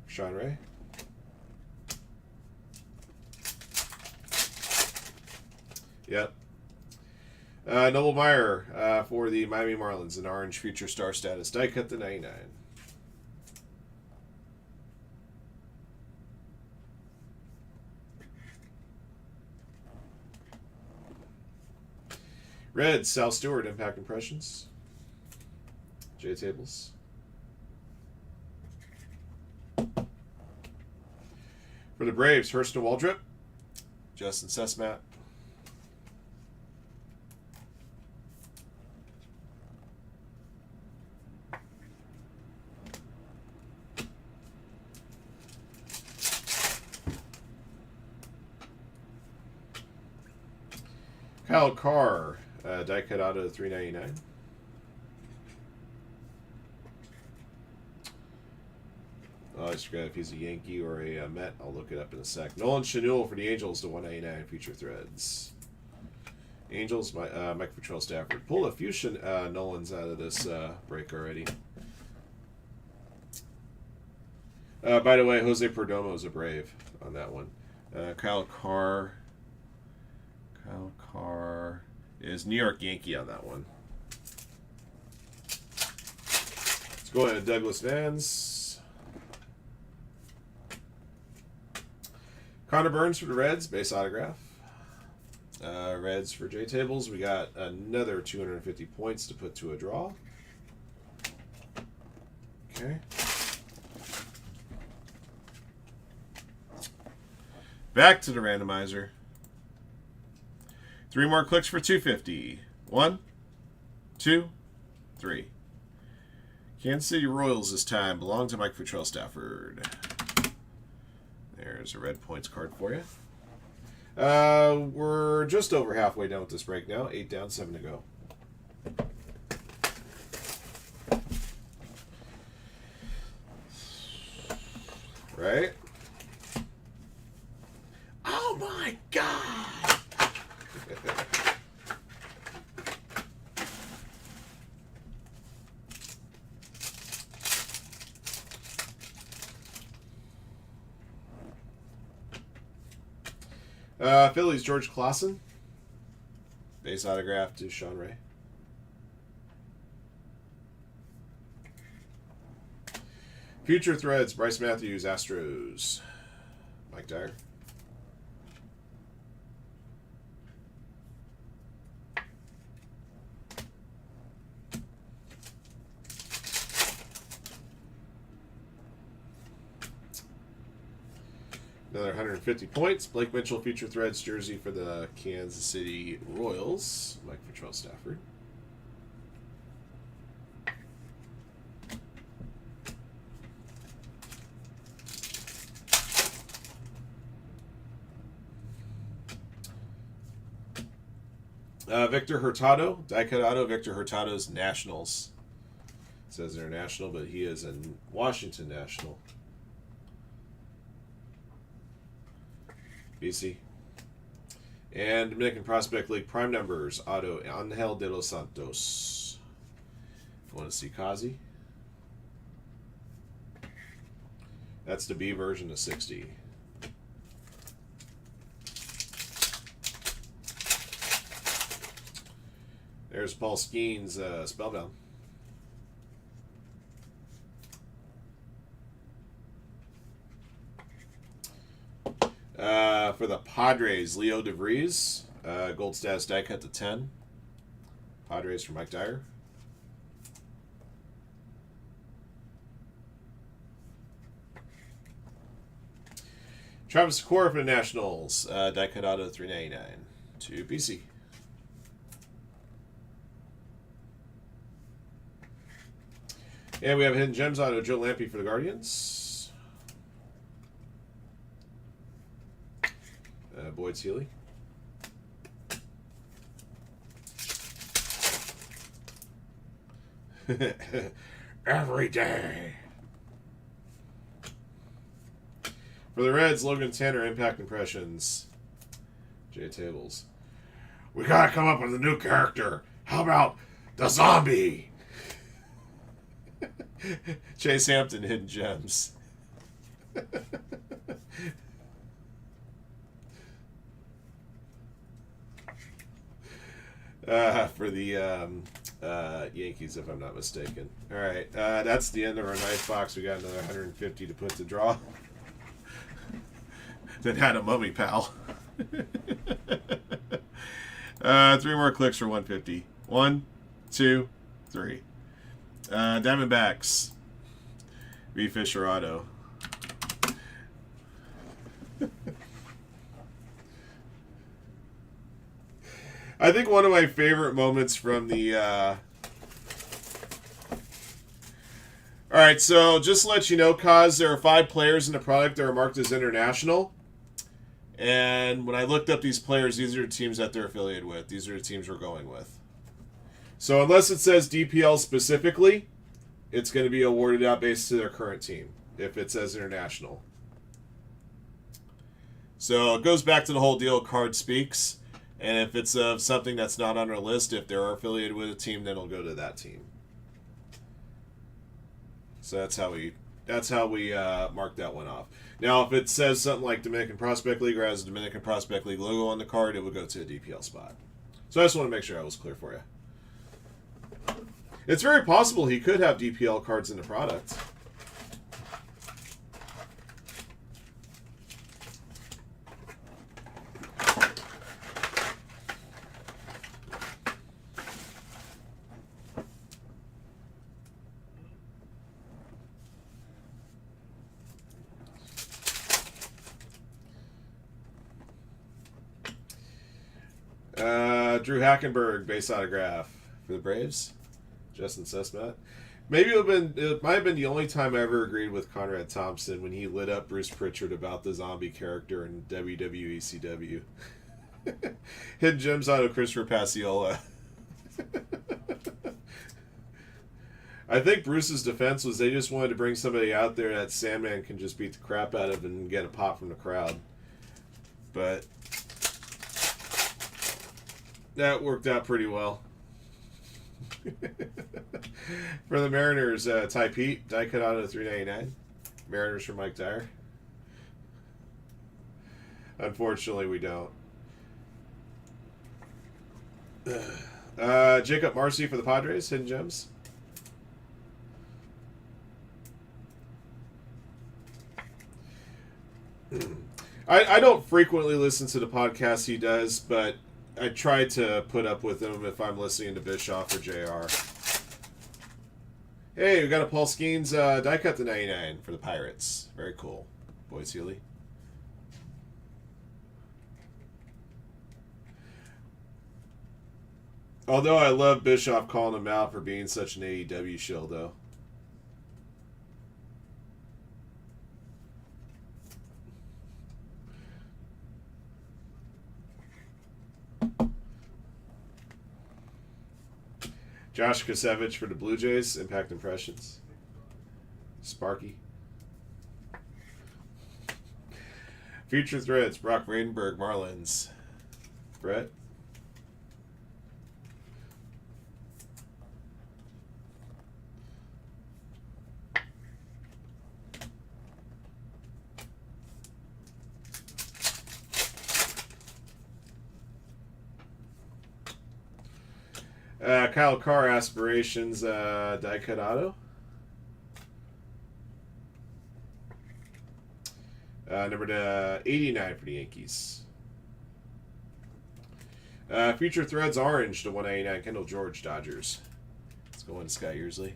Sean Ray. Yep. Noble Meyer for the Miami Marlins, an orange future star status. Die cut to 99. Reds, Sal Stewart, Impact Impressions. J Tables. For the Braves, Hurston Waldrop, Justin Sesmat. Kyle Carr, die cut out of $3.99. I always forget if he's a Yankee or a Met. I'll look it up in a sec. Nolan Chanel for the Angels to 199 Future Threads. Angels, Mike Patrell Stafford. Pulled a few Nolans out of this break already. By the way, Jose Perdomo is a Brave on that one. Kyle Carr is New York Yankee on that one. Let's go ahead to Douglas Vans. Connor Burns for the Reds, base autograph. Reds for J Tables. We got another 250 points to put to a draw. Okay. Back to the randomizer. 3 more clicks for 250. 1, 2, 3. Kansas City Royals this time belong to Mike Patrell Stafford. There's a red points card for you. We're just over halfway done with this break now. 8 down, 7 to go. Right? Oh my God! Phillies, George Clausen. Base autograph to Sean Ray. Future Threads, Bryce Matthews, Astros. Mike Dyer. Another 150 points. Blake Mitchell, Future Threads jersey for the Kansas City Royals. Mike Patrell Stafford. Victor Hurtado, die cut auto. Victor Hurtado's Nationals. says international, but he is a Washington national. BC. And Dominican Prospect League prime numbers, auto Angel de los Santos. Want to see Kazi? That's the B version of 60. There's Paul Skeen's Spellbound. For the Padres, Leo DeVries, gold status die cut to 10. Padres for Mike Dyer. Travis Secor for the Nationals, die cut auto 399 to PC. And we have Hidden Gems auto Joe Lampe for the Guardians. Boyd Seeley. Every day. For the Reds, Logan Tanner, Impact Impressions. Jay Tables. We gotta come up with a new character. How about the zombie? Chase Hampton, Hidden Gems. For the Yankees, if I'm not mistaken. All right, that's the end of our nice box. We got another 150 to put to draw. That had a mummy pal. 3 more clicks for 150. 1, 2, 3. Diamondbacks. V. Fisher auto. I think one of my favorite moments from the... Alright, so just to let you know, Kaz, there are 5 players in the product that are marked as international. And when I looked up these players, these are the teams that they're affiliated with. These are the teams we're going with. So unless it says DPL specifically, it's going to be awarded out based to their current team, if it says international. So it goes back to the whole deal, card speaks. And if it's something that's not on our list, if they're affiliated with a team, then it'll go to that team. So that's how we mark that one off. Now, if it says something like Dominican Prospect League or has a Dominican Prospect League logo on the card, it would go to a DPL spot. So I just want to make sure I was clear for you. It's very possible he could have DPL cards in the product. Drew Hackenberg, base autograph for the Braves. Justin Sesmat. Maybe it might have been the only time I ever agreed with Conrad Thompson when he lit up Bruce Pritchard about the zombie character in WWE CW. Hidden Gems auto Christopher Pasiola. I think Bruce's defense was they just wanted to bring somebody out there that Sandman can just beat the crap out of and get a pop from the crowd. But that worked out pretty well. For the Mariners, Ty Pete, die cut out of 399. Mariners for Mike Dyer. Unfortunately, we don't. Jacob Marcy for the Padres, Hidden Gems. I don't frequently listen to the podcast he does, but I try to put up with him if I'm listening to Bischoff or JR. Hey, we got a Paul Skeens die cut to 99 for the Pirates. Very cool. Boyd Seeley. Although I love Bischoff calling him out for being such an AEW shill, though. Josh Kasevich for the Blue Jays. Impact Impressions. Sparky. Future Threads. Brock Radenberg, Marlins. Brett. Kyle Carr Aspirations die cut auto. Number 89 for the Yankees. Future Threads Orange to 199 Kendall George Dodgers. Let's go in Scott Yearsley.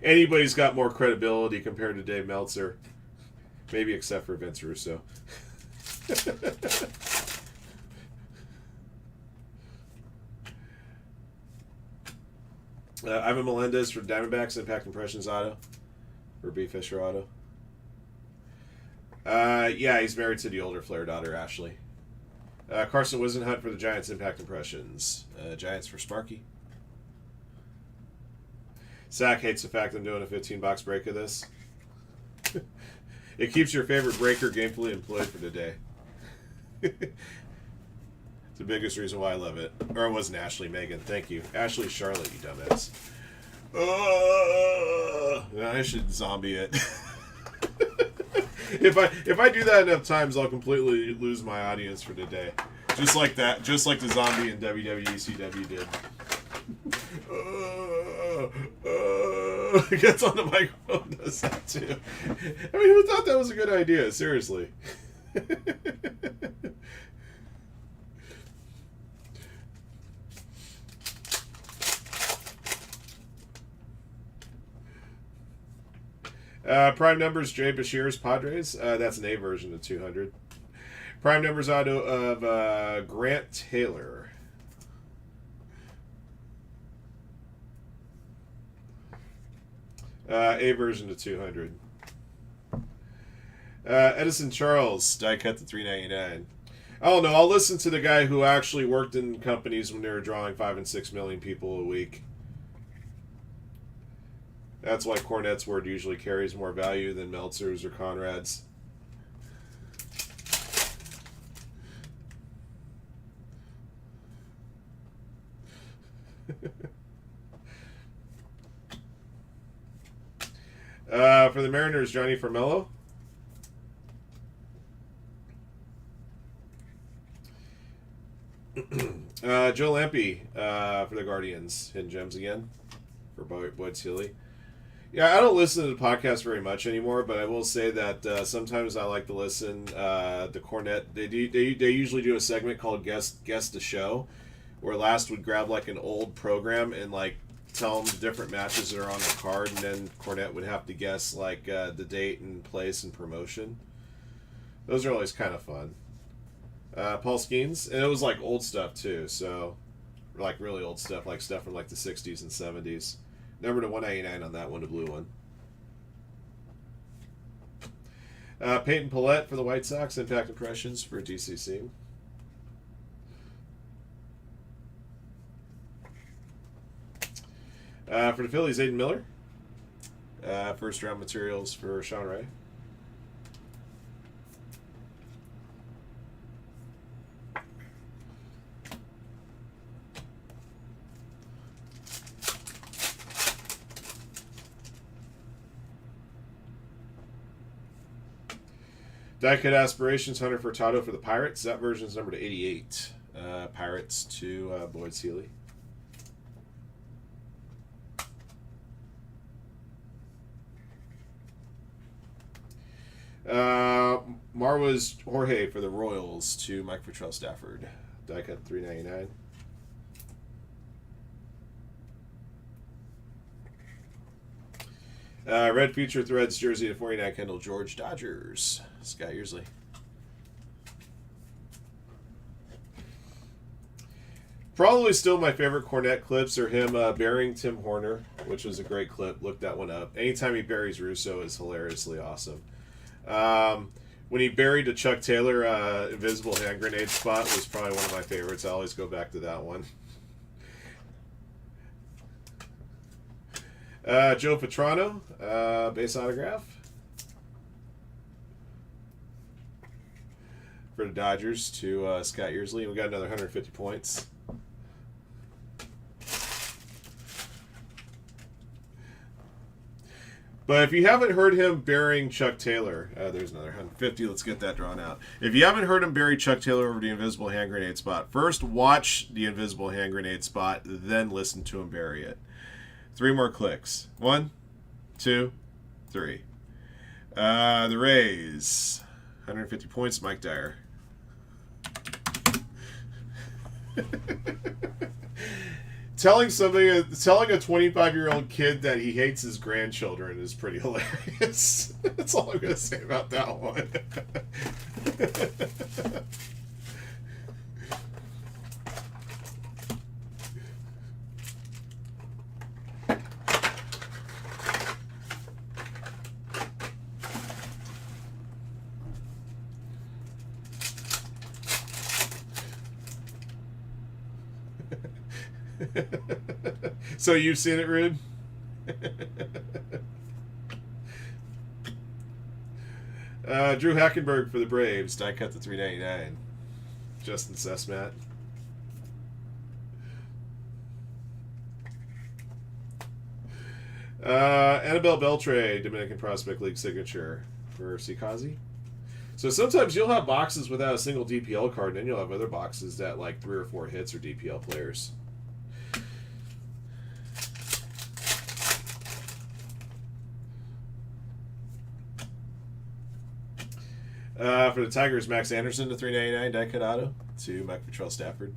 Anybody's got more credibility compared to Dave Meltzer. Maybe except for Vince Russo. Ivan Melendez for Diamondbacks, Impact Impressions auto. Or B. Fisher auto. Yeah, he's married to the older Flair daughter, Ashley. Carson Wisenhunt for the Giants, Impact Impressions. Giants for Sparky. Zach hates the fact I'm doing a 15-box break of this. It keeps your favorite breaker gainfully employed for the day. It's the biggest reason why I love it. Or it wasn't Ashley, Megan. Thank you. Ashley Charlotte, you dumbass. I should zombie it. If I do that enough times, I'll completely lose my audience for the day. Just like that. Just like the zombie in WWECW did. Gets on the microphone, does that too. I mean, who thought that was a good idea? Seriously. Prime numbers, Jay Bashir's Padres. That's an A version of 200. Prime numbers auto of Grant Taylor. A version of 200. Edison Charles, die cut to 399. I don't know. I'll listen to the guy who actually worked in companies when they were drawing 5 and 6 million people a week. That's why Cornette's word usually carries more value than Meltzer's or Conrad's. For the Mariners, Johnny Formello. Joe Lampe for the Guardians. Hidden Gems again for Boyd Seeley. Yeah, I don't listen to the podcast very much anymore, but I will say that sometimes I like to listen. The Cornette, they usually do a segment called Guest the Show, where Last would grab like an old program and like tell them the different matches that are on the card, and then Cornette would have to guess like the date and place and promotion. Those are always kind of fun. Paul Skeens, and it was like old stuff too, so like really old stuff, like stuff from like the 60s and 70s. Number to 199 on that one, the blue one. Peyton Pillette for the White Sox, Impact Impressions for DCC. For the Phillies, Aiden Miller. First round materials for Sean Ray. Die Cut Aspirations, Hunter Furtado for the Pirates. That version's number to 88. Pirates to Boyd Seeley. Marwa's Jorge for the Royals to Mike Futrell Stafford. Die cut $3.99. Red Future Threads jersey to 49 Kendall George Dodgers. Scott Yearsley. Probably still my favorite Cornette clips are him burying Tim Horner, which was a great clip. Look that one up. Anytime he buries Russo is hilariously awesome. When he buried the Chuck Taylor invisible hand grenade spot was probably one of my favorites. I always go back to that one. Joe Petrano, base autograph. For the Dodgers to Scott Yearsley. We got another 150 points. But if you haven't heard him burying Chuck Taylor, there's another 150. Let's get that drawn out. If you haven't heard him bury Chuck Taylor over the invisible hand grenade spot, first watch the invisible hand grenade spot, then listen to him bury it. 3 more clicks. 1, 2, 3. The Rays, 150 points. Mike Dyer. Telling a 25-year-old kid that he hates his grandchildren is pretty hilarious. That's all I'm gonna say about that one. So you've seen it, Rude? Drew Hackenberg for the Braves. Die cut to 399. Justin Sesmat. Annabelle Beltre, Dominican Prospect League signature for Sikazi. So sometimes you'll have boxes without a single DPL card, and then you'll have other boxes that like 3 or 4 hits are DPL players. For the Tigers, Max Anderson to 399, die cut auto to Mike Patrell Stafford.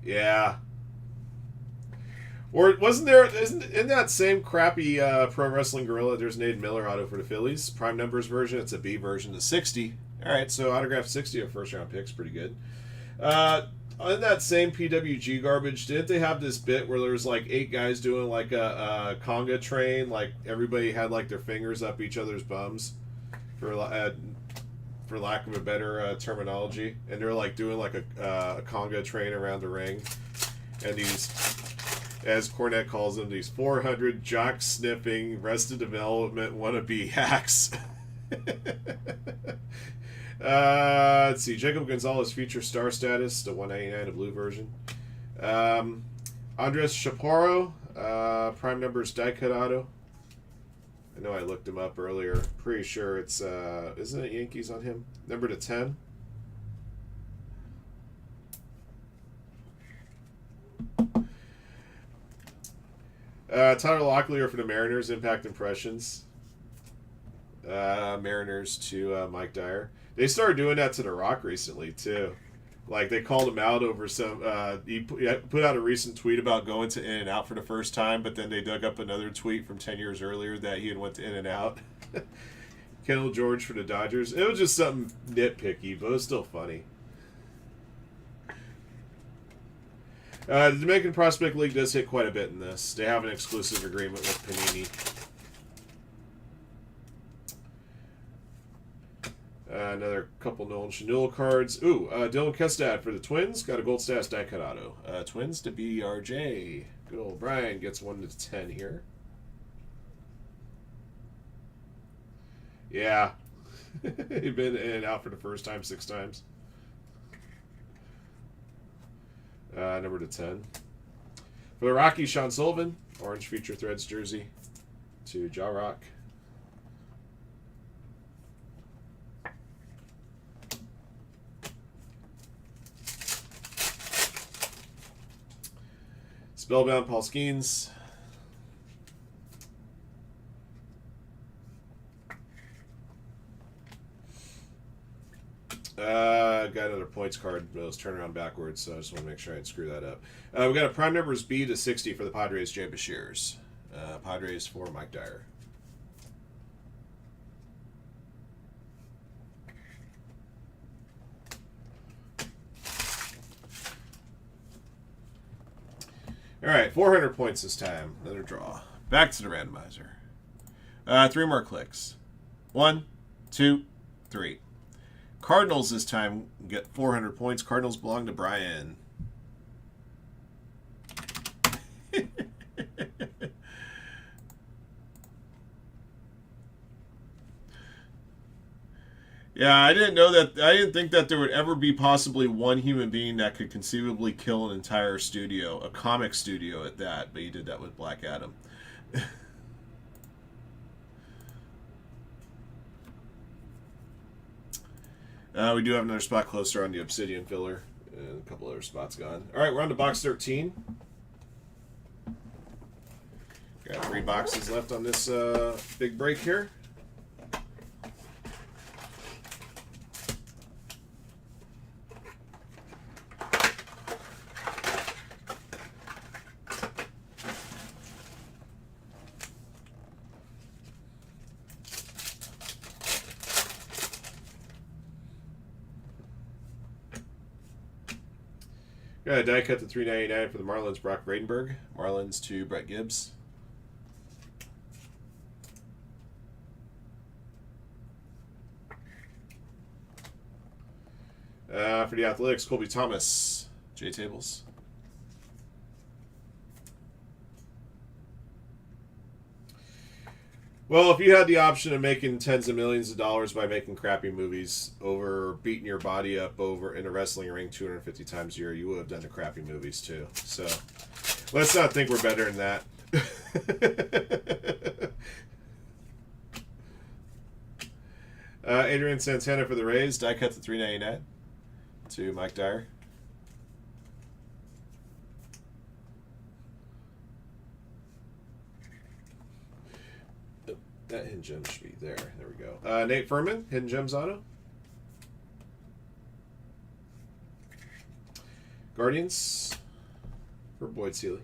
Yeah. Or wasn't there, in that same crappy Pro Wrestling Gorilla, there's an Aiden Miller auto for the Phillies. Prime numbers version, it's a B version to 60. Alright, so autograph 60 of first round picks, pretty good. In that same PWG garbage, didn't they have this bit where there was like 8 guys doing like a conga train, like everybody had like their fingers up each other's bums, for lack of a better terminology, and they're like doing like a conga train around the ring, and these, as Cornette calls them, these 400 jock sniffing, Arrested Development wannabe hacks. Let's see. Jacob Gonzalez feature star status, the 199 of blue version. Andres Chaparro, prime numbers die cut auto. I know I looked him up earlier. Pretty sure it's isn't it Yankees on him? Number to 10. Tyler Locklear for the Mariners, impact impressions. Mariners to Mike Dyer. They started doing that to The Rock recently, too. Like, they called him out over some... he put out a recent tweet about going to In-N-Out for the first time, but then they dug up another tweet from 10 years earlier that he had went to In-N-Out. Kendall George for the Dodgers. It was just something nitpicky, but it was still funny. The Dominican Prospect League does hit quite a bit in this. They have an exclusive agreement with Panini. Another couple Nolan Shanul cards. Ooh, Dylan Kestad for the Twins. Got a gold status die cut auto. Twins to BRJ. Good old Brian gets 1 to 10 here. Yeah. He'd been in and out for the first time 6 times. Number to 10. For the Rockies, Sean Sullivan. Orange feature threads jersey to Ja Rock. Spellbound Paul Skeens. Got another points card, but it was turned around backwards, so I just want to make sure I didn't screw that up. We got a prime numbers B to 60 for the Padres, Jay Bashirs. Padres for Mike Dyer. All right, 400 points this time. Another draw. Back to the randomizer. 3 more clicks. 1, 2, 3. Cardinals this time get 400 points. Cardinals belong to Brian. Yeah, I didn't know that. I didn't think that there would ever be possibly one human being that could conceivably kill an entire studio, a comic studio at that. But he did that with Black Adam. We do have another spot closer on the Obsidian filler, and a couple other spots gone. All right, we're on to box 13. Got 3 boxes left on this big break here. Got a die cut to $3.99 for the Marlins, Brock Bradenberg. Marlins to Brett Gibbs. For the Athletics, Colby Thomas, J Tables. Well, if you had the option of making tens of millions of dollars by making crappy movies over beating your body up over in a wrestling ring 250 times a year, you would have done the crappy movies too. So let's not think we're better than that. Adrian Santana for the Rays, die cut to $3.99 to Mike Dyer. That Hidden Gem should be there. There we go. Nate Furman, Hidden Gems auto. Guardians for Boyd Seeley.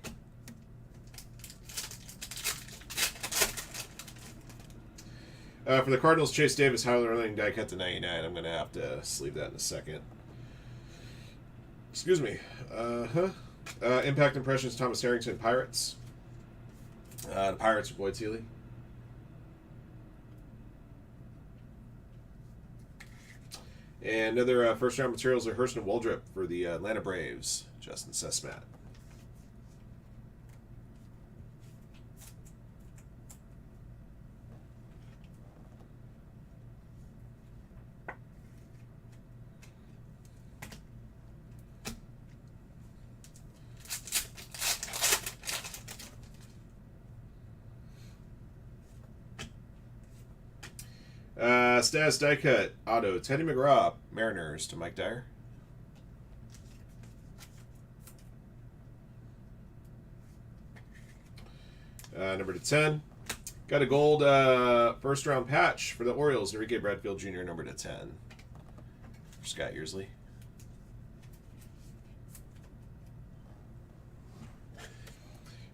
For the Cardinals, Chase Davis, Howler Erling, die cut to 99. I'm going to have to sleeve that in a second. Excuse me. Impact Impressions, Thomas Harrington, Pirates. The Pirates for Boyd Seeley. And another first-round materials are Hurston Waldrop for the Atlanta Braves, Justin Sesmat. Stas die cut auto Teddy McGraw, Mariners to Mike Dyer. Number to 10. Got a gold first round patch for the Orioles, Enrique Bradfield Jr. number to 10 for Scott Yearsley.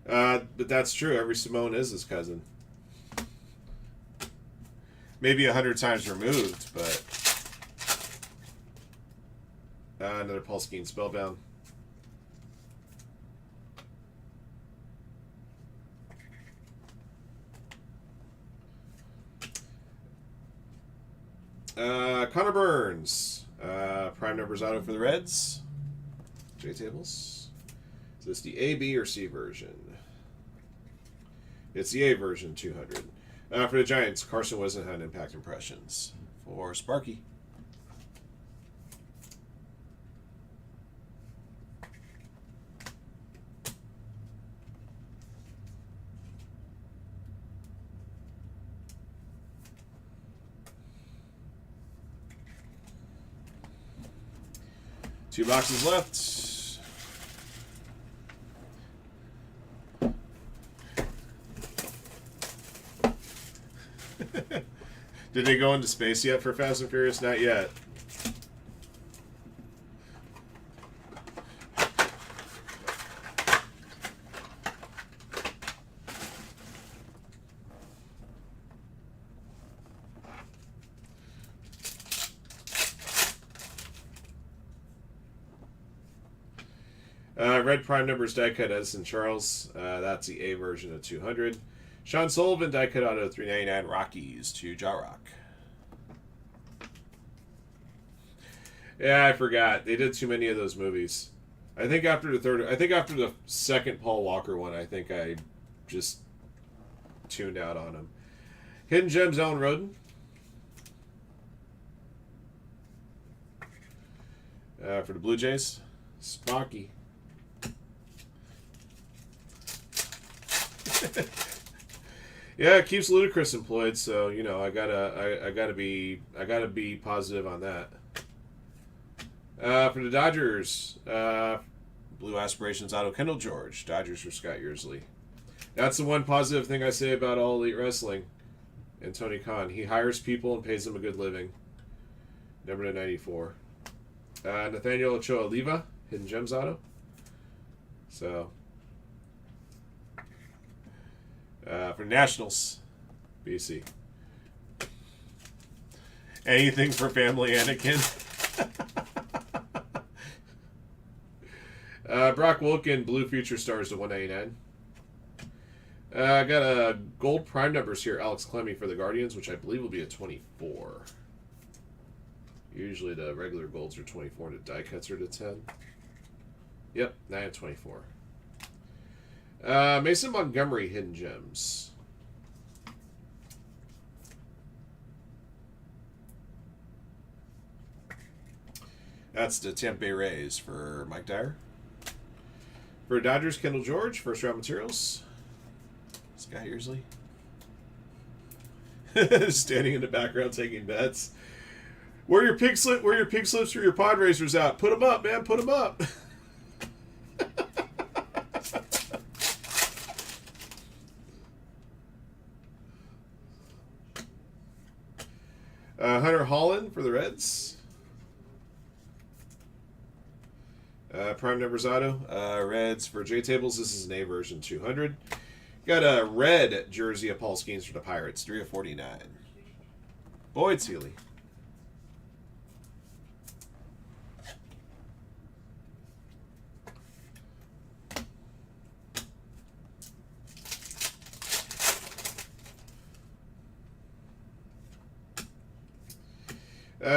But that's true. Every Simone is his cousin. Maybe 100 times removed, but another Paul Skeen Spellbound. Connor Burns, prime numbers auto for the Reds. J Tables. Is this the A, B, or C version? It's the A version, 200. For the Giants, Carson Whisenhunt, Impact Impressions. For Sparky. Two boxes left. Did they go into space yet for Fast and Furious? Not yet. Red prime numbers die cut Edison Charles. That's the A version of 200. Sean Sullivan die cut auto 399 Rockies to Ja Rock. Yeah, I forgot. They did too many of those movies. I think after the second Paul Walker one, I think I just tuned out on him. Hidden Gems, Alan Roden. For the Blue Jays, Spocky. Yeah, it keeps Ludacris employed, so you know I gotta be positive on that. For the Dodgers, Blue Aspirations Auto Kendall George. Dodgers for Scott Yearsley. That's the one positive thing I say about All Elite Wrestling and Tony Khan. He hires people and pays them a good living. Number 94. Nathaniel Ochoa Oliva, Hidden Gems Auto. So, for Nationals, BC. Anything for family Anakin. Brock Wilken, Blue Future Stars to 199. I got a gold prime numbers here. Alex Clemmy for the Guardians, which I believe will be a 24. Usually the regular golds are 24 and the die cuts are to 10. Yep, 9 and 24. Mason Montgomery, Hidden Gems. That's the Tampa Bay Rays for Mike Dyer. For Dodgers, Kendall George, first round materials. Scott Yearsley. Standing in the background taking bets. Where your pink slips for your pod racers out. Put them up, man. Put them up. Hunter Holland for the Reds. Prime numbers auto. Reds for J Tables. This is an A version 200. Got a red jersey of Paul Skeens for the Pirates. 3 of 49. Boyd Seeley.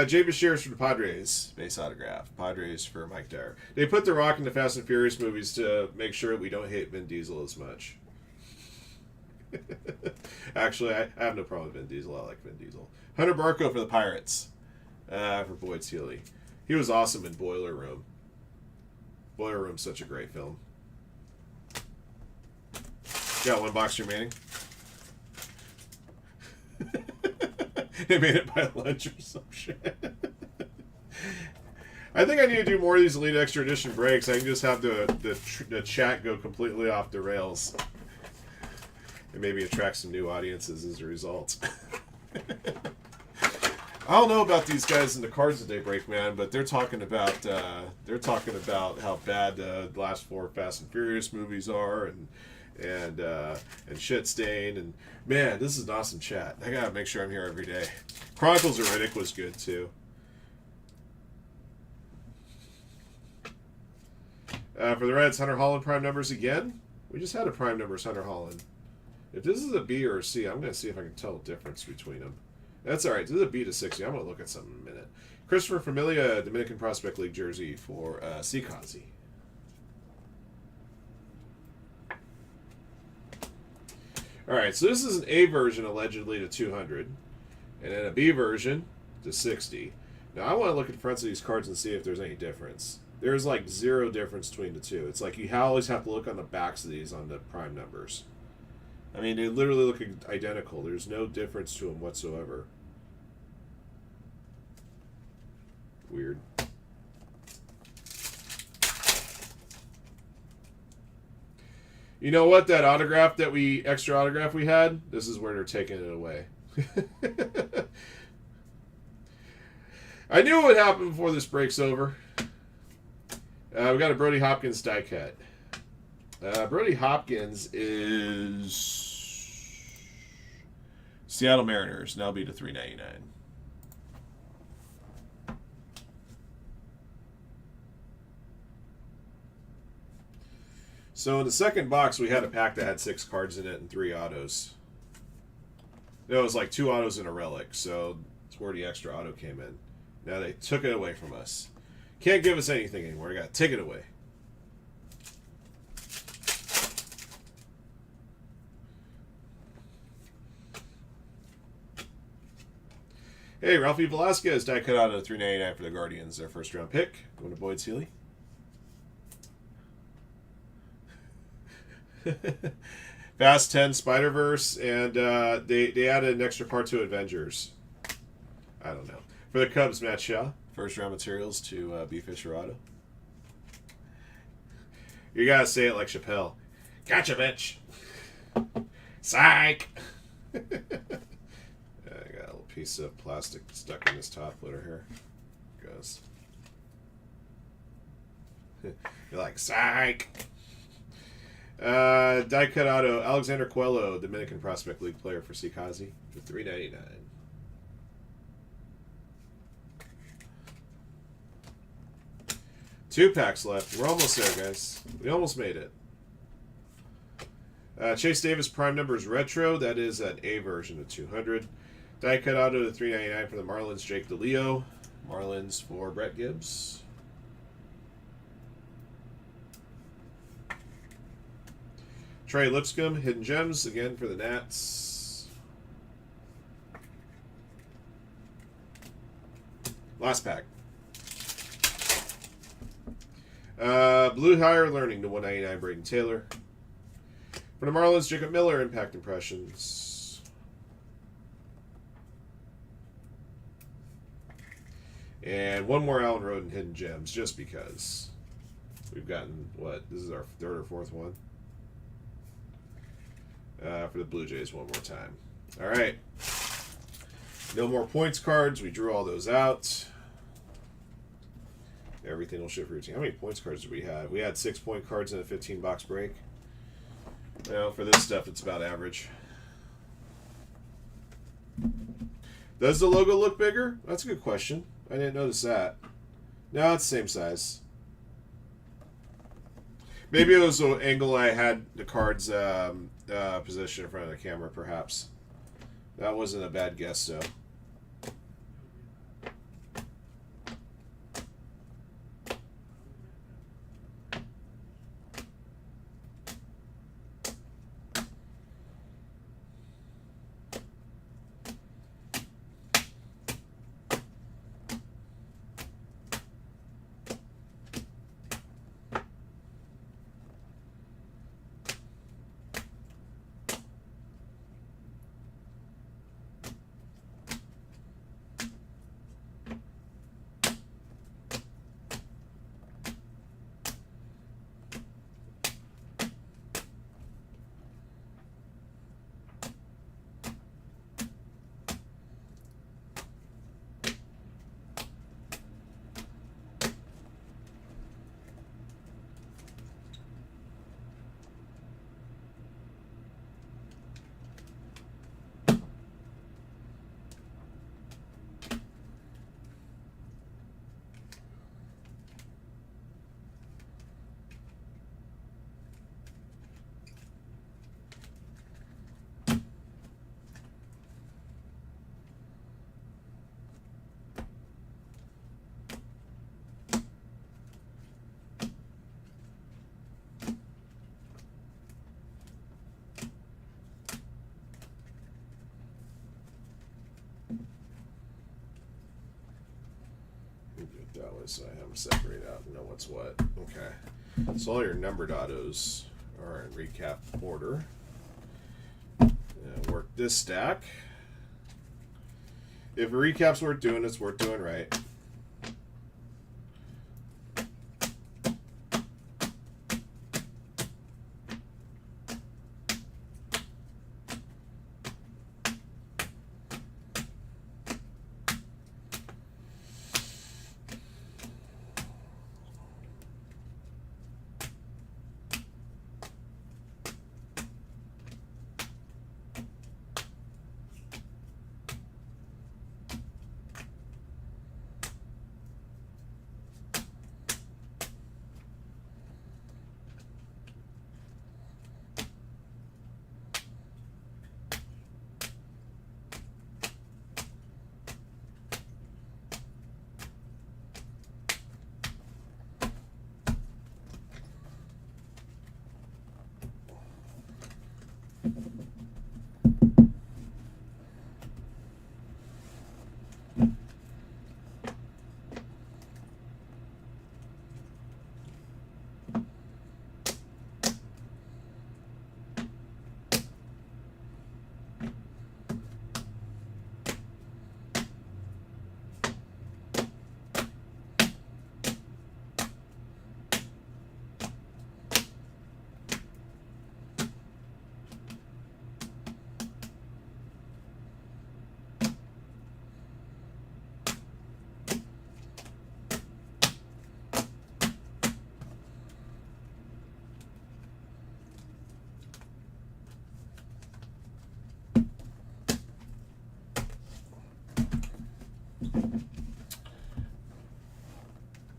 Jay Bashir for the Padres. Base autograph. Padres for Mike Dyer. They put The Rock in the Fast and Furious movies to make sure we don't hate Vin Diesel as much. Actually, I have no problem with Vin Diesel. I like Vin Diesel. Hunter Barco for the Pirates. For Boyd Seeley. He was awesome in Boiler Room. Boiler Room's such a great film. Got one box remaining. They made it by lunch or some shit. I think I need to do more of these Elite Extra Edition breaks. I can just have the chat go completely off the rails. And maybe attract some new audiences as a result. I don't know about these guys in the cards that they break, man, but they're talking about how bad the last 4 Fast and Furious movies are, and shit stain, and man, this is an awesome chat. I gotta make sure I'm here every day. Chronicles of Riddick was good too. For the Reds, Hunter Holland prime numbers again. We just had a prime numbers Hunter Holland. If this is a B or a C, I'm gonna see if I can tell the difference between them. That's all right. This is a B to 60. I'm gonna look at something in a minute. Christopher Familia, Dominican Prospect League jersey for Sikazi. Alright, so this is an A version, allegedly, to 200. And then a B version to 60. Now, I want to look at the fronts of these cards and see if there's any difference. There's, like, 0 difference between the two. It's like you always have to look on the backs of these on the prime numbers. I mean, they literally look identical. There's no difference to them whatsoever. Weird. You know what? That extra autograph we had, this is where they're taking it away. I knew what would happen before this breaks over. We got a Brody Hopkins die cut. Brody Hopkins is Seattle Mariners, now be to $3.99. So in the second box, we had a pack that had 6 cards in it and 3 autos. No, it was like 2 autos and a relic, so it's where the extra auto came in. Now they took it away from us. Can't give us anything anymore. You got to take it away. Hey, Ralphie Velasquez, die cut out of $3.99 for the Guardians, their first round pick. Going to Boyd Seeley. Fast 10 Spider-Verse, and they added an extra part to Avengers. I don't know. For the Cubs, Matt Shaw. First round materials to B. Fisher Auto. You gotta say it like Chappelle. Gotcha, bitch. Psych. I got a little piece of plastic stuck in this top loader here. Goes. You're like, psych. Die cut auto, Alexander Coelho, Dominican Prospect League player for Sikazi for $3.99. Two packs left. We're almost there, guys. We almost made it. Chase Davis Prime Numbers Retro. That is an A version of 200. Die cut auto to $3.99 for the Marlins. Jake DeLeo. Marlins for Brett Gibbs. Trey Lipscomb, Hidden Gems, again for the Nats. Last pack. Blue Higher Learning to $1.99, Braden Taylor. For the Marlins, Jacob Miller, Impact Impressions. And one more Allen Roden Hidden Gems, just because. We've gotten, what, this is our third or fourth one. For the Blue Jays one more time. All right. No more points cards. We drew all those out. Everything will ship for your team. How many points cards did we have? We had 6 point cards in a 15-box break. Well, for this stuff, it's about average. Does the logo look bigger? That's a good question. I didn't notice that. No, it's the same size. Maybe it was the angle I had the cards position in front of the camera, perhaps. That wasn't a bad guess, though. That way so I have them separated out and know what's what. Okay. So all your numbered autos are in recap order. And work this stack. If a recap's worth doing, it's worth doing right.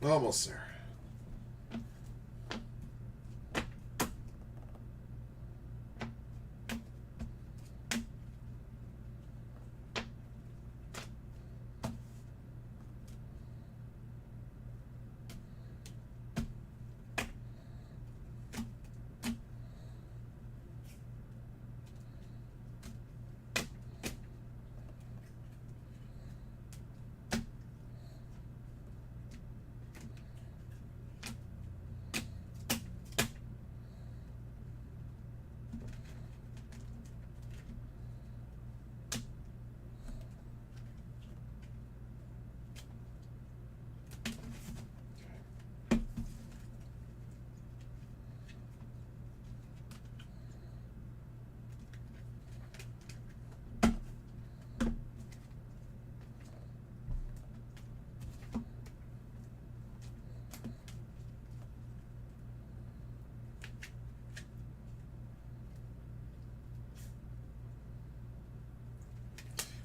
Almost there.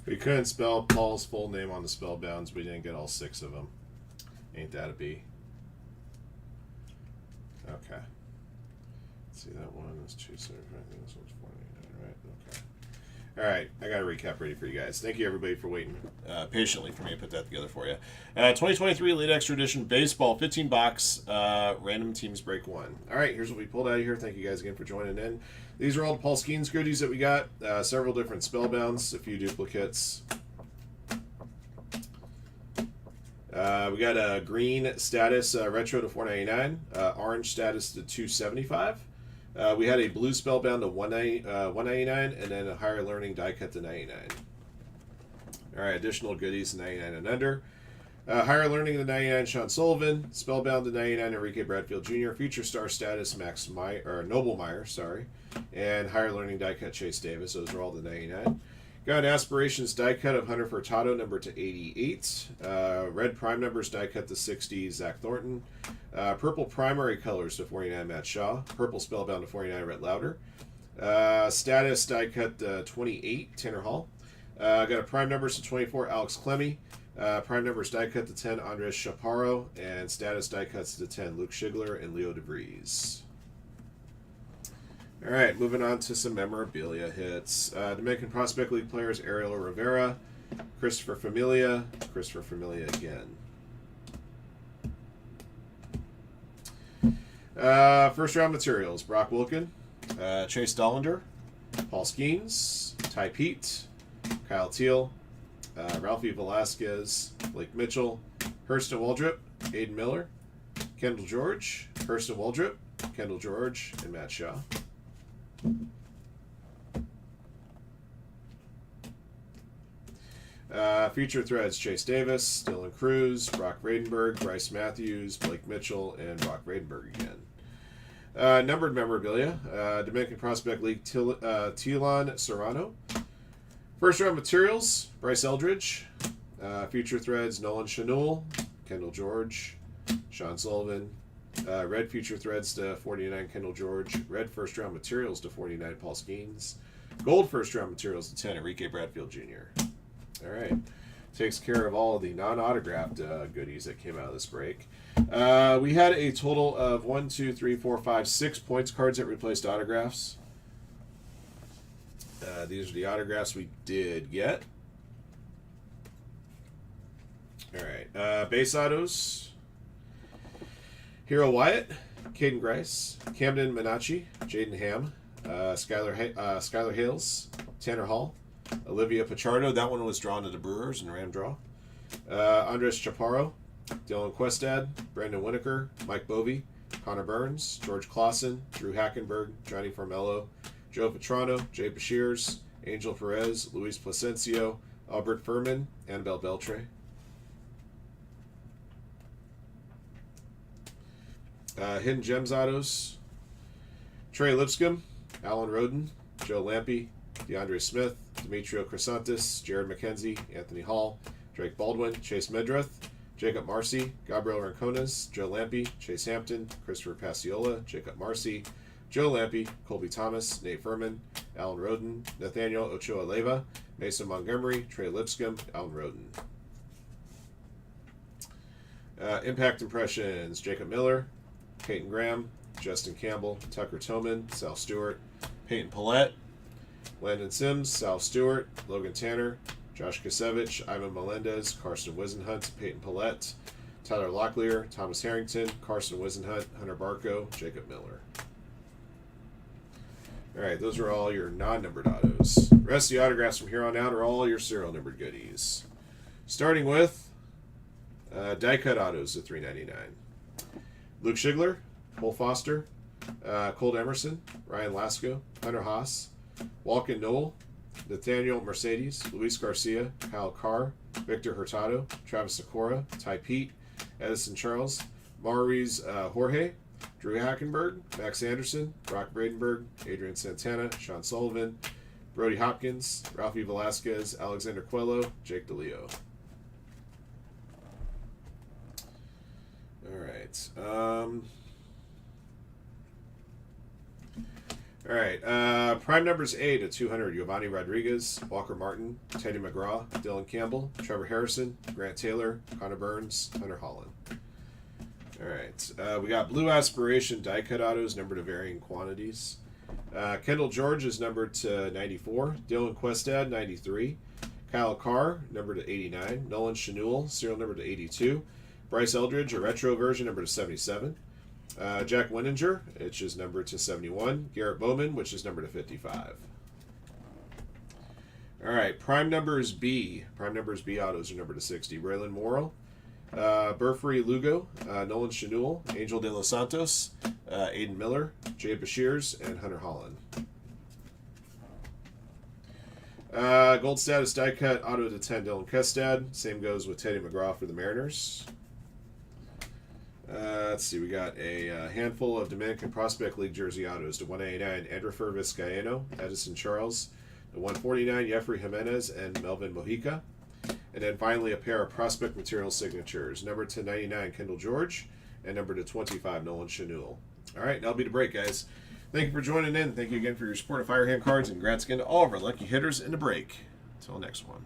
We couldn't spell Paul's full name on the spellbounds. We didn't get all 6 of them. Ain't that a B? Okay. Let's see, that one is 275. This one's 499, right? Okay. All right, I got a recap ready for you guys. Thank you, everybody, for waiting patiently for me to put that together for you. 2023 Elite Extra Edition Baseball, 15 box, random teams break 1. All right, here's what we pulled out of here. Thank you guys again for joining in. These are all the Paul Skeens goodies that we got. Several different spellbounds, a few duplicates. We got a green status retro to $4.99, orange status to $2.75. We had a blue spellbound to $1.99, and then a higher learning die cut to $99. All right, additional goodies to $99 and under. Higher learning to $99, Sean Sullivan. Spellbound to $99, Enrique Bradfield Jr. Future star status, Noble Meyer, sorry. And higher learning die cut, Chase Davis. Those are all the $99. Got an Aspirations die cut of Hunter Furtado, number to 88. Red Prime numbers die cut to 60, Zach Thornton. Purple Primary colors to 49, Matt Shaw. Purple Spellbound to 49, Rhett Lauder. Status die cut 28, Tanner Hall. Got a Prime numbers to 24, Alex Clemmy. Prime numbers die cut to 10, Andres Chaparro. And status die cuts to 10, Luke Schigler and Leo DeVries. All right, moving on to some memorabilia hits. Dominican Prospect League players, Ariel Rivera, Christopher Familia again. First round materials, Brock Wilken, Chase Dollander, Paul Skeens, Ty Pete, Kyle Teal, Ralphie Velasquez, Blake Mitchell, Hurston Waldrop, Aiden Miller, Kendall George, Hurston Waldrop, Kendall George, and Matt Shaw. Future threads, Chase Davis, Dylan Cruz, Brock Radenberg, Bryce Matthews, Blake Mitchell, and Brock Radenberg again. Numbered memorabilia, Dominican Prospect League, Tilon Serrano. First round materials, Bryce Eldridge. Future threads, Nolan Chanul, Kendall George, Sean Sullivan. Red future threads to 49, Kendall George. Red first round materials to 49, Paul Skeens. Gold first round materials to 10, Enrique Bradfield Jr. All right. Takes care of all of the non-autographed goodies that came out of this break. We had a total of 6 points cards that replaced autographs. These are the autographs we did get. All right. Base autos. Hero Wyatt, Caden Grice, Camden Minacci, Jaden Ham, Skylar Hales, Tanner Hall, Olivia Pichardo. That one was drawn to the Brewers in Ram draw. Andres Chaparro, Dylan Questad, Brandon Winokur, Mike Bovey, Connor Burns, George Clausen, Drew Hackenberg, Johnny Formello, Joe Petrano, Jay Bashirs, Angel Perez, Luis Placencio, Albert Furman, Annabelle Beltre. Hidden Gems autos, Trey Lipscomb, Alan Roden, Joe Lampe, DeAndre Smith, Demetrio Crisantis, Jared McKenzie, Anthony Hall, Drake Baldwin, Chase Medreth, Jacob Marcy, Gabriel Rincones, Joe Lampe, Chase Hampton, Christopher Pasiola, Jacob Marcy, Joe Lampe, Colby Thomas, Nate Furman, Alan Roden, Nathaniel Ochoa Leyva, Mason Montgomery, Trey Lipscomb, Alan Roden. Impact Impressions, Jacob Miller, Peyton Graham, Justin Campbell, Tucker Tillman, Sal Stewart, Peyton Paulette, Landon Sims, Sal Stewart, Logan Tanner, Josh Kasevich, Ivan Melendez, Carson Wisenhunt, Peyton Paulette, Tyler Locklear, Thomas Harrington, Carson Wisenhunt, Hunter Barco, Jacob Miller. All right, those are all your non-numbered autos. The rest of the autographs from here on out are all your serial numbered goodies. Starting with die-cut autos at $3.99. Luke Schigler, Cole Foster, Colt Emerson, Ryan Lasco, Hunter Haas, Walken Noel, Nathaniel Mercedes, Luis Garcia, Kyle Carr, Victor Hurtado, Travis Sakura, Ty Pete, Edison Charles, Maurice Jorge, Drew Hackenberg, Max Anderson, Brock Bradenberg, Adrian Santana, Sean Sullivan, Brody Hopkins, Ralphie Velasquez, Alexander Coelho, Jake DeLeo. All right. All right. Prime numbers 8 at 200. Giovanni Rodriguez, Walker Martin, Teddy McGraw, Dylan Campbell, Trevor Harrison, Grant Taylor, Connor Burns, Hunter Holland. All right. We got Blue Aspiration die-cut autos numbered to varying quantities. Kendall George is numbered to 94. Dylan Questad, 93. Kyle Carr, numbered to 89. Nolan Chanul, serial number to 82. Bryce Eldridge, a retro version, numbered to 77. Jack Winninger, which is numbered to 71. Garrett Bowman, which is numbered to 55. All right, Prime Numbers B. Prime Numbers B autos are numbered to 60. Braylon Morrill, Burfrey Lugo, Nolan Chanul, Angel De Los Santos, Aiden Miller, Jay Bashirs, and Hunter Holland. Gold status die cut auto to 10 Dylan Kestad. Same goes with Teddy McGraw for the Mariners. Let's see, we got a handful of Dominican Prospect League jersey autos to 189 Andrefer Vizcaino, Edison Charles, to 149 Jeffrey Jimenez and Melvin Mojica. And then finally a pair of prospect material signatures, number to 99 Kendall George and number to 25 Nolan Chanul. All right, that'll be the break, guys. Thank you for joining in. Thank you again for your support of Firehand Cards, and congrats again to all of our lucky hitters in the break. Until next one.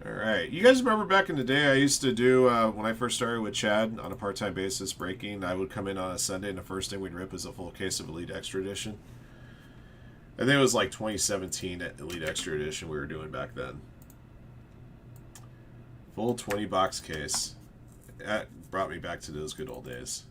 All right. You guys remember back in the day I used to do, when I first started with Chad on a part-time basis breaking, I would come in on a Sunday and the first thing we'd rip is a full case of Elite Extra Edition. I think it was like 2017 Elite Extra Edition we were doing back then. Full 20-box case. That brought me back to those good old days.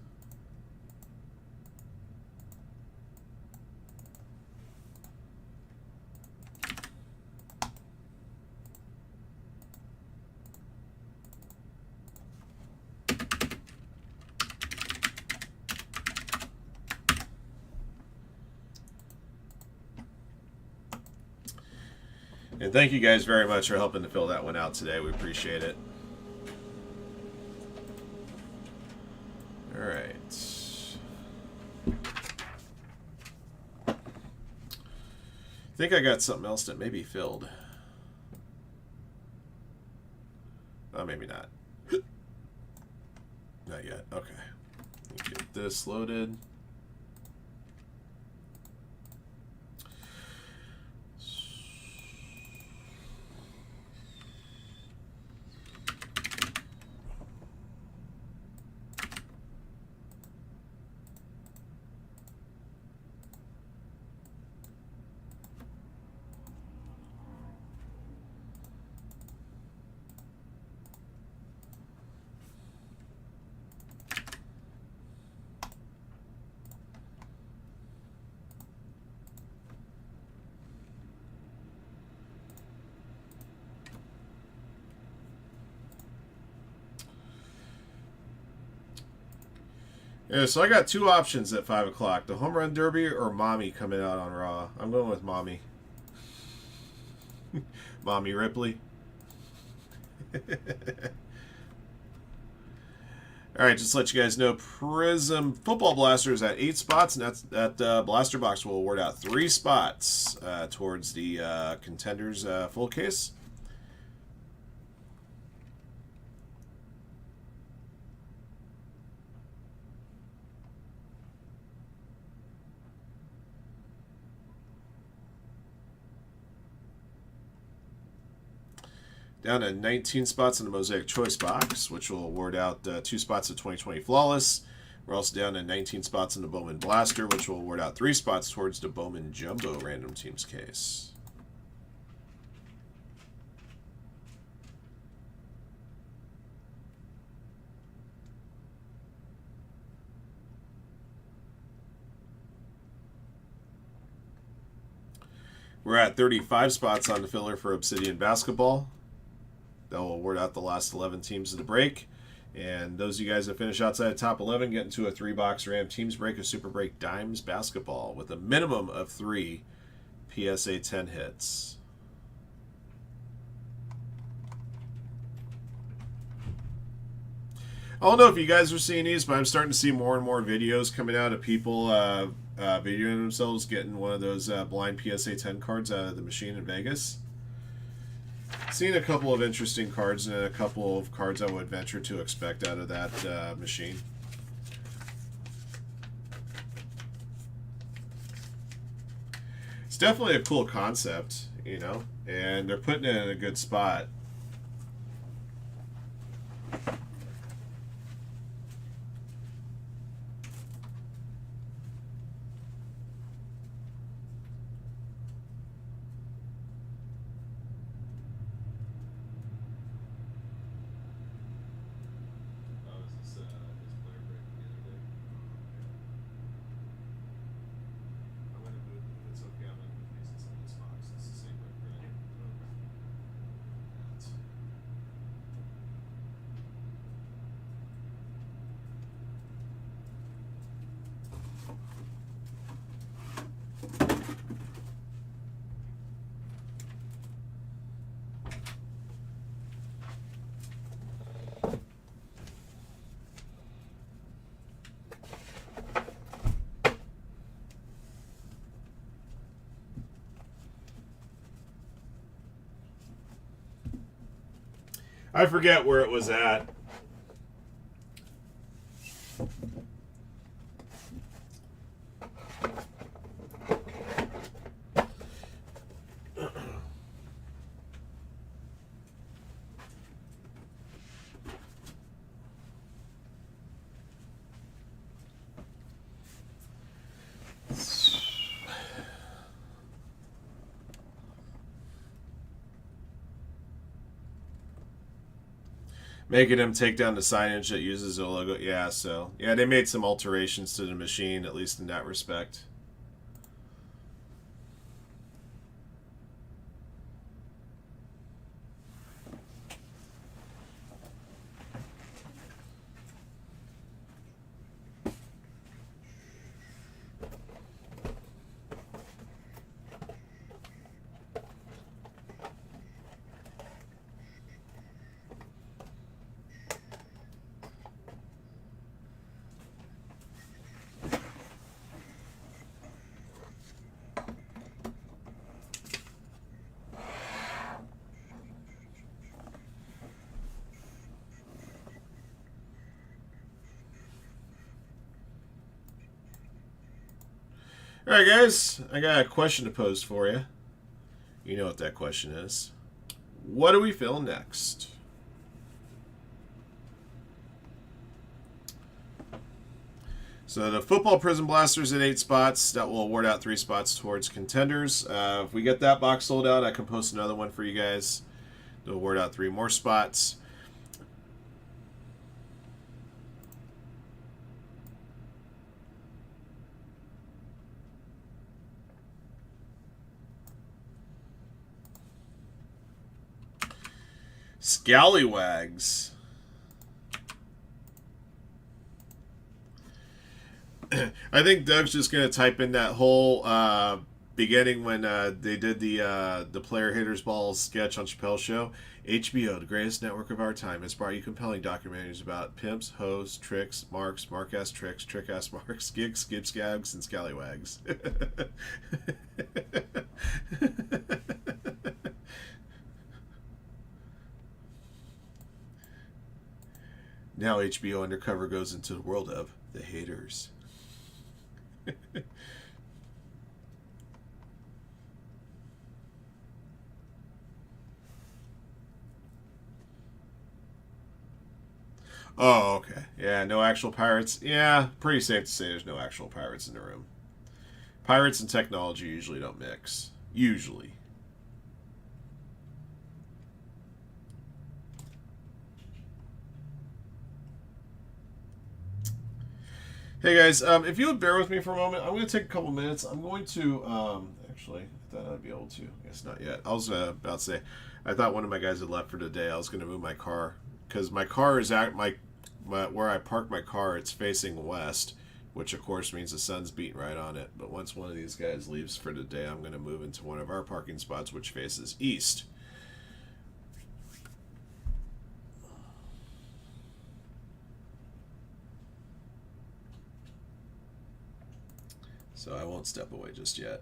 And thank you guys very much for helping to fill that one out today. We appreciate it. All right. I think I got something else that may be filled. Oh, maybe not. Not yet. Okay. Let me get this loaded. Yeah, so I got two options at 5 o'clock. The Home Run Derby or Mommy coming out on Raw. I'm going with Mommy. Mommy Ripley. Alright, just to let you guys know, Prism Football Blaster is at 8 spots, and that blaster box will award out 3 spots towards the Contenders full case. Down to 19 spots in the Mosaic Choice box, which will award out 2 spots of 2020 Flawless. We're also down to 19 spots in the Bowman Blaster, which will award out 3 spots towards the Bowman Jumbo Random Teams case. We're at 35 spots on the filler for Obsidian Basketball. That will award out the last 11 teams of the break. And those of you guys that finish outside the top 11 get into a 3-box Ram Teams break of Super Break Dimes Basketball with a minimum of 3 PSA 10 hits. I don't know if you guys are seeing these, but I'm starting to see more and more videos coming out of people videoing themselves getting one of those blind PSA 10 cards out of the machine in Vegas. Seen a couple of interesting cards and a couple of cards I would venture to expect out of that machine. It's definitely a cool concept, you know, and they're putting it in a good spot. I forget where it was at. Making them take down the signage that uses their logo. Yeah, so yeah, they made some alterations to the machine, at least in that respect. Alright guys, I got a question to pose for you. You know what that question is. What do we fill next? So the football Prism Blasters at 8 spots. That will award out 3 spots towards contenders. If we get that box sold out, I can post another one for you guys to award out 3 more spots. Scallywags. I think Doug's just going to type in that whole beginning when they did the player haters ball sketch on Chappelle's show. HBO, the greatest network of our time, has brought you compelling documentaries about pimps, hoes, tricks, marks, mark-ass tricks, trick-ass marks, gigs, skip-scabs, and scallywags. Now HBO Undercover goes into the world of the haters. Oh, okay. Yeah, no actual pirates. Yeah, pretty safe to say there's no actual pirates in the room. Pirates and technology usually don't mix. Usually. Hey guys, if you would bear with me for a moment, I'm going to take a couple minutes. I'm going to, actually, I thought I'd be able to. I guess not yet. I was about to say, I thought one of my guys had left for today. I was going to move my car because my car is at where I park my car. It's facing west, which of course means the sun's beating right on it. But once one of these guys leaves for today, I'm going to move into one of our parking spots, which faces east. So I won't step away just yet.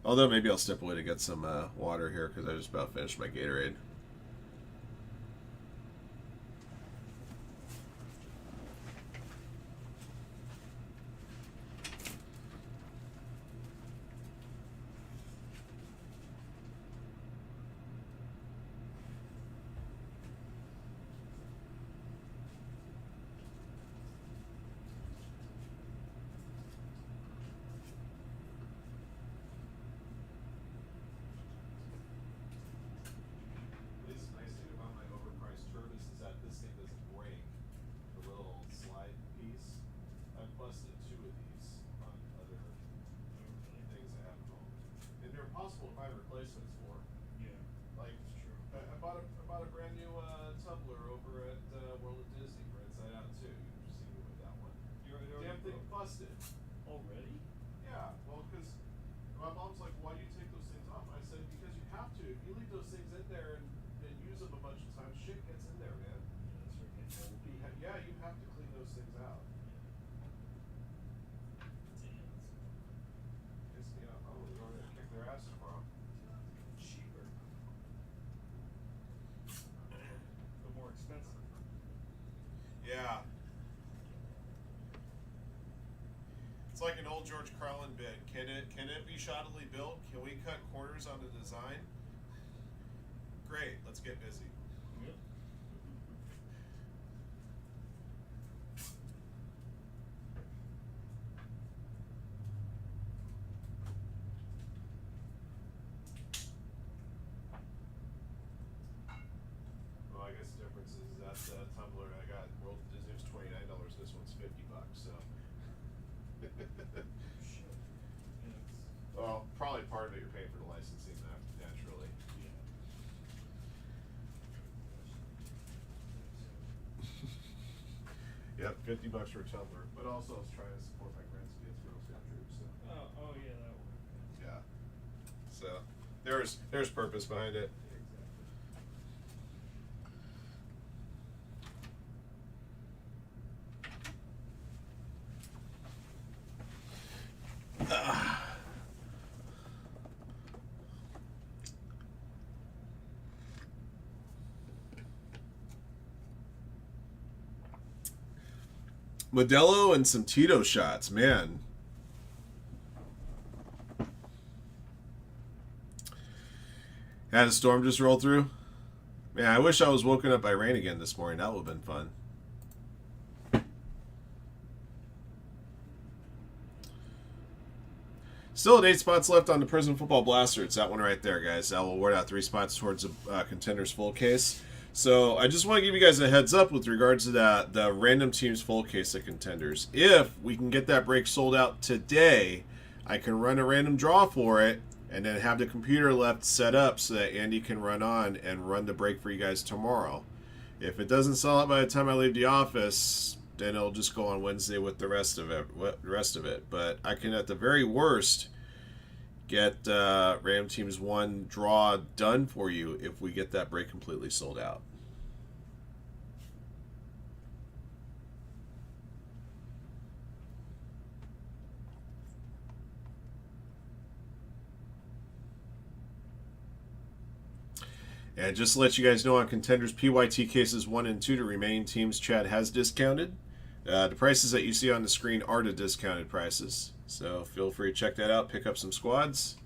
Although maybe I'll step away to get some water here because I just about finished my Gatorade. Possible to find replacements for. Yeah, Like, that's true. I bought a brand new tumbler over at World of Disney for Inside Out 2. You've seen me with that one. Damn thing busted. Already? Yeah, well, because my mom's like, why do you take those things off? I said, because you have to. If you leave those things in there and use them a bunch of times, shit gets in there, man. Yeah, that's right. Yeah, you have to clean those things out. Damn. Piss me off. I'm going to go in there and kick their ass tomorrow. Cheaper. But more expensive. Yeah. It's like an old George Carlin bit. Can it be shoddily built? Can we cut corners on the design? Great, let's get busy. Yep. Well, I guess the difference is that tumbler I got at World Disney was $29. This one's $50. So. Shit. Yeah, Well, probably part of it you're paying for the licensing, naturally. yeah. Yep, $50 for a tumbler. But also I was trying to support my grandkids Girl Scout troop. So. Oh yeah, that one. Yeah. So there's purpose behind it. Modelo and some Tito shots, man. Had a storm just roll through. Man, I wish I was woken up by rain again this morning. That would have been fun. Still at 8 spots left on the Prism Football Blaster. It's that one right there, guys. That will award out 3 spots towards the Contenders full case. So I just want to give you guys a heads up with regards to the random teams full case of Contenders. If we can get that break sold out today, I can run a random draw for it and then have the computer left set up so that Andy can run on and run the break for you guys tomorrow. If it doesn't sell out by the time I leave the office, then it'll just go on Wednesday with the rest of it. But I can, at the very worst, get Ram Teams 1 draw done for you if we get that break completely sold out. And just to let you guys know, on Contenders PYT cases 1 and 2, the remaining teams Chad has discounted. The prices that you see on the screen are the discounted prices. So feel free to check that out, pick up some squads.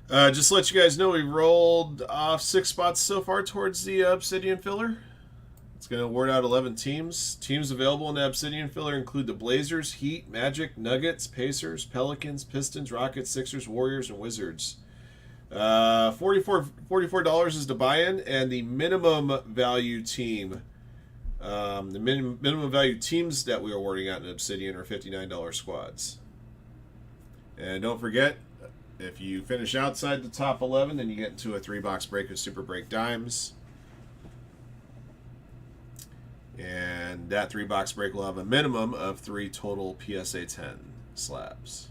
Just to let you guys know, we've rolled off 6 spots so far towards the Obsidian filler. It's going to award out 11 teams. Teams available in the Obsidian filler include the Blazers, Heat, Magic, Nuggets, Pacers, Pelicans, Pistons, Rockets, Sixers, Warriors, and Wizards. $44 is the buy-in, and the minimum value team, the minimum value teams that we are awarding out in Obsidian are $59 squads. And don't forget, if you finish outside the top 11, then you get into a 3-box break of Super Break Dimes. And that 3-box break will have a minimum of 3 total PSA 10 slabs.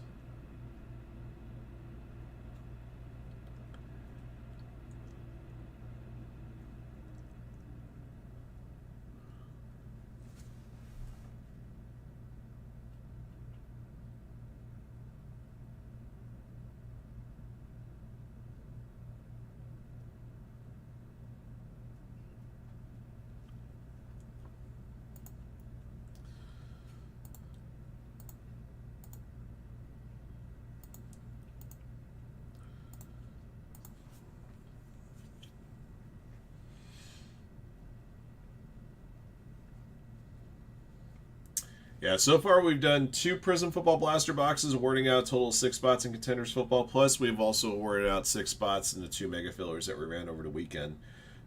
Yeah, so far we've done 2 Prism Football Blaster boxes, awarding out a total of 6 spots in Contenders Football. Plus, we've also awarded out 6 spots in the 2 Mega Fillers that we ran over the weekend.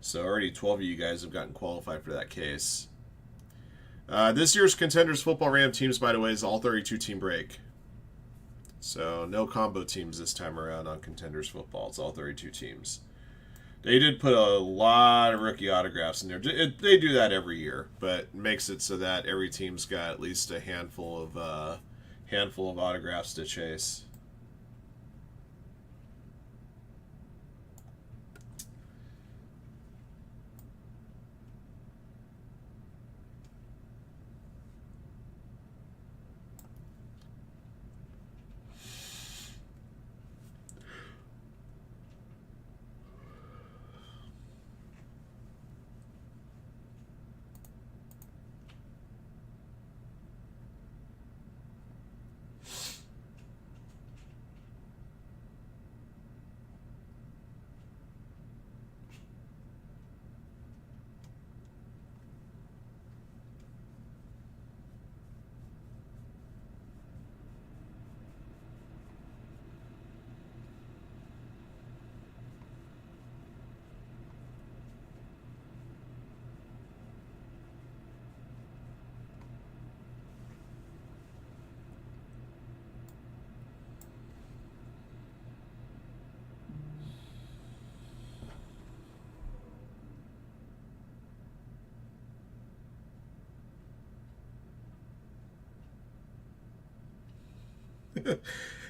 So already 12 of you guys have gotten qualified for that case. This year's Contenders Football Ram teams, by the way, is all 32-team break. So no combo teams this time around on Contenders Football. It's all 32 teams. They did put a lot of rookie autographs in there. They do that every year, but makes it so that every team's got at least a handful of autographs to chase.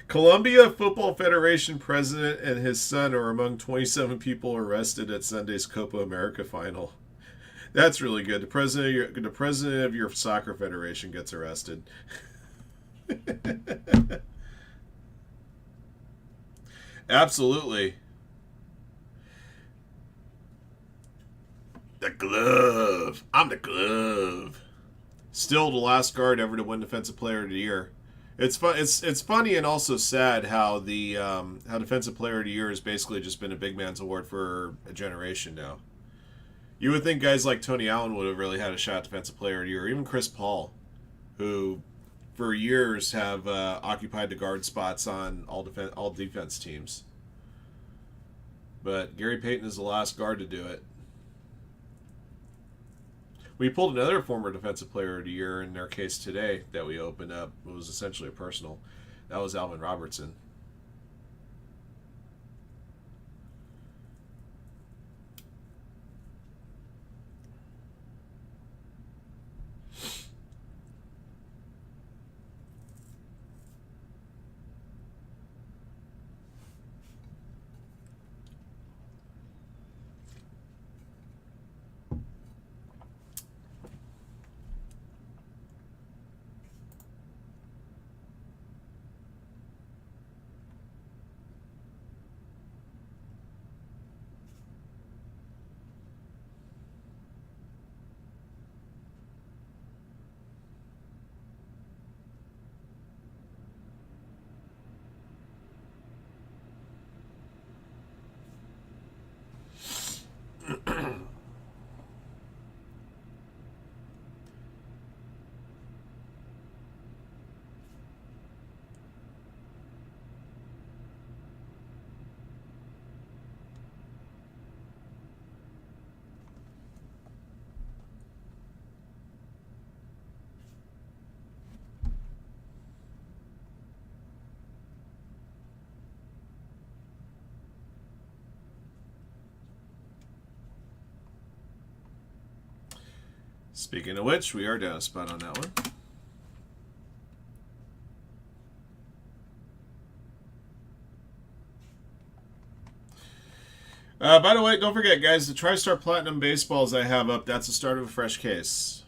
Columbia Football Federation president and his son are among 27 people arrested at Sunday's Copa America final. That's really good. The president of your soccer federation gets arrested. Absolutely. The glove. I'm the glove. Still the last guard ever to win Defensive Player of the Year. It's fun. It's funny and also sad how the how Defensive Player of the Year has basically just been a big man's award for a generation now. You would think guys like Tony Allen would have really had a shot at Defensive Player of the Year, or even Chris Paul, who for years have occupied the guard spots on all defense teams. But Gary Payton is the last guard to do it. We pulled another former Defensive Player of the Year in their case today that we opened up. It was essentially a personal. That was Alvin Robertson. Speaking of which, we are down a spot on that one. By the way, don't forget, guys, the TriStar Platinum baseballs I have up, that's the start of a fresh case.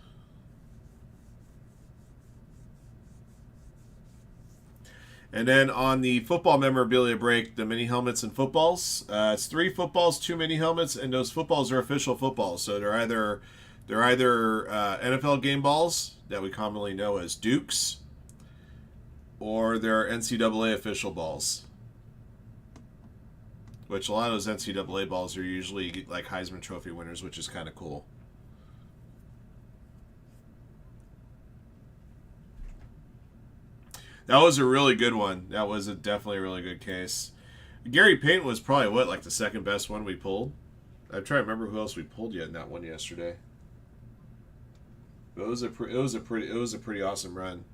And then on the football memorabilia break, the mini helmets and footballs, it's 3 footballs, 2 mini helmets, and those footballs are official footballs. So they're either NFL game balls that we commonly know as Dukes, or they're NCAA official balls. Which a lot of those NCAA balls are usually like Heisman Trophy winners, which is kind of cool. That was a really good one. That was definitely a really good case. Gary Payton was probably what, like the second best one we pulled. I'm trying to remember who else we pulled yet in that one yesterday. But it was a pretty awesome run.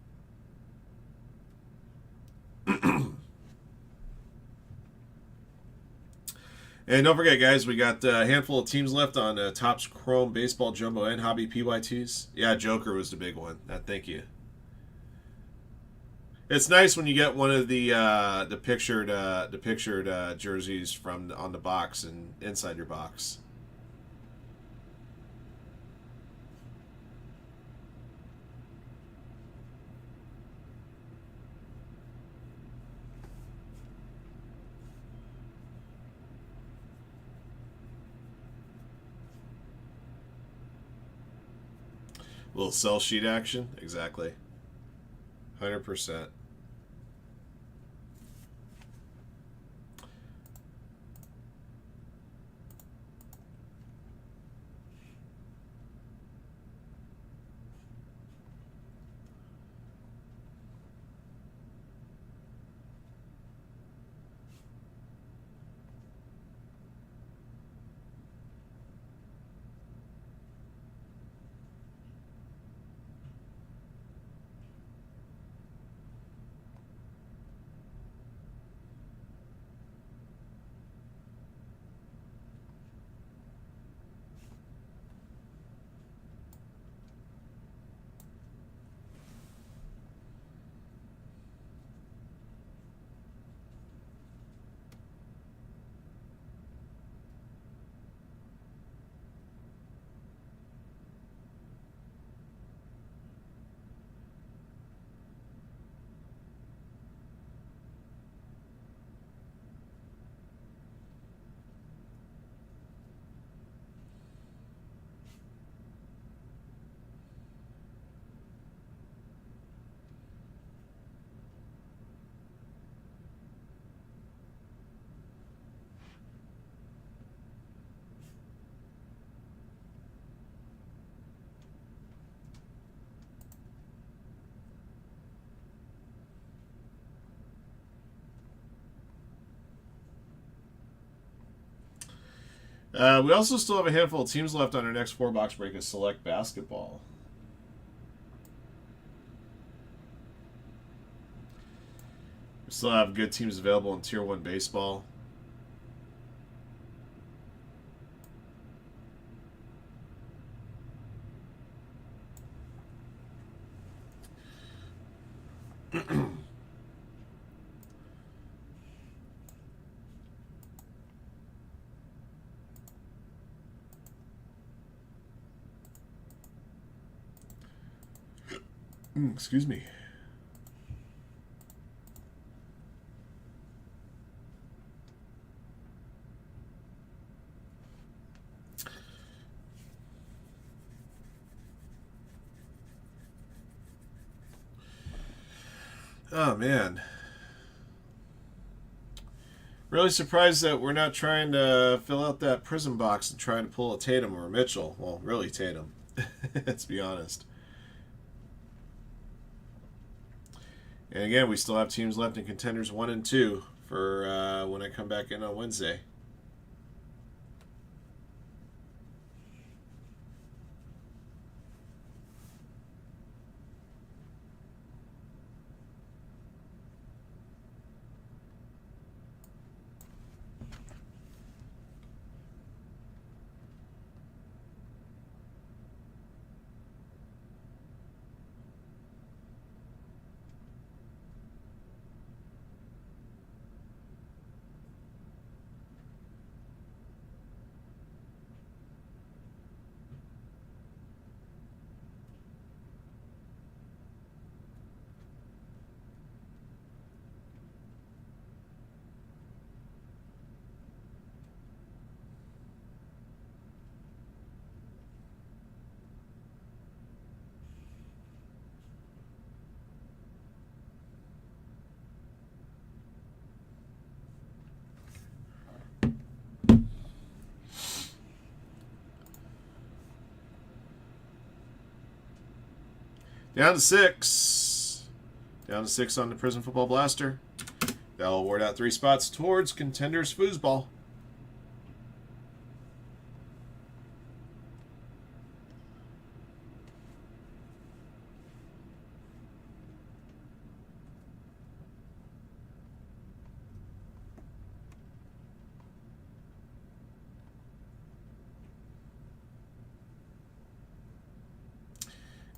And don't forget, guys, we got a handful of teams left on Topps Chrome Baseball Jumbo and Hobby PYTs. Yeah, Joker was the big one. Thank you. It's nice when you get one of the pictured jerseys from on the box and inside your box. Little sell sheet action, exactly. 100%. We also still have a handful of teams left on our next 4-box break of Select Basketball. We still have good teams available in Tier 1 Baseball. Excuse me. Oh, man. Really surprised that we're not trying to fill out that Prism box and trying to pull a Tatum or a Mitchell. Well, really Tatum. Let's be honest. And again, we still have teams left in Contenders 1 and 2 for when I come back in on Wednesday. Down to 6. Down to 6 on the Prism Football Blaster. That'll award out 3 spots towards Contenders Foosball.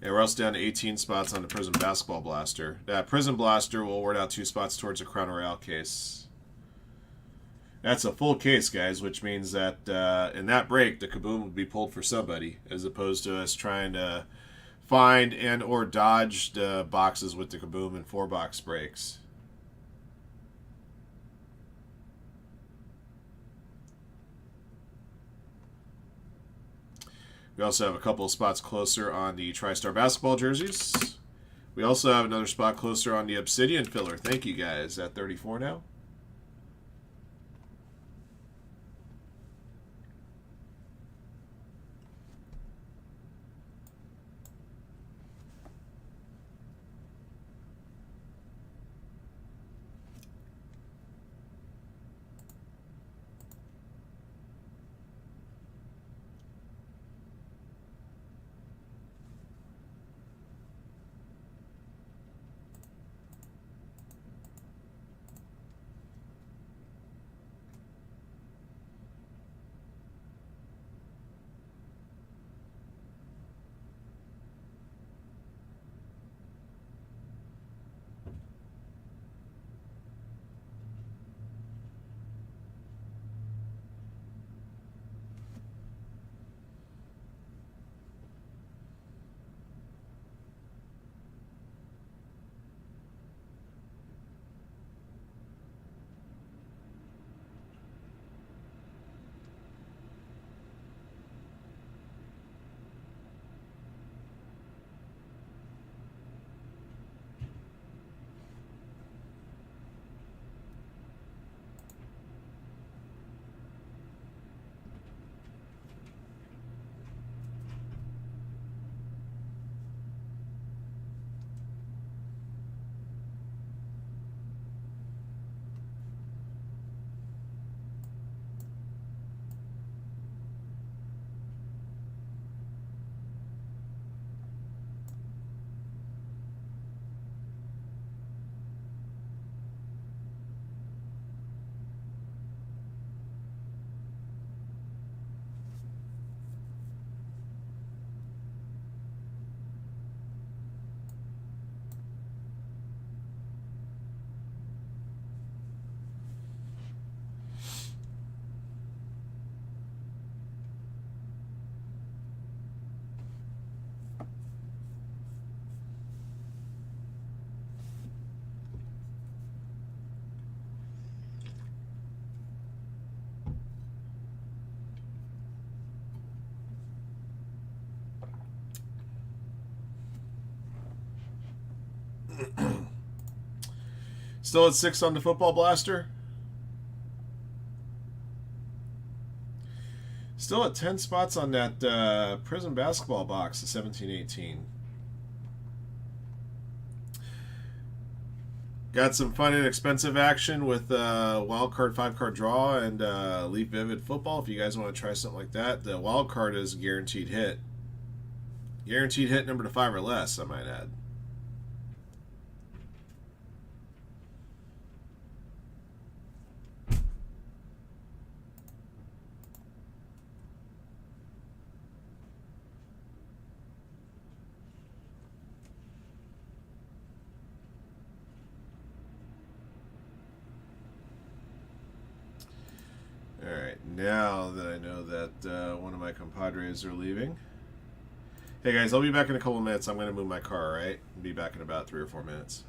And we're also down to 18 spots on the Prism Basketball Blaster. That Prism Blaster will award out 2 spots towards a Crown Royale case. That's a full case, guys, which means that in that break, the Kaboom would be pulled for somebody, as opposed to us trying to find and or dodge the boxes with the Kaboom and 4-box breaks. We also have a couple of spots closer on the TriStar basketball jerseys. We also have another spot closer on the Obsidian filler. Thank you, guys. At 34 now. Still at 6 on the Football Blaster. Still at 10 spots on that Prism basketball box, the 17-18. Got some fun and expensive action with Wild Card 5-card draw and Leaf Vivid Football. If you guys want to try something like that, the Wild Card is a guaranteed hit. Guaranteed hit number to 5 or less, I might add. Alright, now that I know that one of my compadres are leaving. Hey guys, I'll be back in a couple of minutes. I'm going to move my car, alright? I'll be back in about 3 or 4 minutes.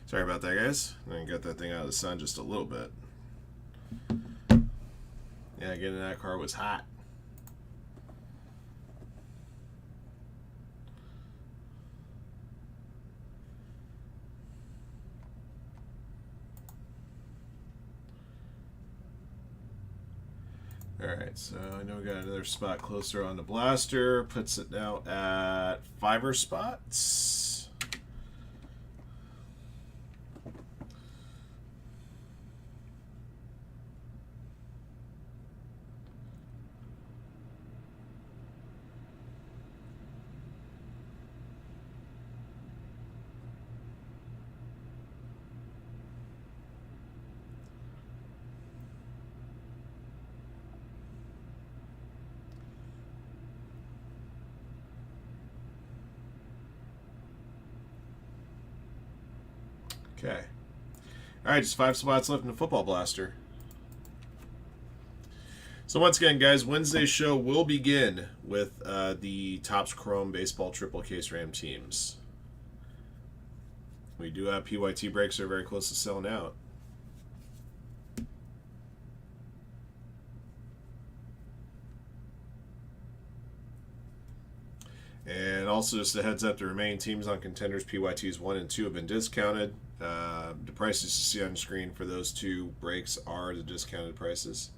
Sorry about that, guys. I'm going to get that thing out of the sun just a little bit. Yeah, getting in that car was hot. Alright, so I know we got another spot closer on the blaster. Puts it now at 5 spots. Okay. Alright, just 5 spots left in the football blaster. So once again, guys, Wednesday's show will begin with the Topps Chrome Baseball Triple Case Ram teams. We do have PYT breaks that are very close to selling out. And also just a heads up, the remaining teams on Contenders PYTs 1 and 2 have been discounted. The prices you see on the screen for those 2 breaks are the discounted prices.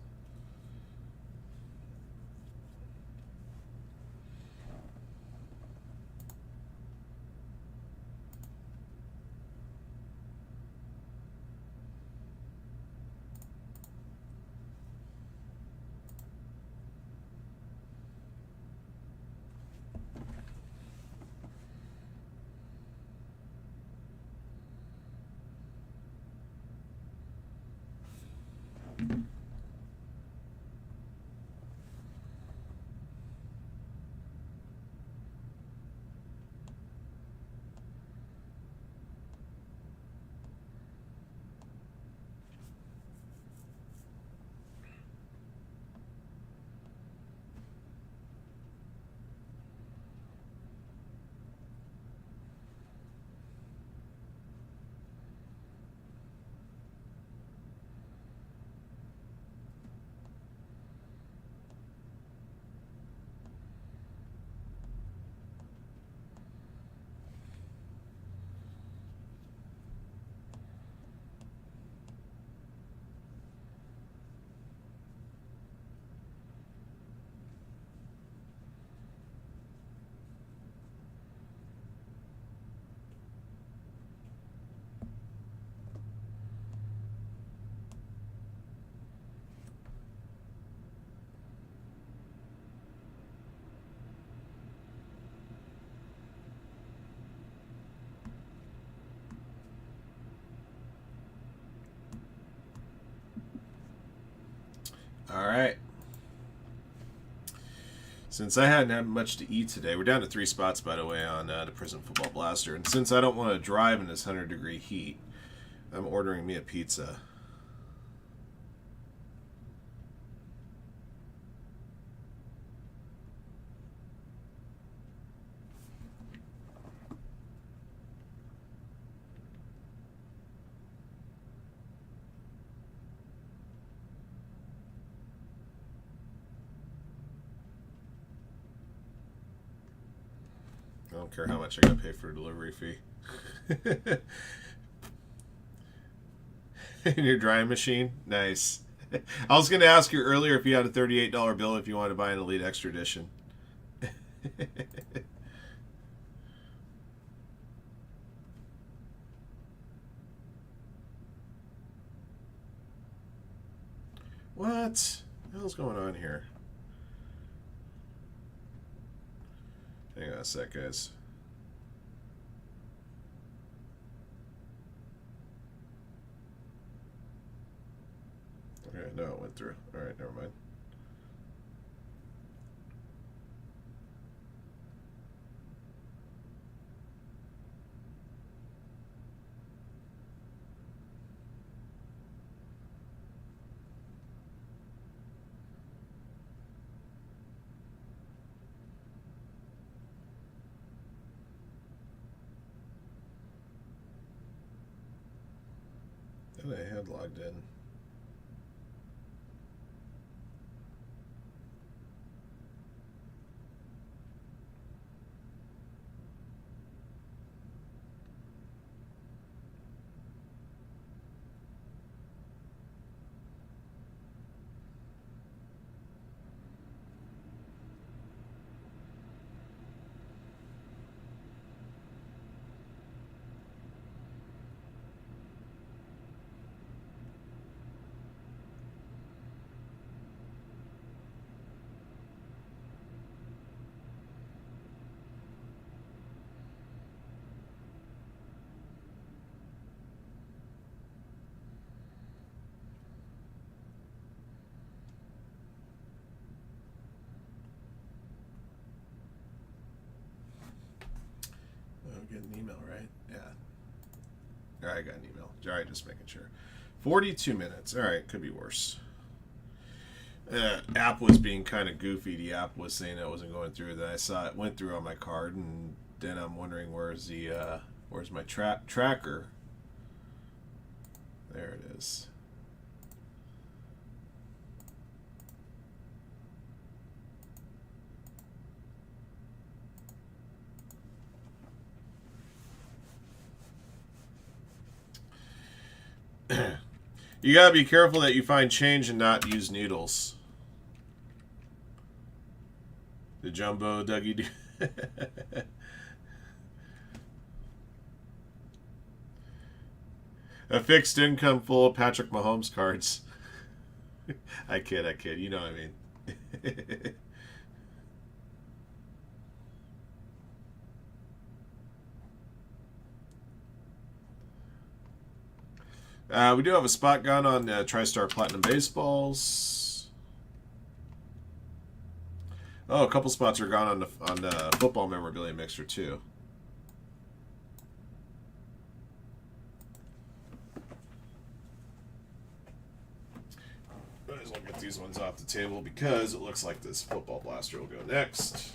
Alright. Since I hadn't had much to eat today, we're down to 3 spots, by the way, on the Prism Football Blaster. And since I don't want to drive in this 100-degree heat, I'm ordering me a pizza. I don't care how much I gotta pay for a delivery fee. In your drying machine? Nice. I was going to ask you earlier if you had a $38 bill if you wanted to buy an Elite Extra Edition. What the hell's going on here? Hang on a sec, guys. Okay, no, it went through. Alright, never mind. thought I had logged in. Get an email, right? Yeah. All right, I got an email. All right, just making sure. 42 minutes. All right, could be worse. App was being kind of goofy. The app was saying it wasn't going through. Then I saw it went through on my card, and then I'm wondering where's my tracker? There it is. You gotta be careful that you find change and not use needles. The jumbo Dougie. A fixed income full of Patrick Mahomes cards. I kid. You know what I mean. We do have a spot gun on TriStar Platinum Baseballs. Oh, a couple spots are gone on the football memorabilia mixer too. Might as well get these ones off the table because it looks like this football blaster will go next.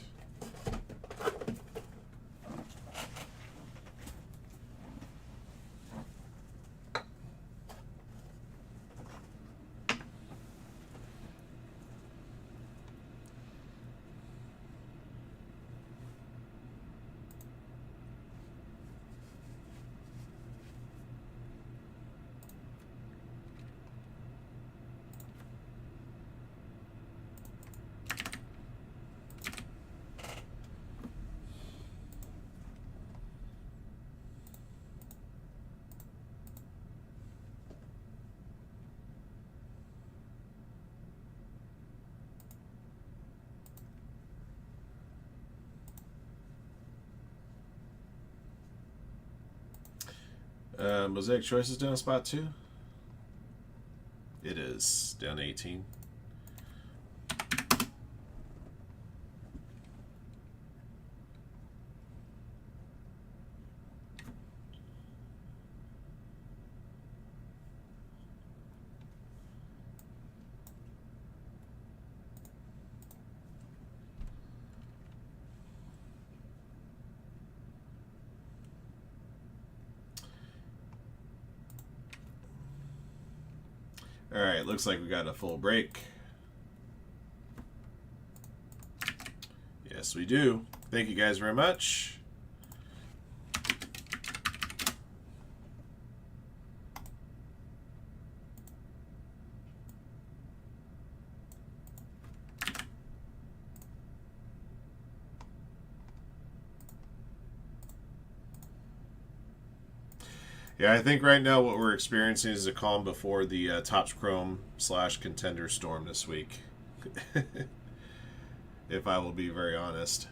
Mosaic Choices down a spot too? It is down 18. All right, looks like we got a full break. Yes, we do. Thank you guys very much. Yeah, I think right now what we're experiencing is a calm before the Topps Chrome / Contender Storm this week. If I will be very honest.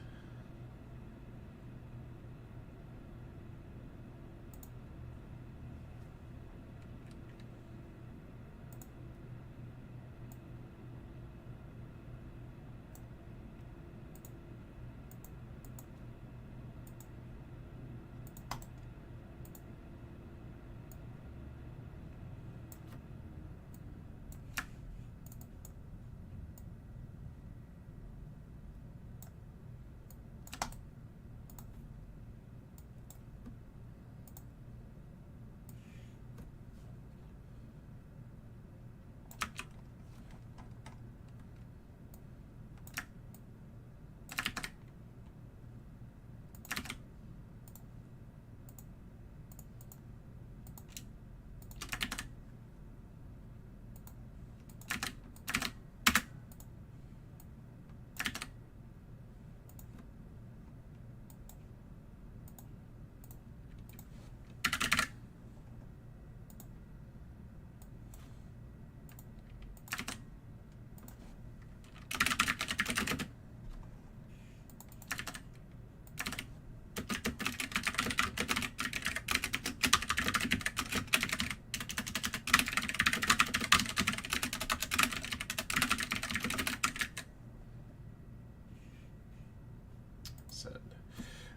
Send.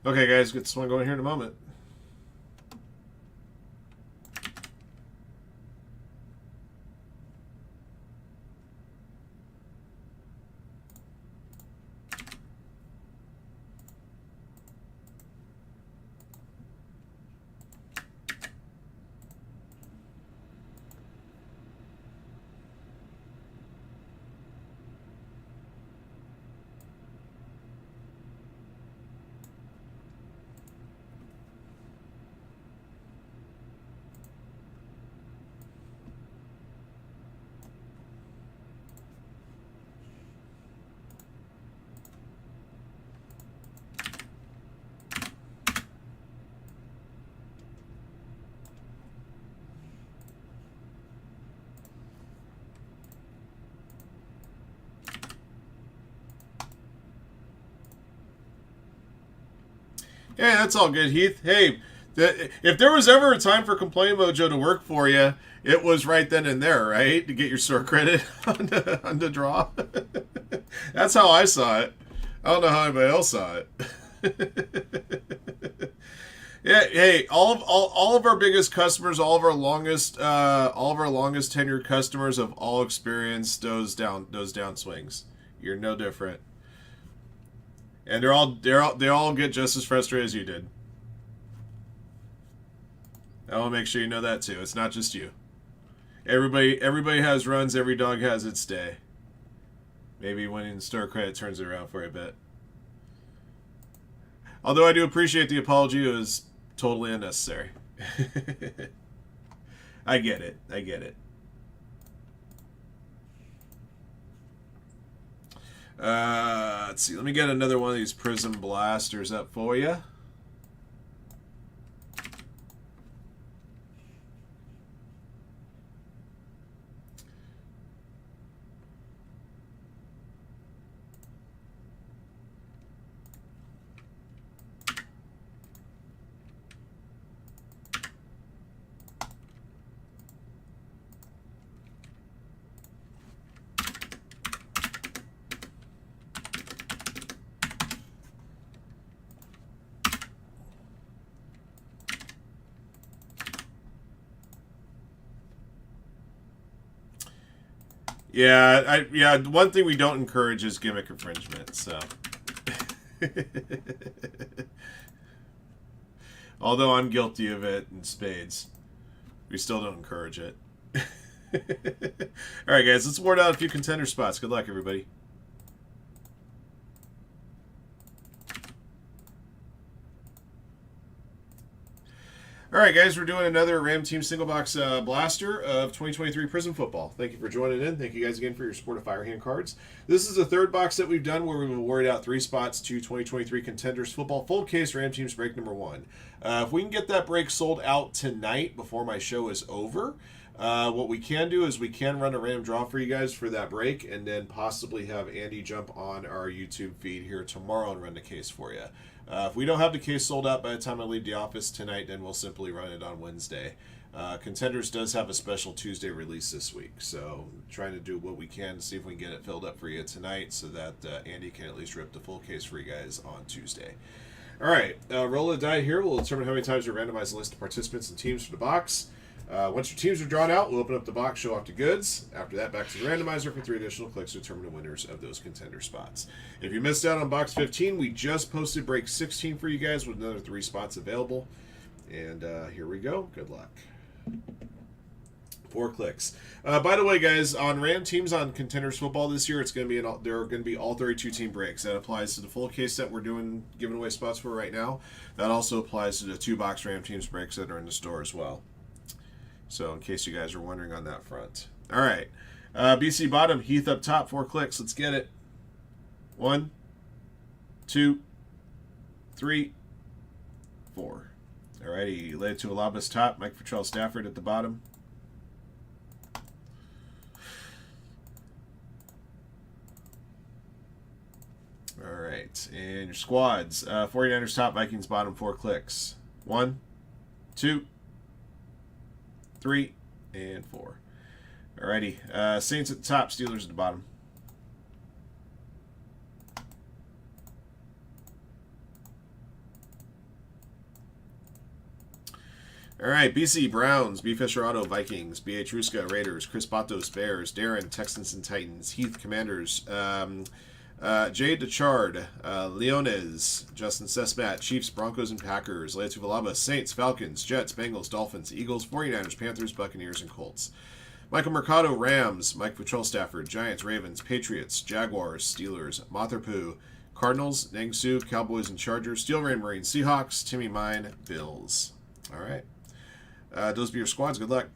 Okay, guys, get this one going here in a moment. Hey, that's all good, Heath. Hey, if there was ever a time for Complain Mojo to work for you, it was right then and there, right? To get your store credit on the draw. That's how I saw it. I don't know how anybody else saw it. Yeah, hey, all of our biggest customers, all of our longest tenured customers have all experienced those down swings. You're no different. And they all get just as frustrated as you did. I want to make sure you know that too. It's not just you. Everybody has runs. Every dog has its day. Maybe winning store credit turns it around for a bit. Although I do appreciate the apology, it was totally unnecessary. I get it. I get it. Let's see. Let me get another one of these Prism blasters up for you. Yeah, one thing we don't encourage is gimmick infringement, so. Although I'm guilty of it in spades, we still don't encourage it. Alright guys, let's award out a few contender spots. Good luck, everybody. Alright guys, we're doing another Ram Team Single Box Blaster of 2023 Prism Football. Thank you for joining in. Thank you guys again for your support of Firehand cards. This is the third box that we've done where we've awarded out 3 spots to 2023 Contenders Football Full Case Ram Teams break number 1. If we can get that break sold out tonight before my show is over, what we can do is we can run a random draw for you guys for that break and then possibly have Andy jump on our YouTube feed here tomorrow and run the case for you. If we don't have the case sold out by the time I leave the office tonight, then we'll simply run it on Wednesday. Contenders does have a special Tuesday release this week, so trying to do what we can to see if we can get it filled up for you tonight so that Andy can at least rip the full case for you guys on Tuesday. All right, roll of the die here. We'll determine how many times we randomize the list of participants and teams for the box. Once your teams are drawn out, we'll open up the box, show off the goods. After that, back to the randomizer for 3 additional clicks to determine the winners of those contender spots. If you missed out on box 15, we just posted break 16 for you guys with another 3 spots available. And here we go. Good luck. 4 clicks. By the way, guys, on Ram Teams on Contenders Football this year, it's going to be there are going to be all 32 team breaks. That applies to the full case that we're giving away spots for right now. That also applies to the 2-box Ram Teams breaks that are in the store as well. So in case you guys are wondering on that front. All right. BC bottom, Heath up top, 4 clicks. Let's get it. 1, 2, 3, 4. All righty. Led to Alabas top, Mike Fertrell Stafford at the bottom. All right. And your squads. 49ers top, Vikings bottom, 4 clicks. 1, 2, 3, and 4. Alrighty. Saints at the top, Steelers at the bottom. All right, BC Browns, B Fisher Auto Vikings, BA Truska Raiders, Chris Batos Bears, Darren Texans and Titans, Heath Commanders, Jay DeChard, Leones, Justin Sesmat, Chiefs, Broncos and Packers, Leatu Valaba, Saints, Falcons, Jets, Bengals, Dolphins, Eagles, 49ers, Panthers, Buccaneers, and Colts. Michael Mercado, Rams, Mike Patrol Stafford, Giants, Ravens, Patriots, Jaguars, Steelers, Matherpoo, Cardinals, Nangsu, Cowboys and Chargers, Steel Rain Marines, Seahawks, Timmy Mine, Bills. All right. Those be your squads. Good luck.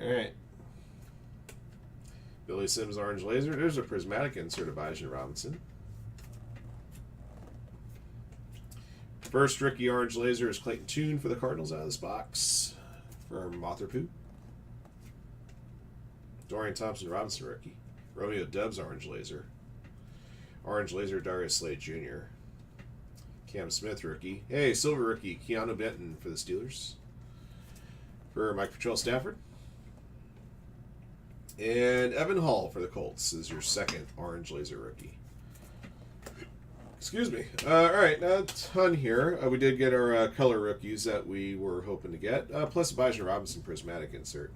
All right. Billy Sims Orange Laser. There's a prismatic insert of Bijan Robinson. First rookie Orange Laser is Clayton Tune for the Cardinals out of this box. From Matherpoo. Dorian Thompson Robinson rookie. Romeo Dubs Orange Laser. Orange Laser Darius Slade Jr. Cam Smith rookie. Hey, silver rookie Keanu Benton for the Steelers. For Mike Patrol Stafford. And Evan Hall for the Colts is your second Orange Laser rookie. Excuse me. All right, not a ton here. We did get our color rookies that we were hoping to get, plus a Bijan Robinson prismatic insert.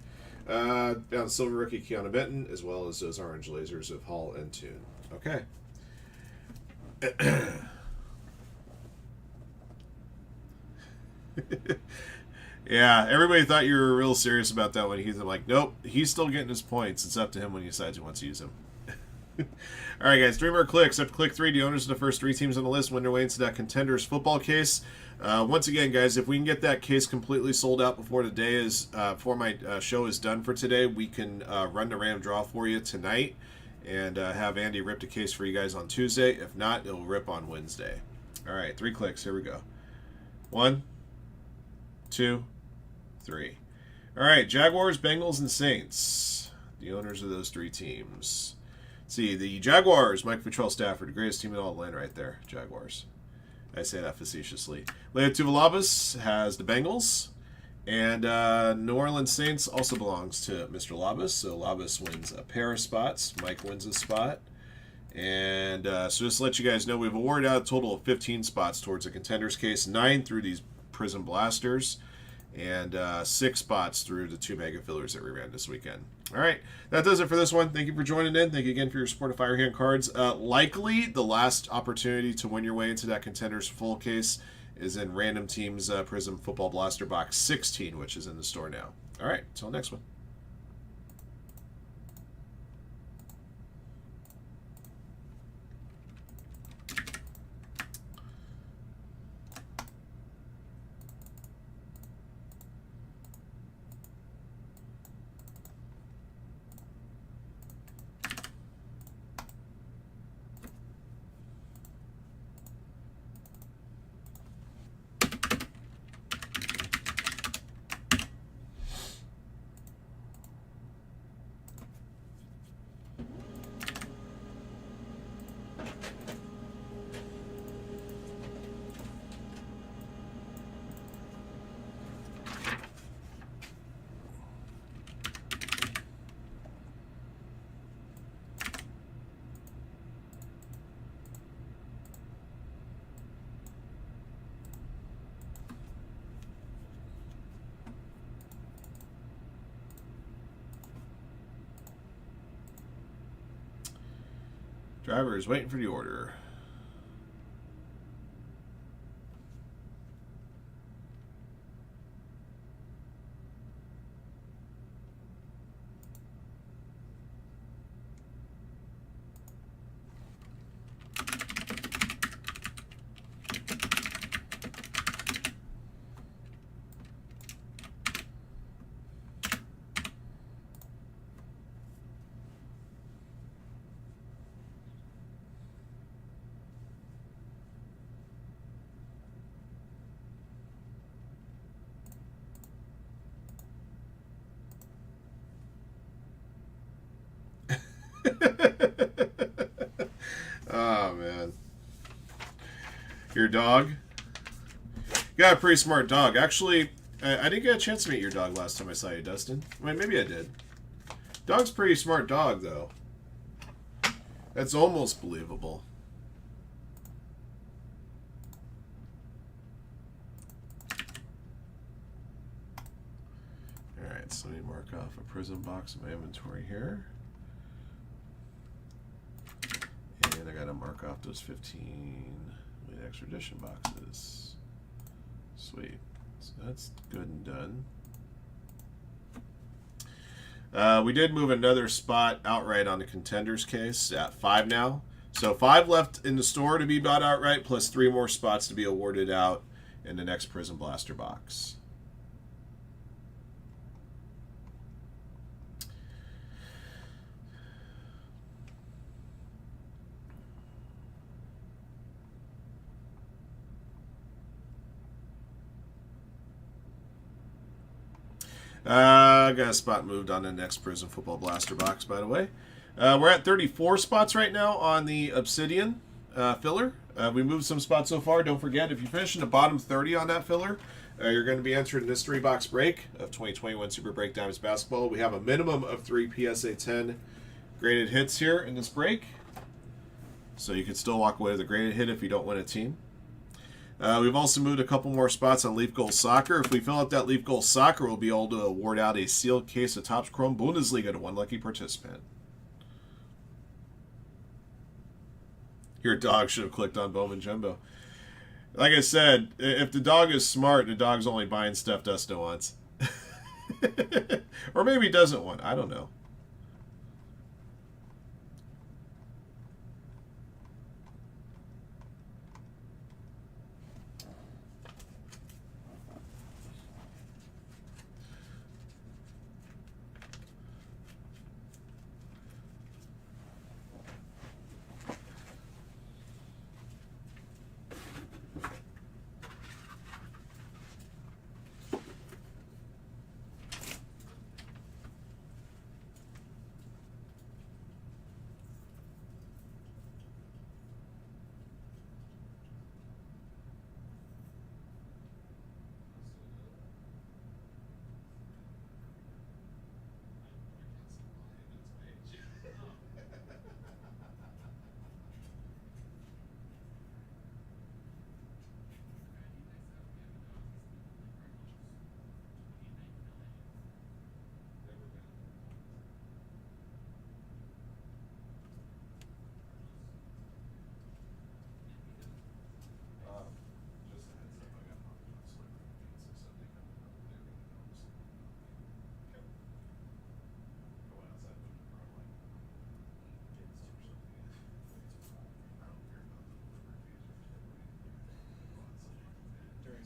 Down silver rookie Keanu Benton, as well as those Orange Lasers of Hall and Tune. Okay. Yeah, everybody thought you were real serious about that one. I'm like, nope, he's still getting his points. It's up to him when he decides he wants to use them. All right, guys, 3 more clicks. After click 3, the owners of the first 3 teams on the list win their way into that Contenders football case. Once again, guys, if we can get that case completely sold out before the day is, before my show is done for today, we can run the random draw for you tonight and have Andy rip the case for you guys on Tuesday. If not, it'll rip on Wednesday. All right, 3 clicks. Here we go. 1, 2, 3. All right, Jaguars, Bengals, and Saints. The owners of those 3 teams. Let's see, the Jaguars, Mike Patrol Stafford, the greatest team in all the land right there, Jaguars. I say that facetiously. Leia Tuvalabas has the Bengals. And New Orleans Saints also belongs to Mr. Labas. So Labas wins a pair of spots. Mike wins a spot. And so just to let you guys know, we've awarded out a total of 15 spots towards a Contenders case. 9 through these Prism Blasters. And 6 spots through the 2 Mega Fillers that we ran this weekend. All right, that does it for this one. Thank you for joining in. Thank you again for your support of Firehand cards. Likely the last opportunity to win your way into that Contenders full case is in Random Teams Prism Football Blaster Box 16, which is in the store now. All right, until next one. Driver is waiting for the order. Oh, man. Your dog? You got a pretty smart dog. Actually, I didn't get a chance to meet your dog last time I saw you, Dustin. Wait, maybe I did. Dog's a pretty smart dog, though. That's almost believable. Alright, so let me mark off a Prism box in my inventory here. And I gotta mark off those 15 Elite Extradition boxes. Sweet. So that's good and done. We did move another spot outright on the Contenders case at 5 now. So 5 left in the store to be bought outright, plus 3 more spots to be awarded out in the next Prism Blaster box. Got a spot moved on the next Prism Football Blaster box, by the way. We're at 34 spots right now on the Obsidian filler. We moved some spots so far. Don't forget, if you finish in the bottom 30 on that filler, you're going to be entered in this 3-box break of 2021 Super Break Diamonds Basketball. We have a minimum of 3 PSA 10 graded hits here in this break. So you can still walk away with a graded hit if you don't win a team. We've also moved a couple more spots on Leaf Gold Soccer. If we fill up that Leaf Gold Soccer, we'll be able to award out a sealed case of Topps Chrome Bundesliga to one lucky participant. Your dog should have clicked on Bowman Jumbo. Like I said, if the dog is smart, the dog's only buying stuff Dustin wants. Or maybe he doesn't want. I don't know.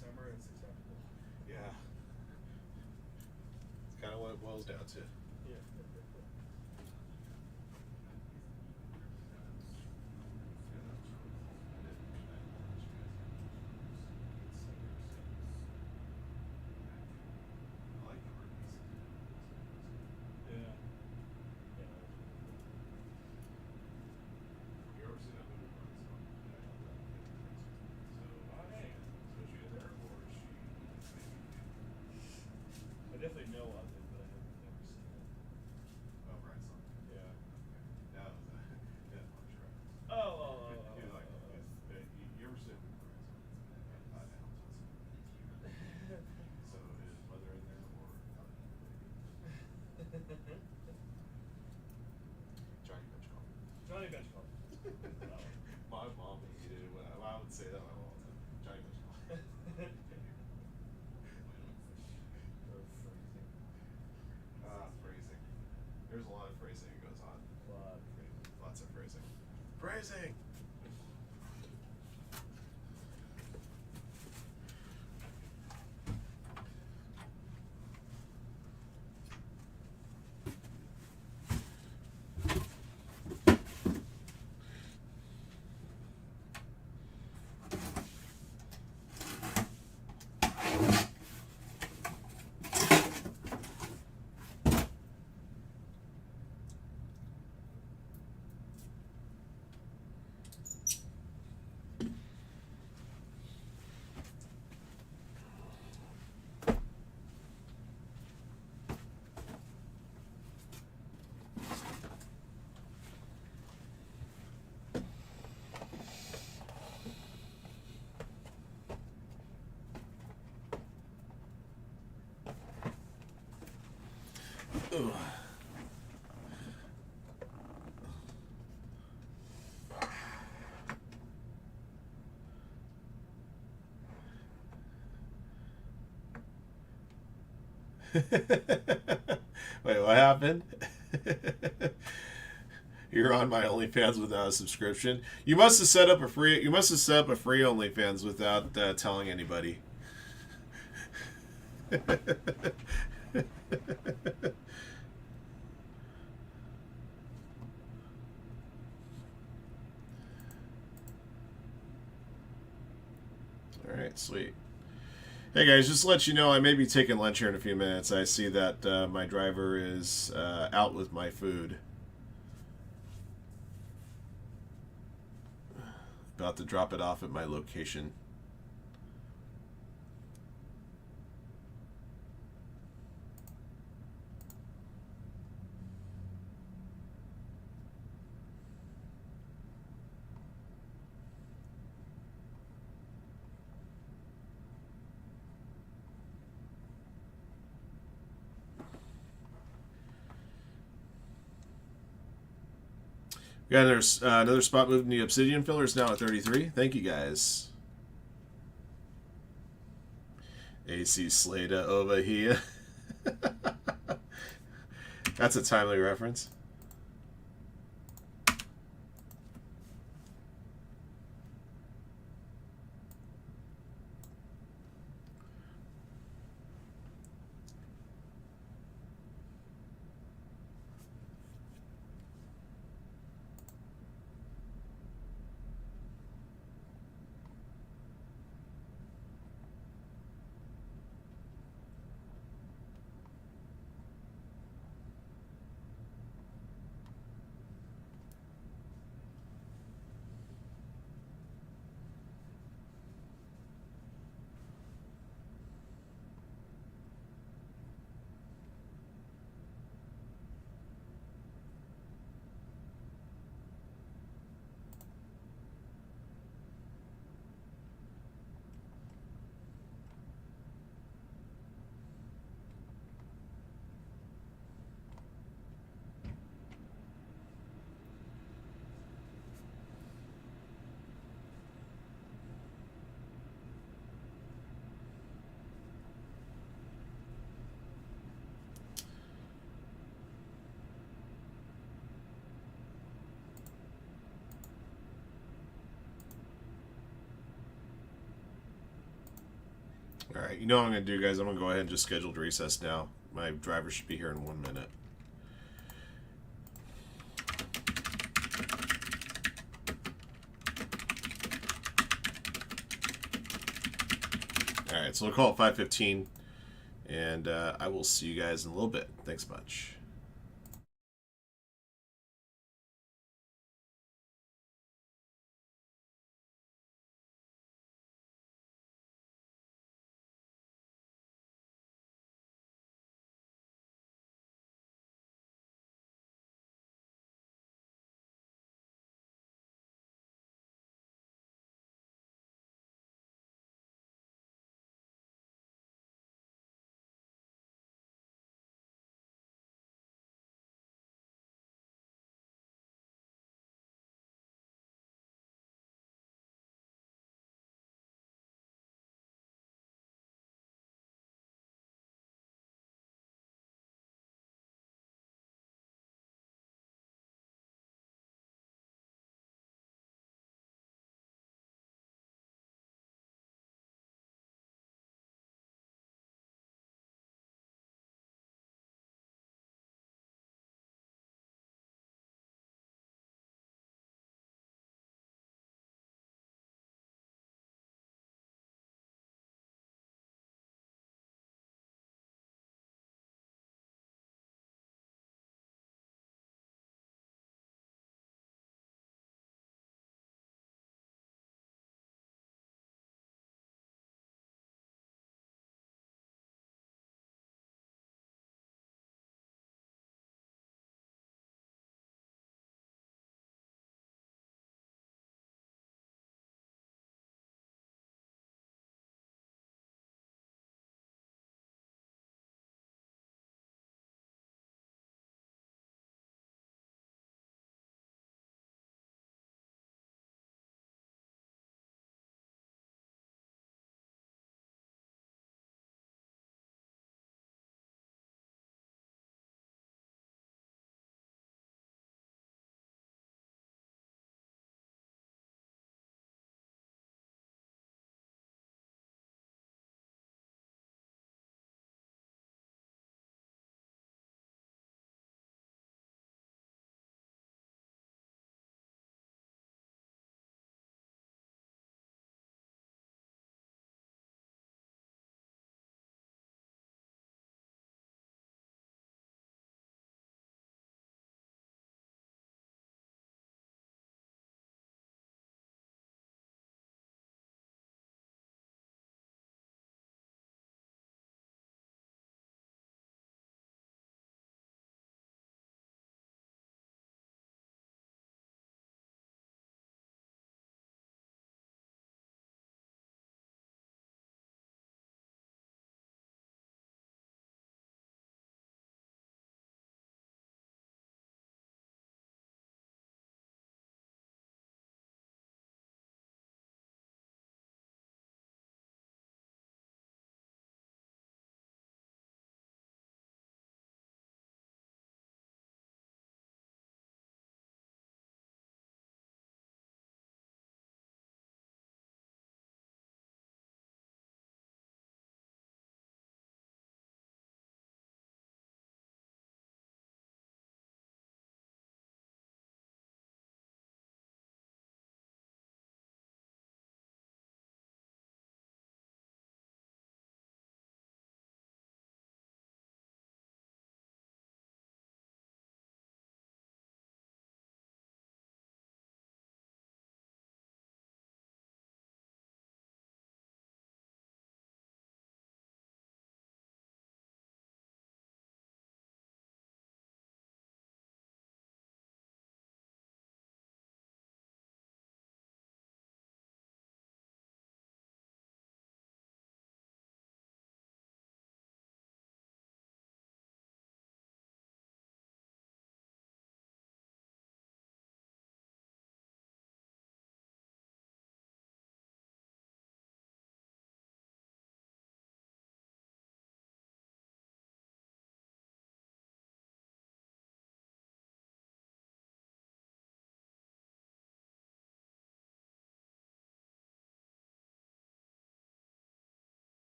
Summer, it's acceptable. Yeah. It's kind of what it boils down to. Yeah. I definitely know of it, but I have never seen it. say that one all the time. Johnny Fish. Phrasing. There's a lot of phrasing that goes on. Lots of phrasing. Phrasing! Ooh. Wait, what happened? You're on my OnlyFans without a subscription. You must have set up a free. You must have set up a free OnlyFans without telling anybody. All right, sweet. Hey guys, just to let you know, I may be taking lunch here in a few minutes. I see that my driver is out with my food. About to drop it off at my location. We got another spot moving the obsidian fillers now at 33. Thank you guys. AC Slada over here. That's a timely reference. Alright, you know what I'm going to do, guys? I'm going to go ahead and just schedule to recess now. My driver should be here in 1 minute. Alright, so we'll call it 5:15, and I will see you guys in a little bit. Thanks much.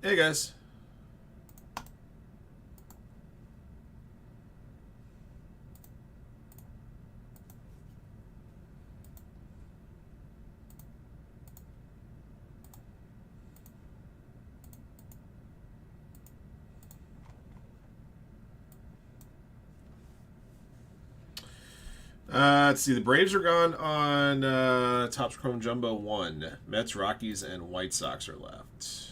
Hey guys. Let's see. The Braves are gone on Topps Chrome Jumbo 1. Mets, Rockies, and White Sox are left.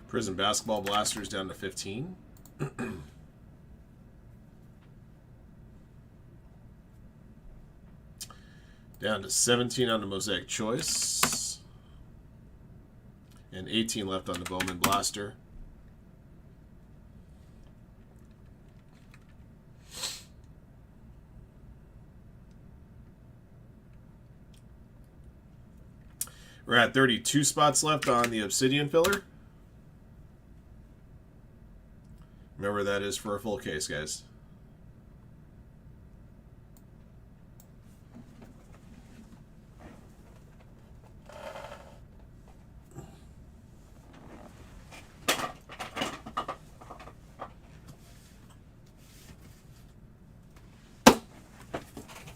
Prism Basketball Blasters down to 15. Down to 17 on the Mosaic Choice. And 18 left on the Bowman Blaster. We're at 32 spots left on the Obsidian filler. Remember, that is for a full case, guys.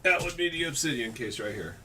That would be the Obsidian case right here.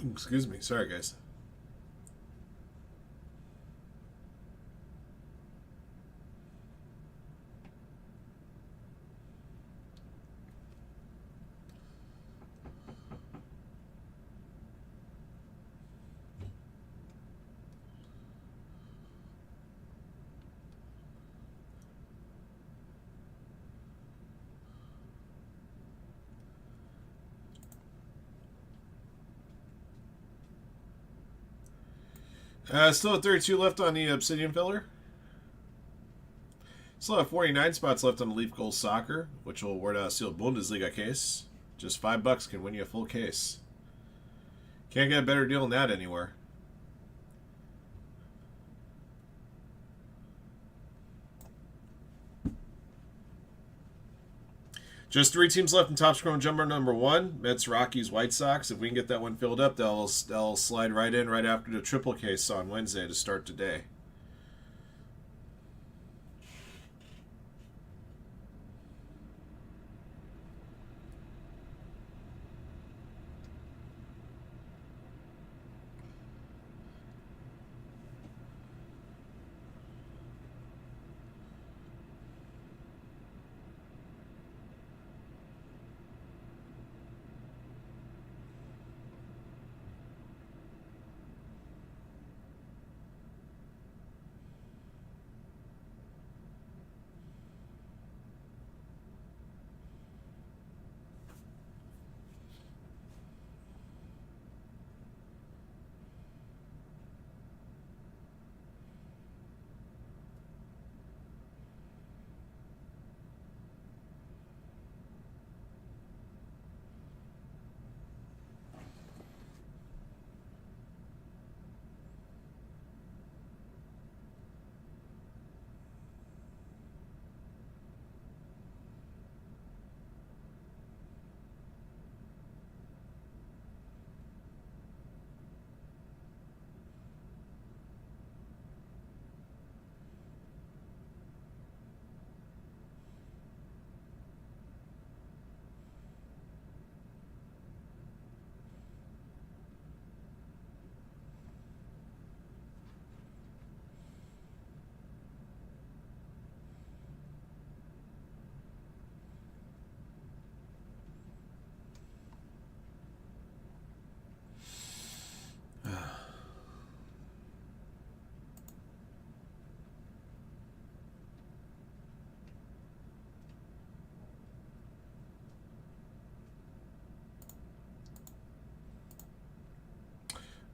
Excuse me. Sorry, guys. Still have 32 left on the Obsidian filler. Still have 49 spots left on the Leaf Gold Soccer, which will award a sealed Bundesliga case. Just $5 can win you a full case. Can't get a better deal than that anywhere. Just 3 teams left in Top Scroll Jumbo number 1. Mets, Rockies, White Sox. If we can get that one filled up, they'll slide right in right after the triple case on Wednesday to start today.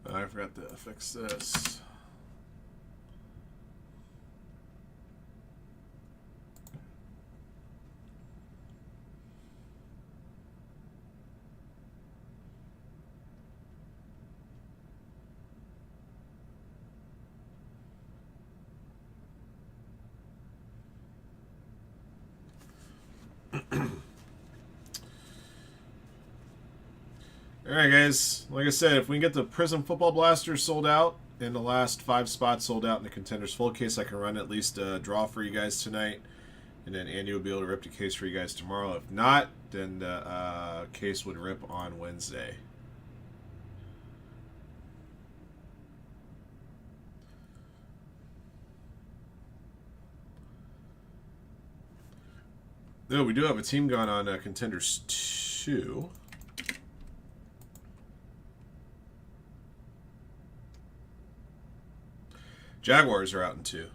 I forgot to fix this. Alright guys, like I said, if we can get the Prism Football Blaster sold out and the last 5 spots sold out in the Contenders full case, I can run at least a draw for you guys tonight. And then Andy will be able to rip the case for you guys tomorrow. If not, then the case would rip on Wednesday. Though we do have a team gone on Contenders 2. Jaguars are out in 2.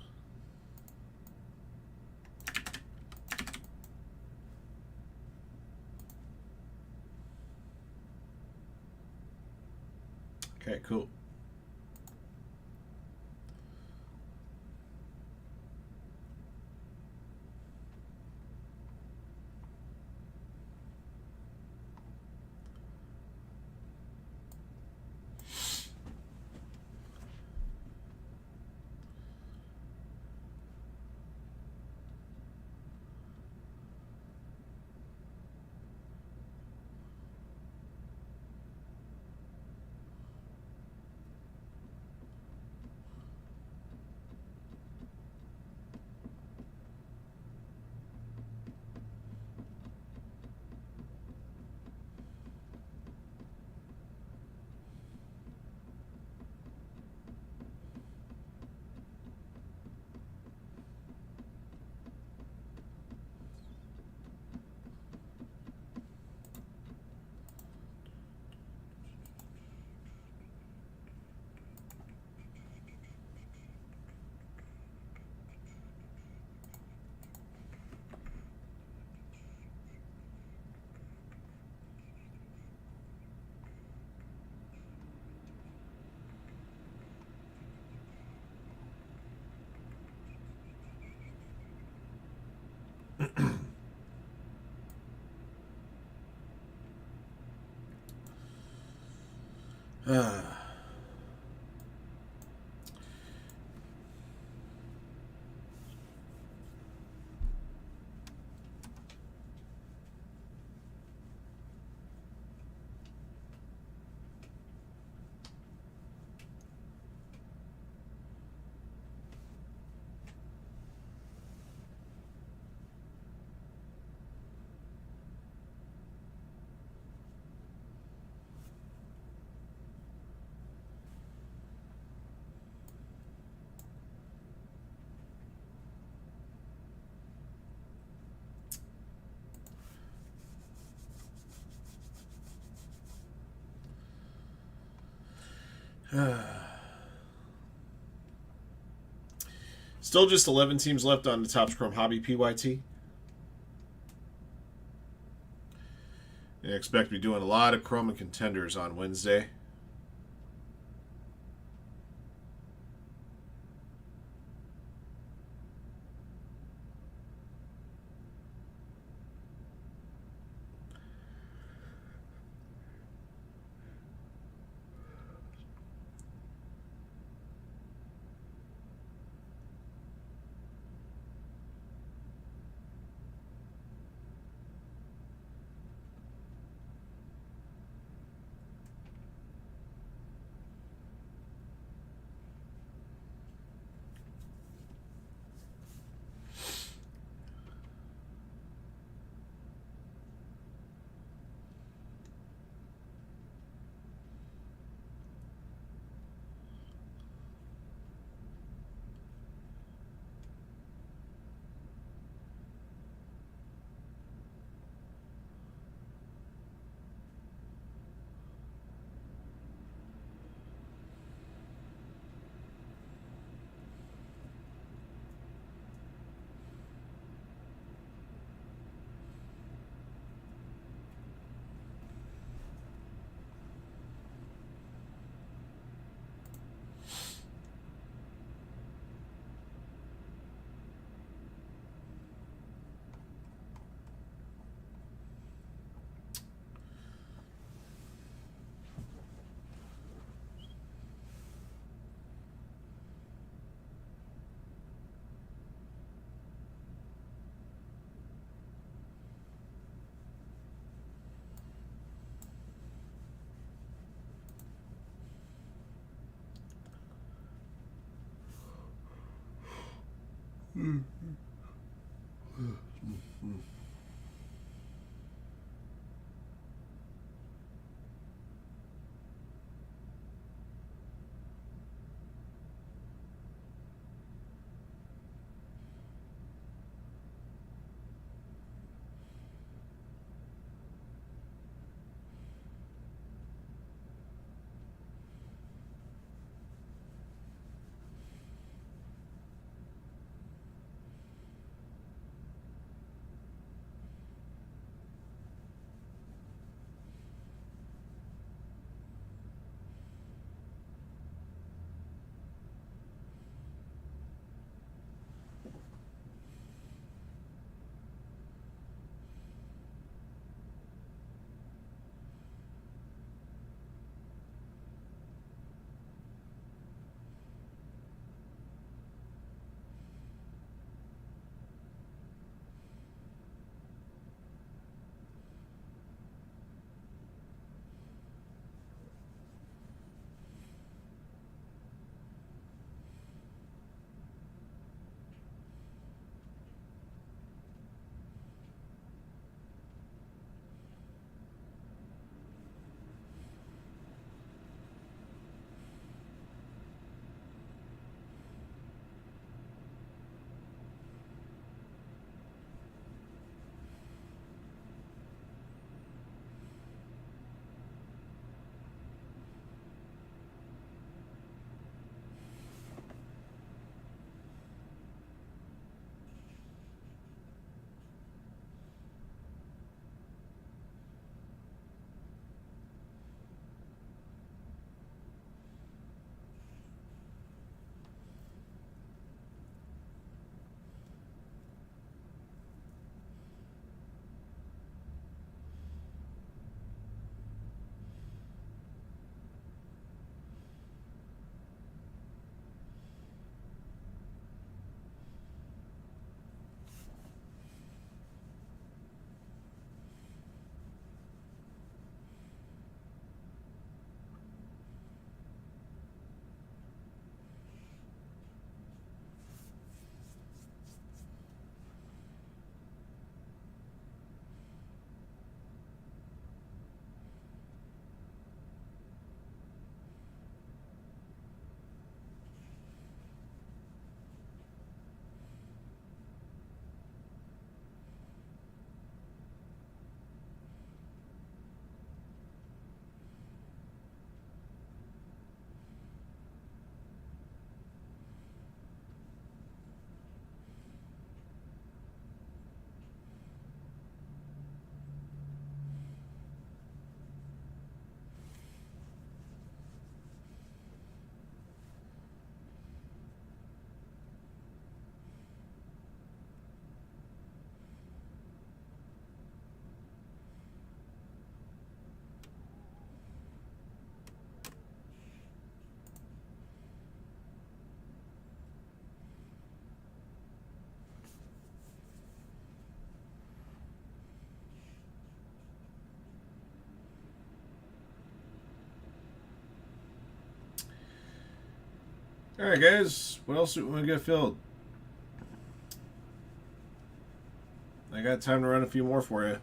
Okay, cool. Still just 11 teams left on the Topps Chrome Hobby PYT. I expect to be doing a lot of Chrome and Contenders on Wednesday. All right, guys. What else do we want to get filled? I got time to run a few more for you.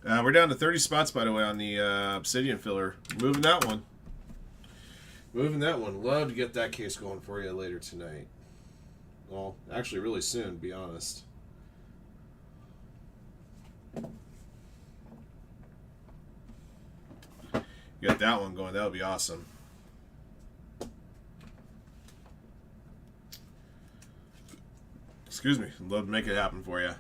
We're down to 30 spots, by the way, on the Obsidian filler. Moving that one. Moving that one. Love to get that case going for you later tonight. Well, actually, really soon, to be honest. Get that one going. That would be awesome. Excuse me. I'd love to make it happen for you.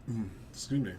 Excuse me.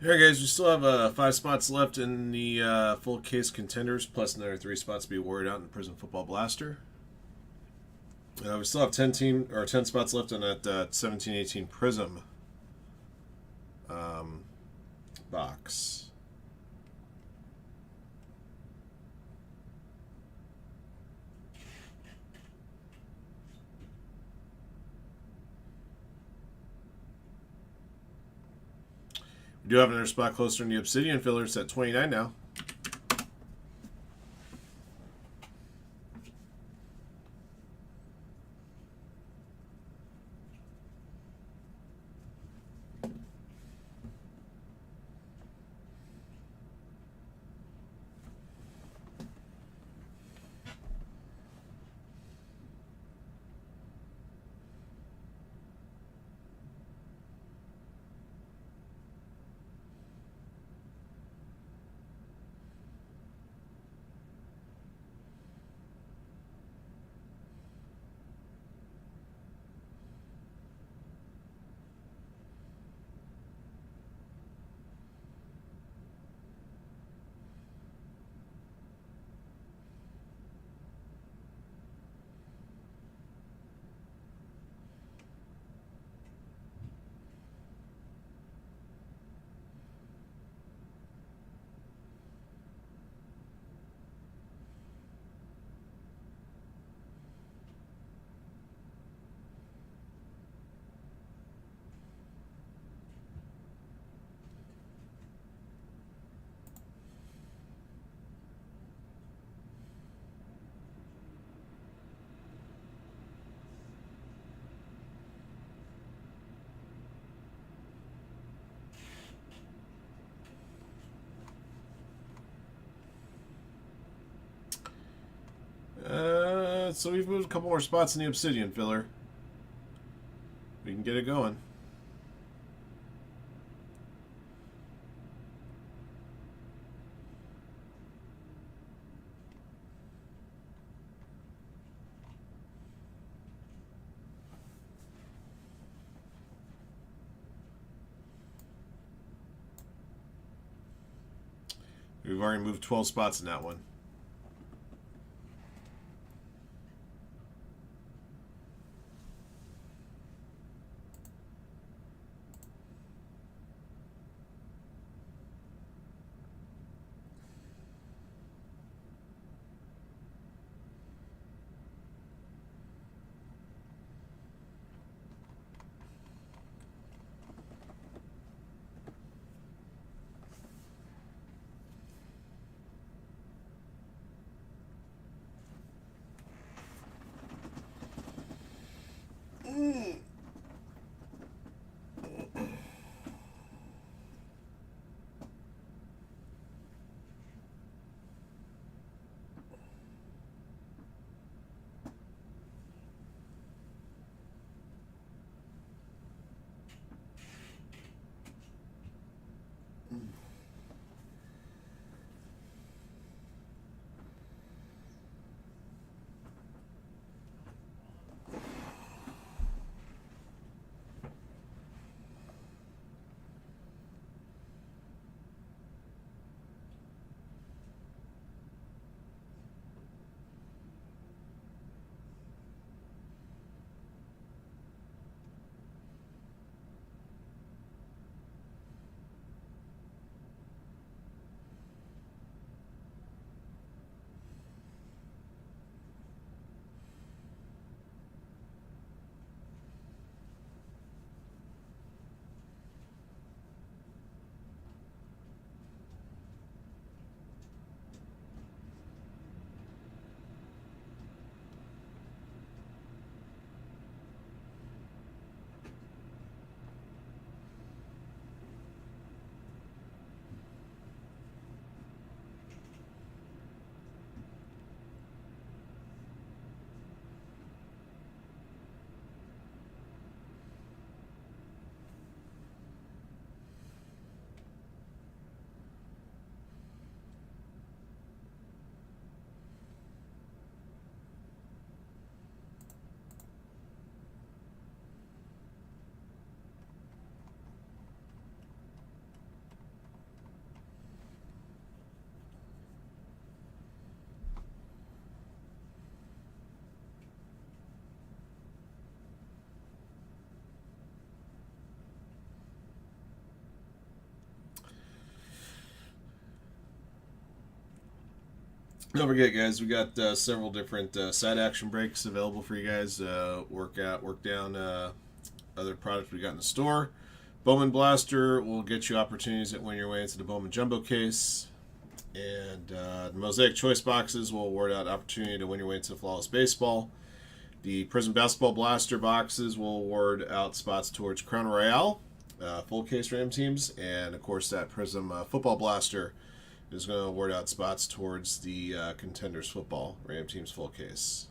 Alright guys, we still have 5 spots left in the full case contenders, plus another 3 spots to be awarded out in the Prism Football Blaster. We still have 10 spots left in that 17-18 Prism box. We do have another spot closer in the Obsidian filler. It's at 29 now. So we've moved a couple more spots in the Obsidian filler. We can get it going. We've already moved 12 spots in that one. Don't forget, guys, we got several different side action breaks available for you guys. Work down other products we got in the store. Bowman Blaster will get you opportunities that win your way into the Bowman Jumbo case. And the Mosaic Choice boxes will award out opportunity to win your way into Flawless Baseball. The Prism Basketball Blaster boxes will award out spots towards Crown Royale, full case Ram teams. And, of course, that Prism Football Blaster is going to award out spots towards the Contenders Football Ram team's full case.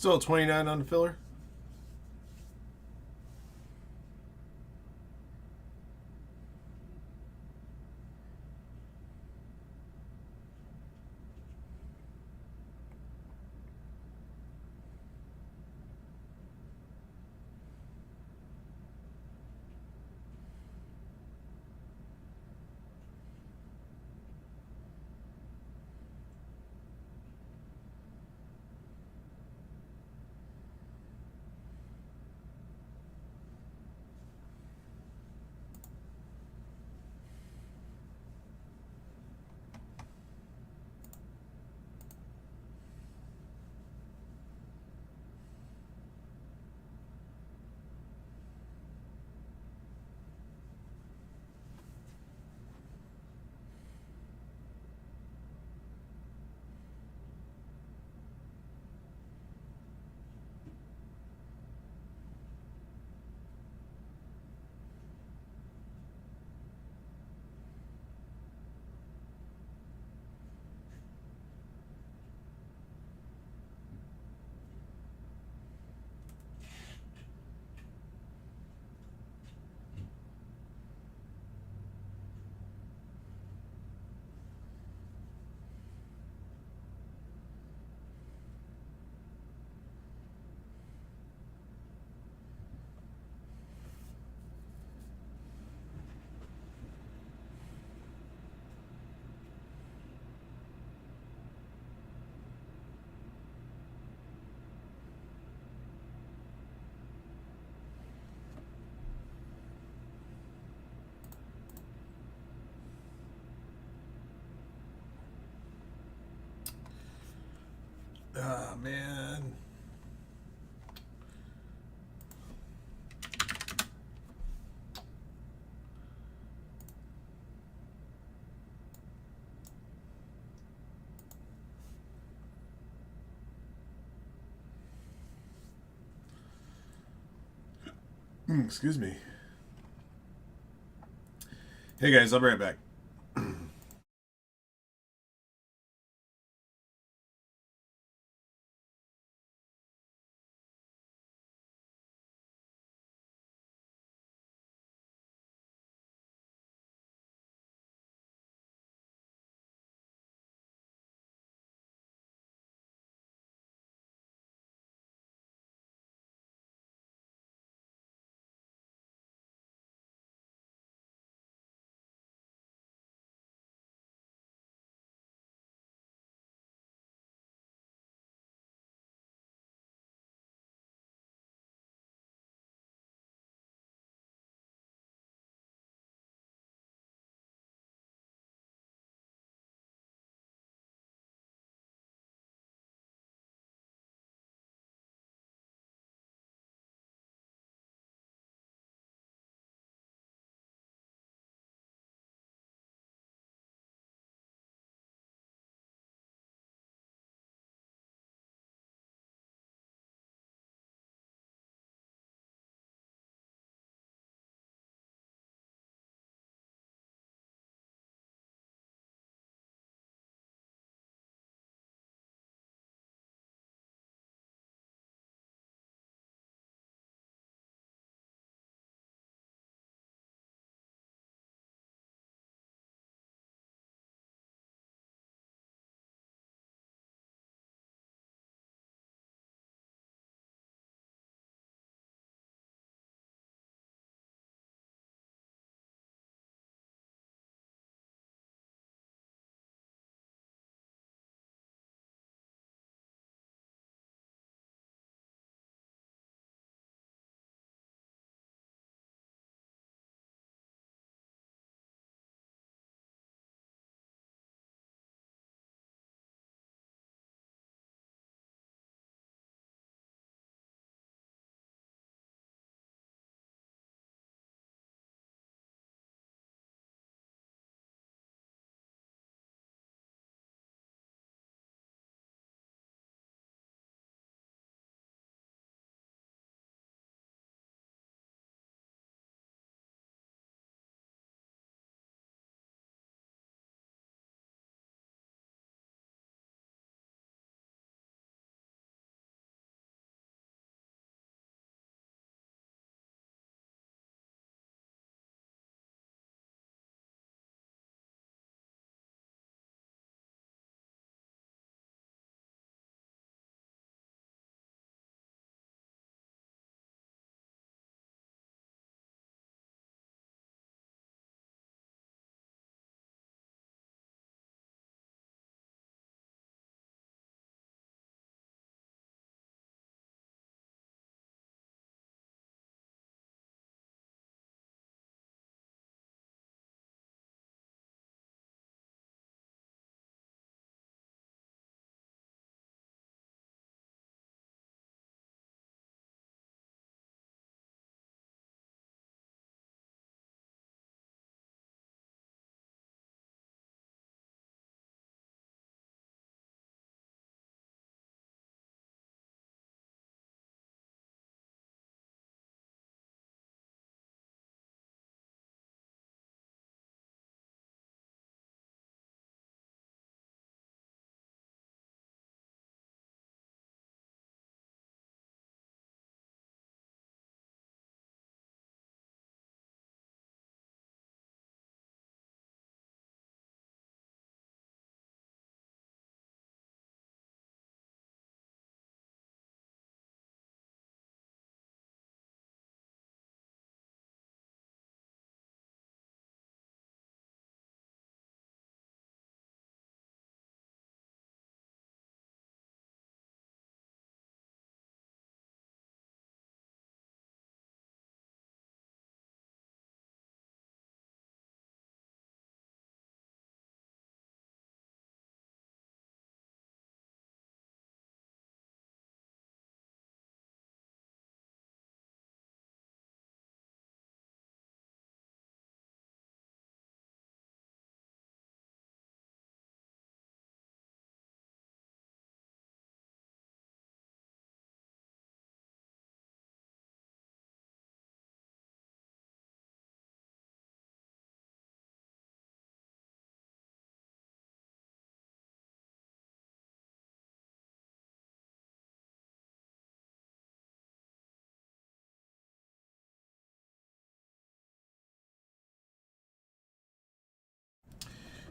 Still at 29 on the filler. Ah, man. Excuse me. Hey guys, I'll be right back.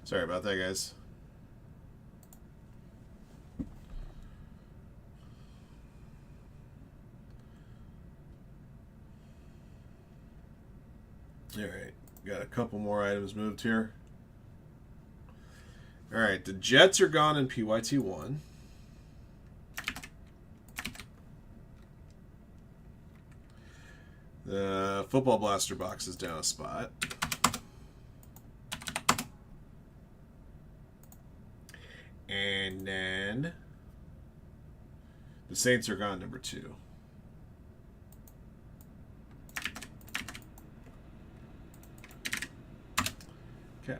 Sorry about that, guys. All right, got a couple more items moved here. All right, the Jets are gone in PYT1. The Football Blaster box is down a spot. And then the Saints are gone number 2. Okay.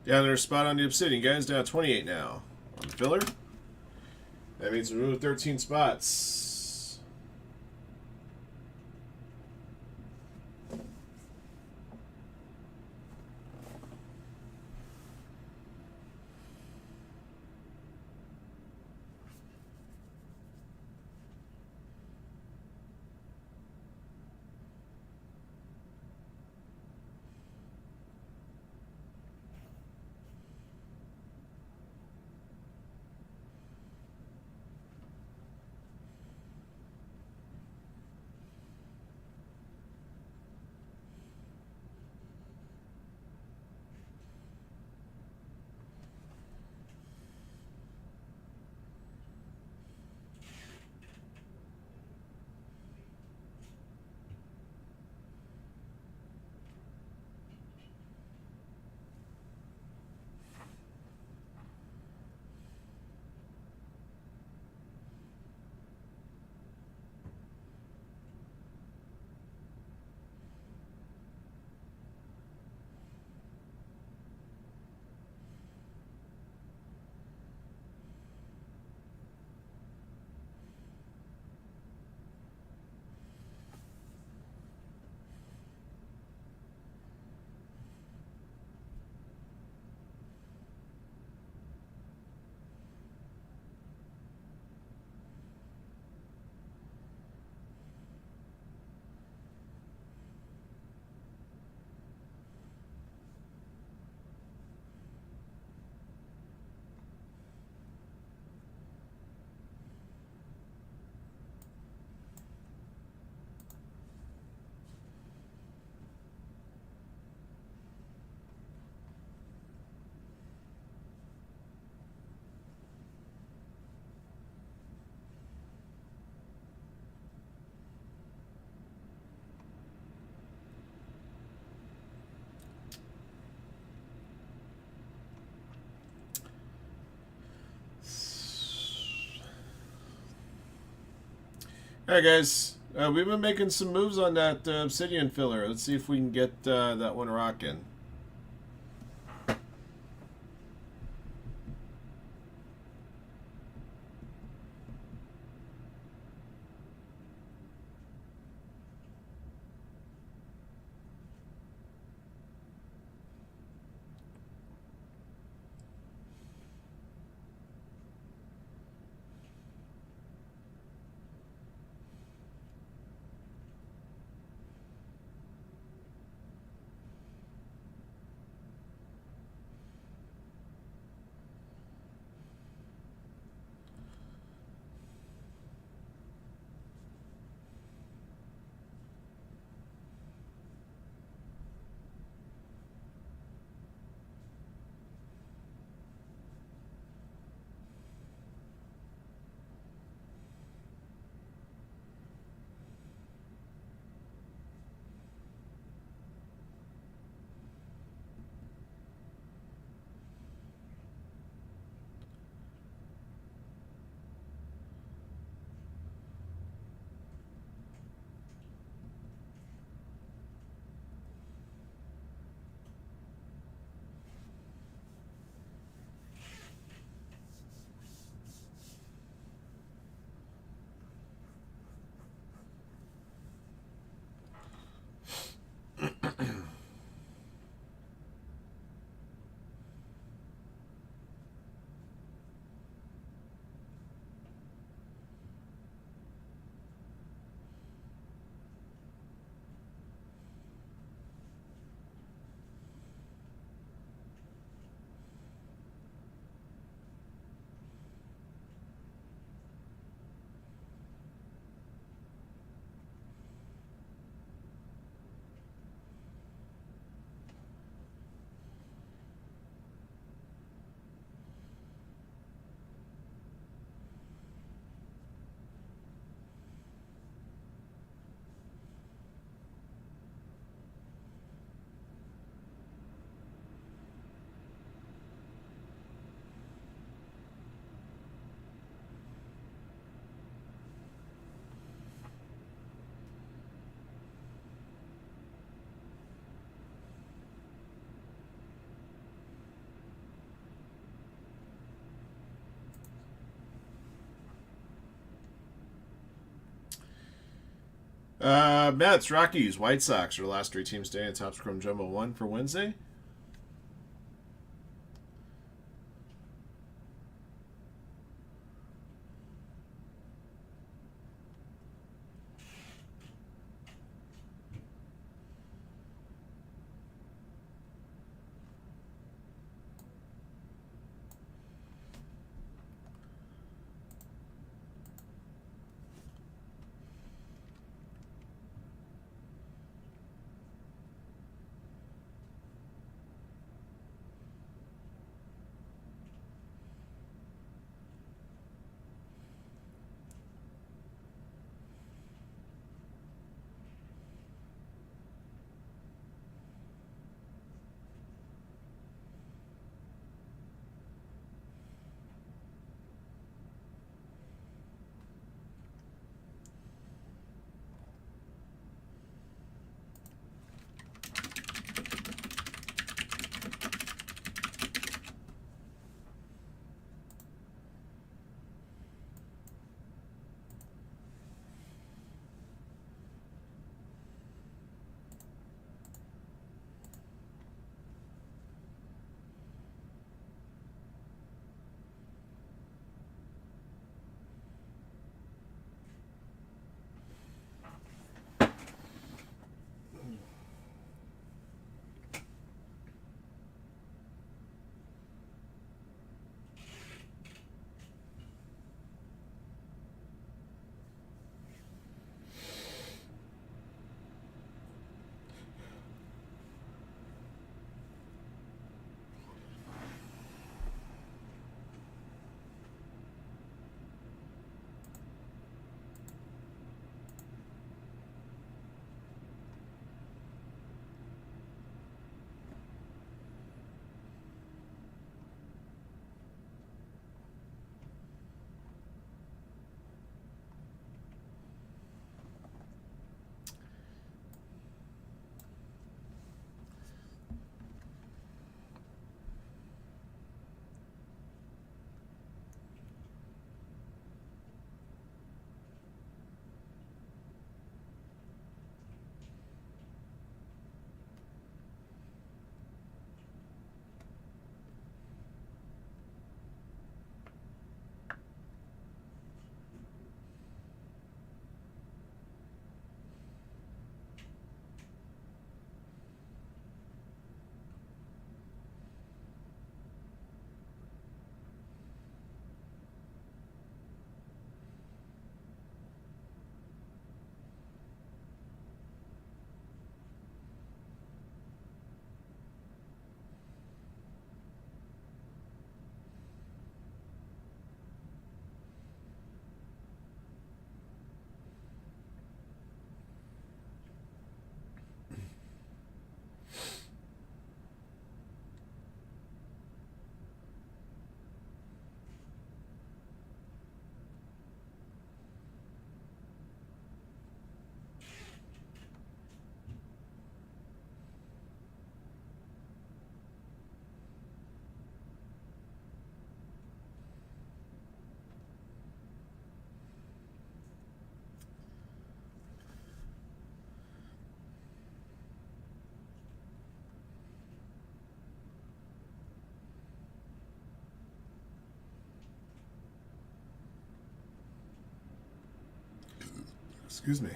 Down there, spot on the Obsidian, guys. Down 28 now. On the filler. That means we moved 13 spots. All right, guys. We've been making some moves on that obsidian filler. Let's see if we can get that one rocking. Mets, Rockies, White Sox are the last 3 teams staying in Topps Chrome Jumbo 1 for Wednesday. Excuse me.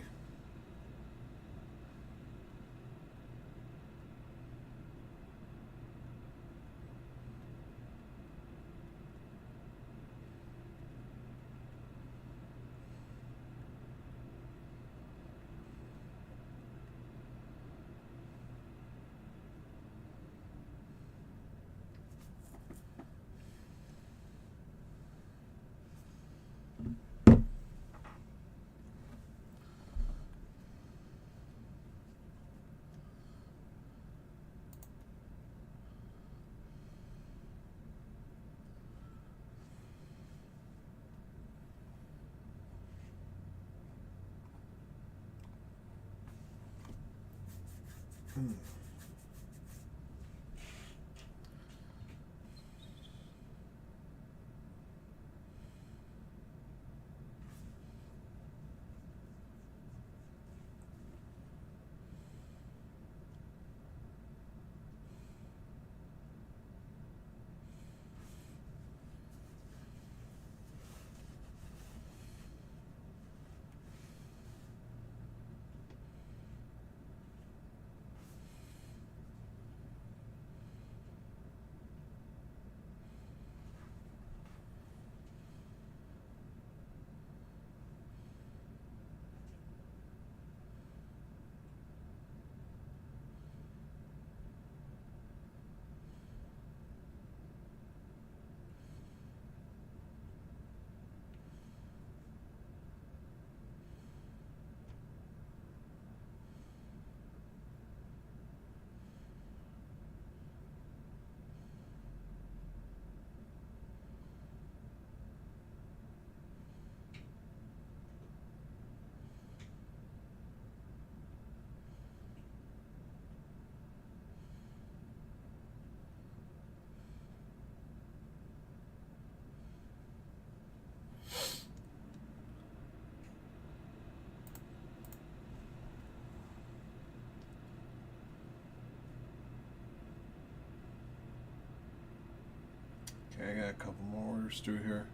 Okay, I got a couple more orders through here.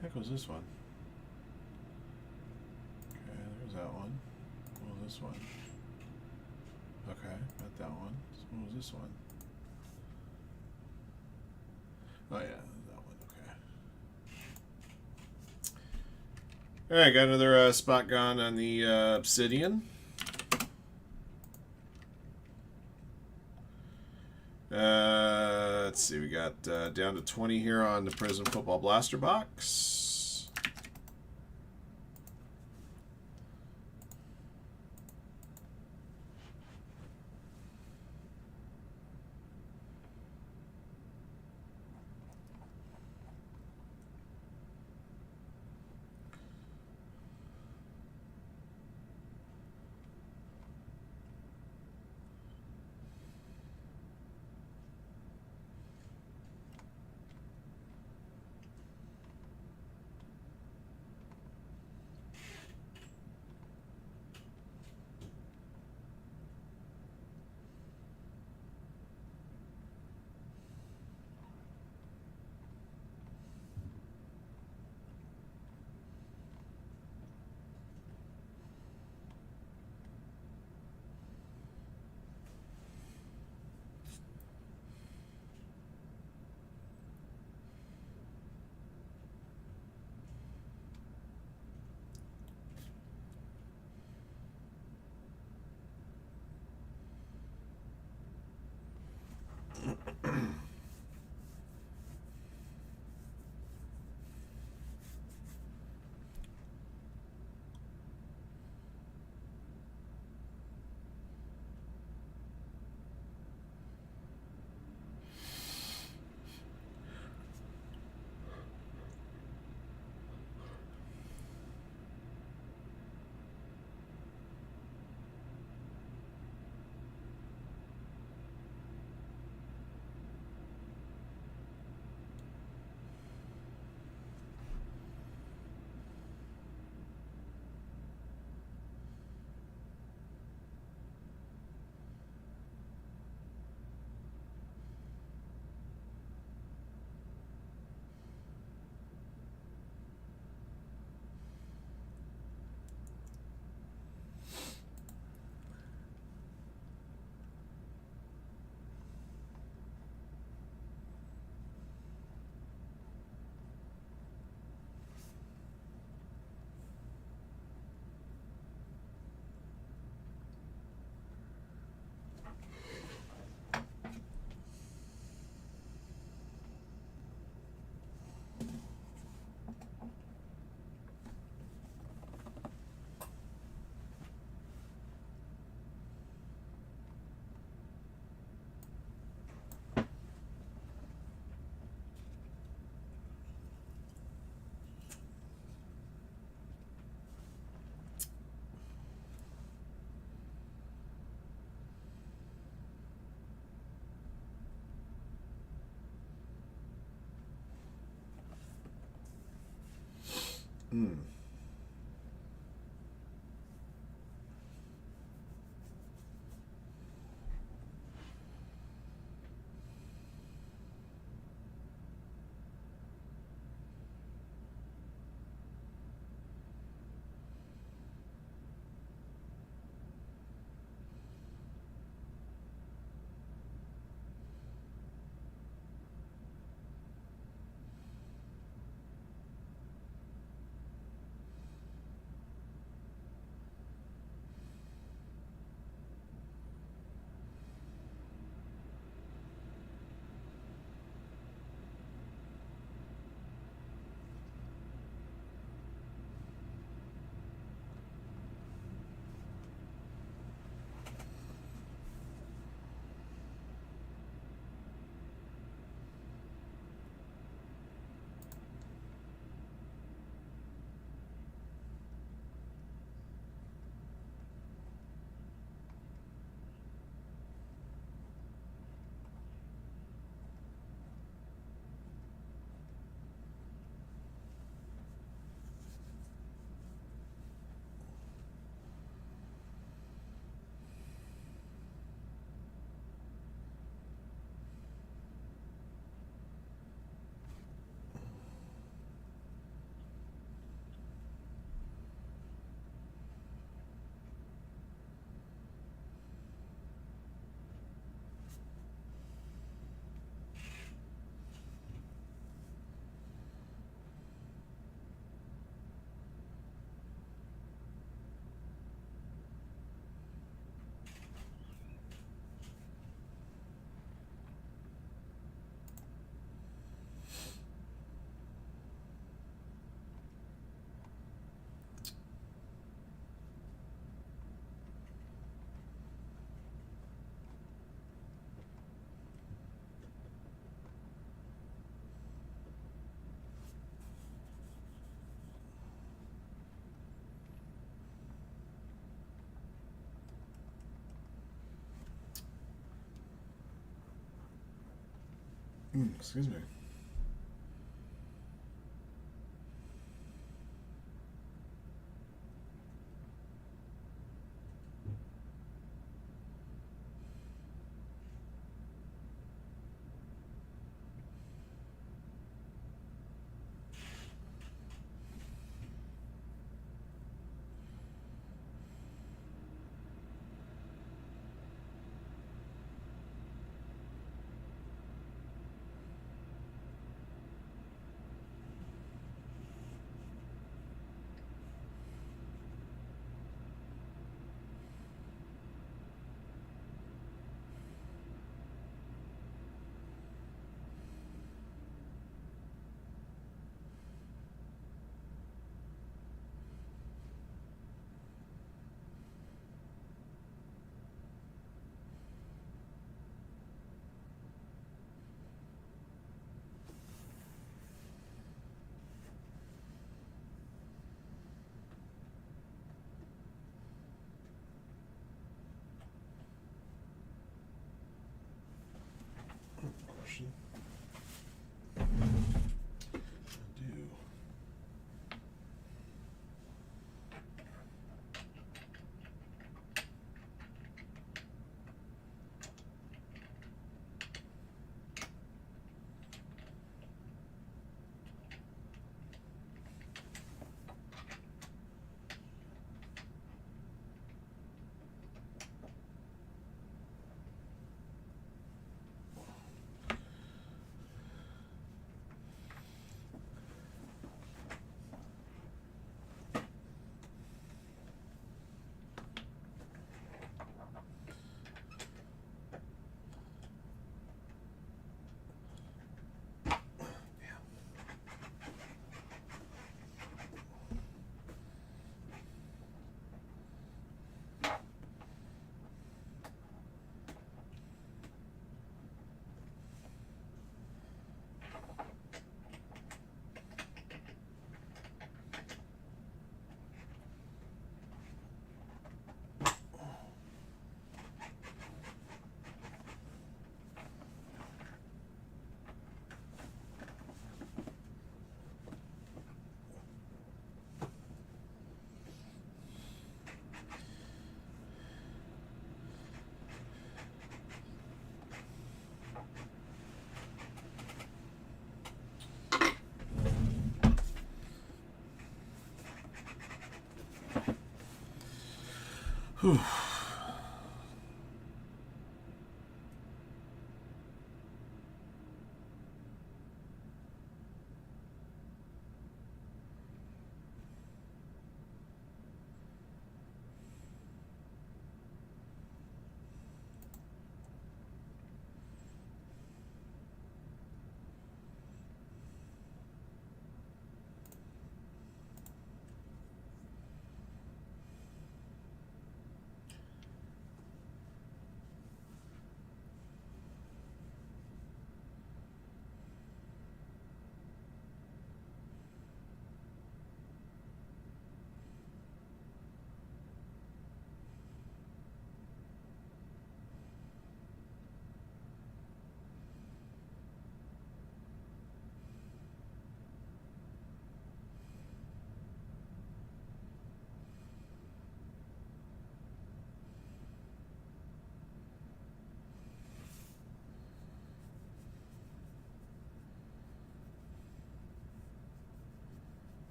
Heck was this one? Okay, there's that one. What was this one? Okay, got that one. What was this one? Oh yeah, that one. Okay. All right, got another spot gone on the Obsidian. Let's see, we got down to 20 here on the Prism Football Blaster box. Hmm. Excuse me. Whew.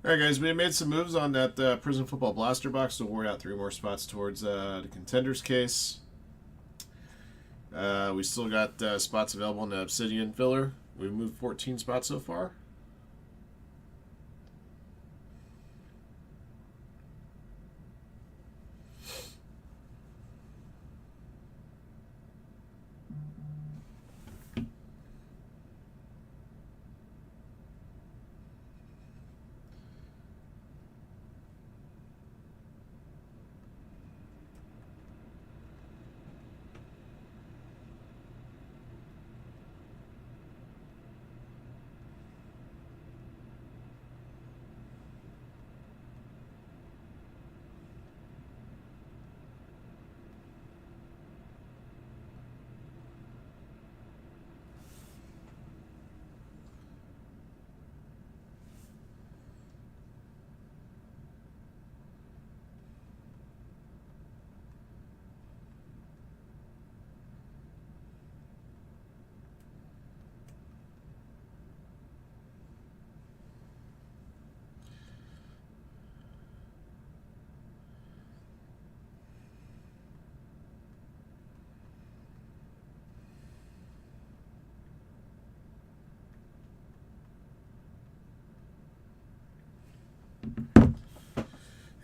All right, guys, we made some moves on that Prism Football Blaster box to award out 3 more spots towards the Contenders case. We still got spots available in the Obsidian filler. We've moved 14 spots so far.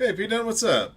Hey, Peanut, what's up?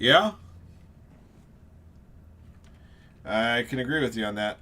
Yeah, I can agree with you on that.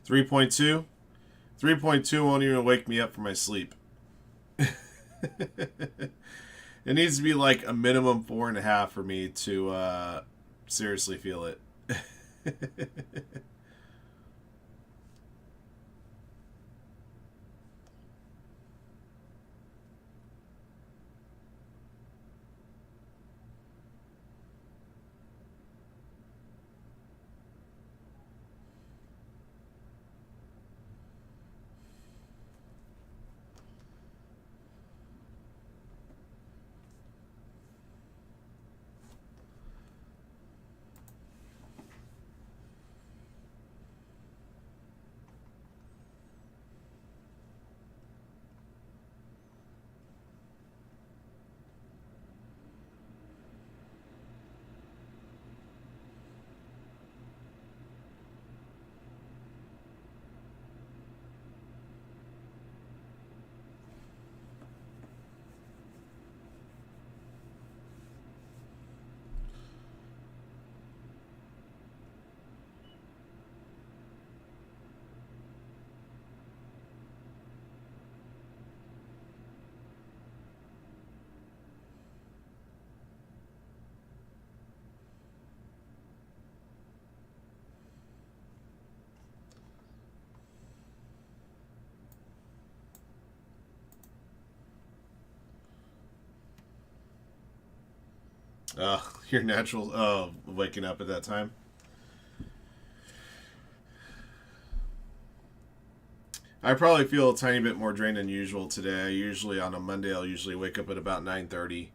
Three 3.2 won't even wake me up from my sleep. It needs to be like a minimum 4.5 for me to seriously feel it. Your natural waking up at that time. I probably feel a tiny bit more drained than usual today. I usually on a Monday I'll usually wake up at about 9:30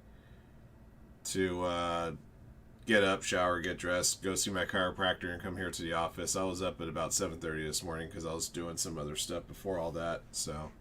to get up, shower, get dressed, go see my chiropractor, and come here to the office. I was up at about 7:30 this morning because I was doing some other stuff before all that. So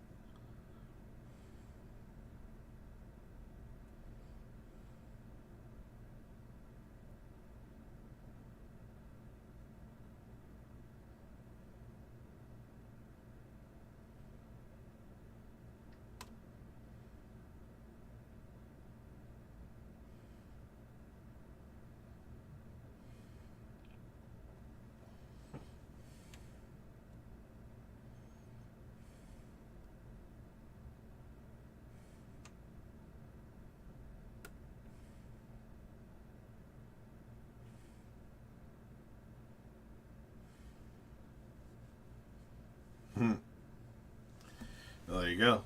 go.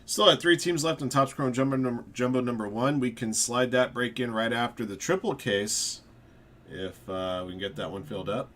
Still had 3 teams left in Topps Chrome Jumbo number 1. We can slide that break in right after the triple case if we can get that one filled up.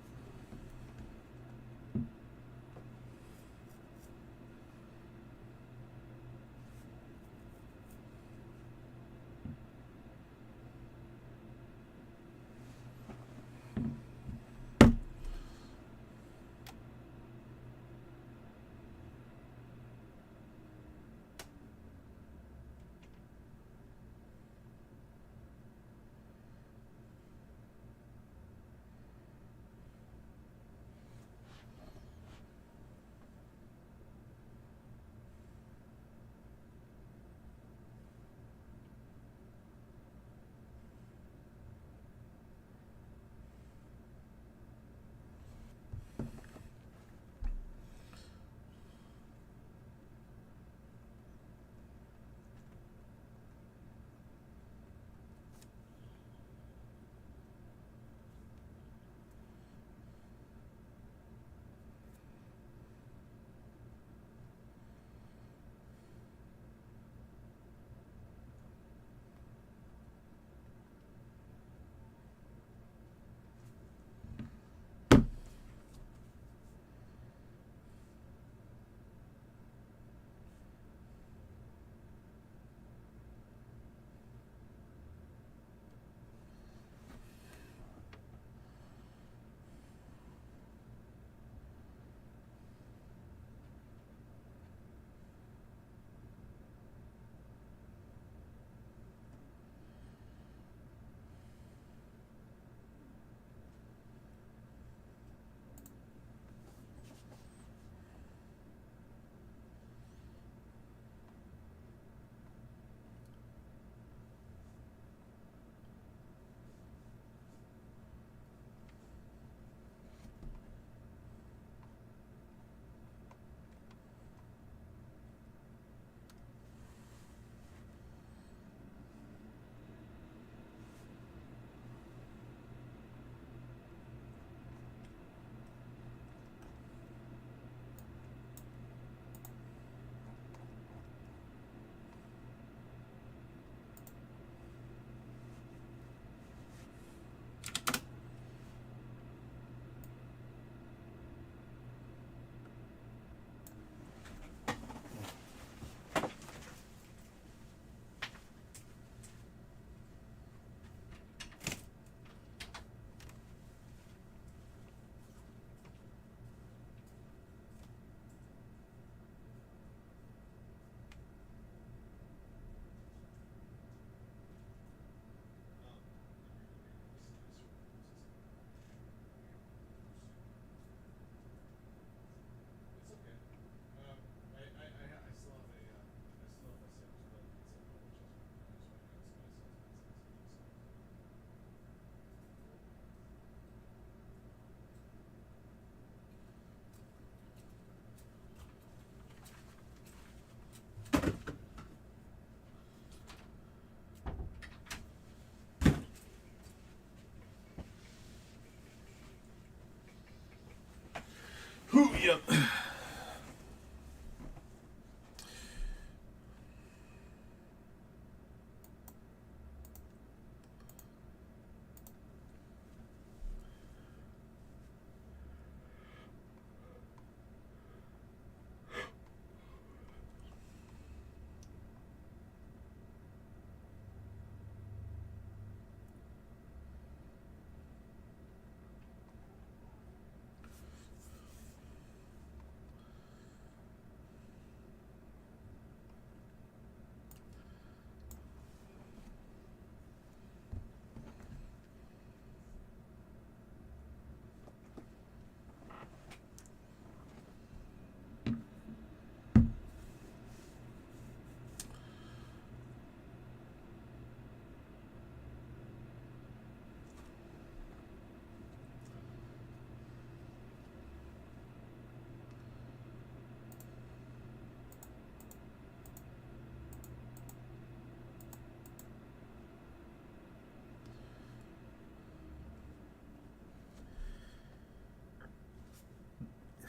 Whew, yep.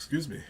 Excuse me.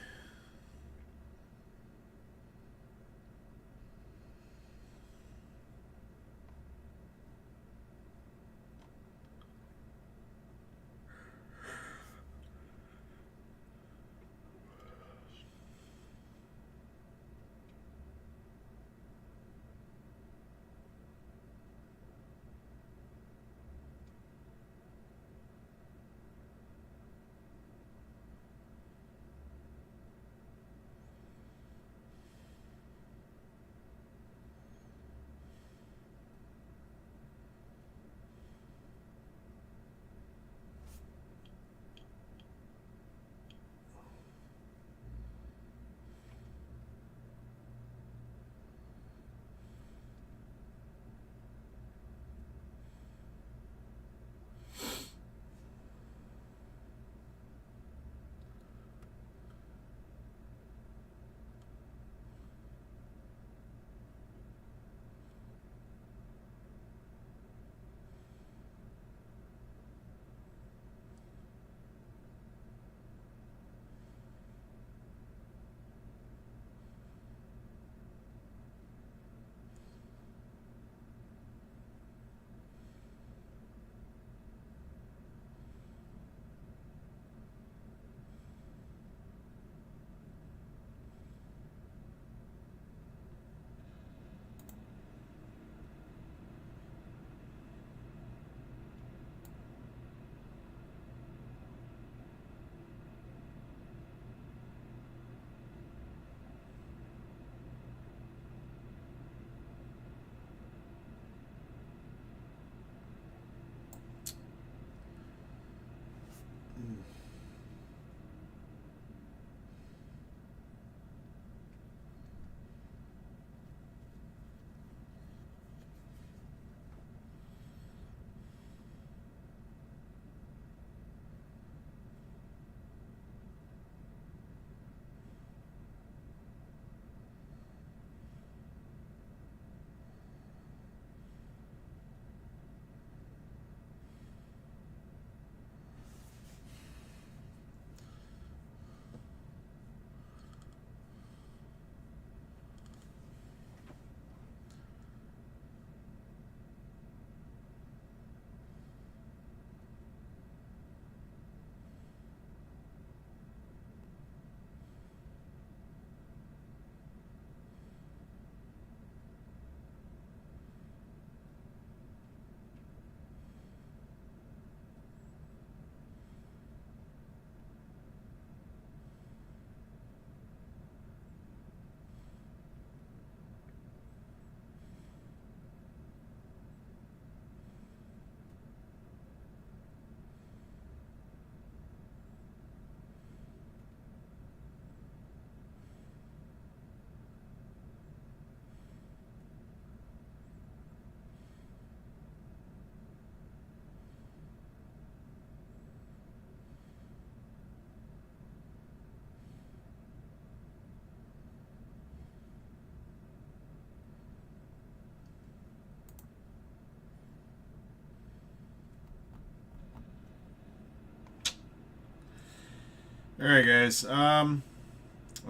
All right, guys. I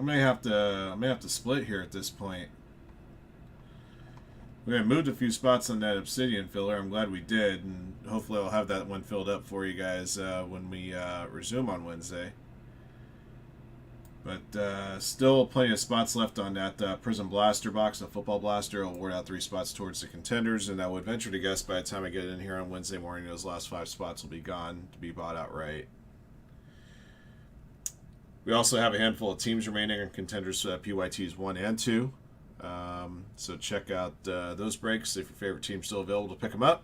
may have to split here at this point. We had moved a few spots on that obsidian filler. I'm glad we did, and hopefully I'll have that one filled up for you guys when we resume on Wednesday. But still plenty of spots left on that Prism Blaster box, the Football Blaster. I'll award out 3 spots towards the contenders, and I would venture to guess by the time I get in here on Wednesday morning, those last 5 spots will be gone to be bought outright. We also have a handful of teams remaining on contenders PYTs 1 and 2. So check out those breaks if your favorite team's still available to pick them up.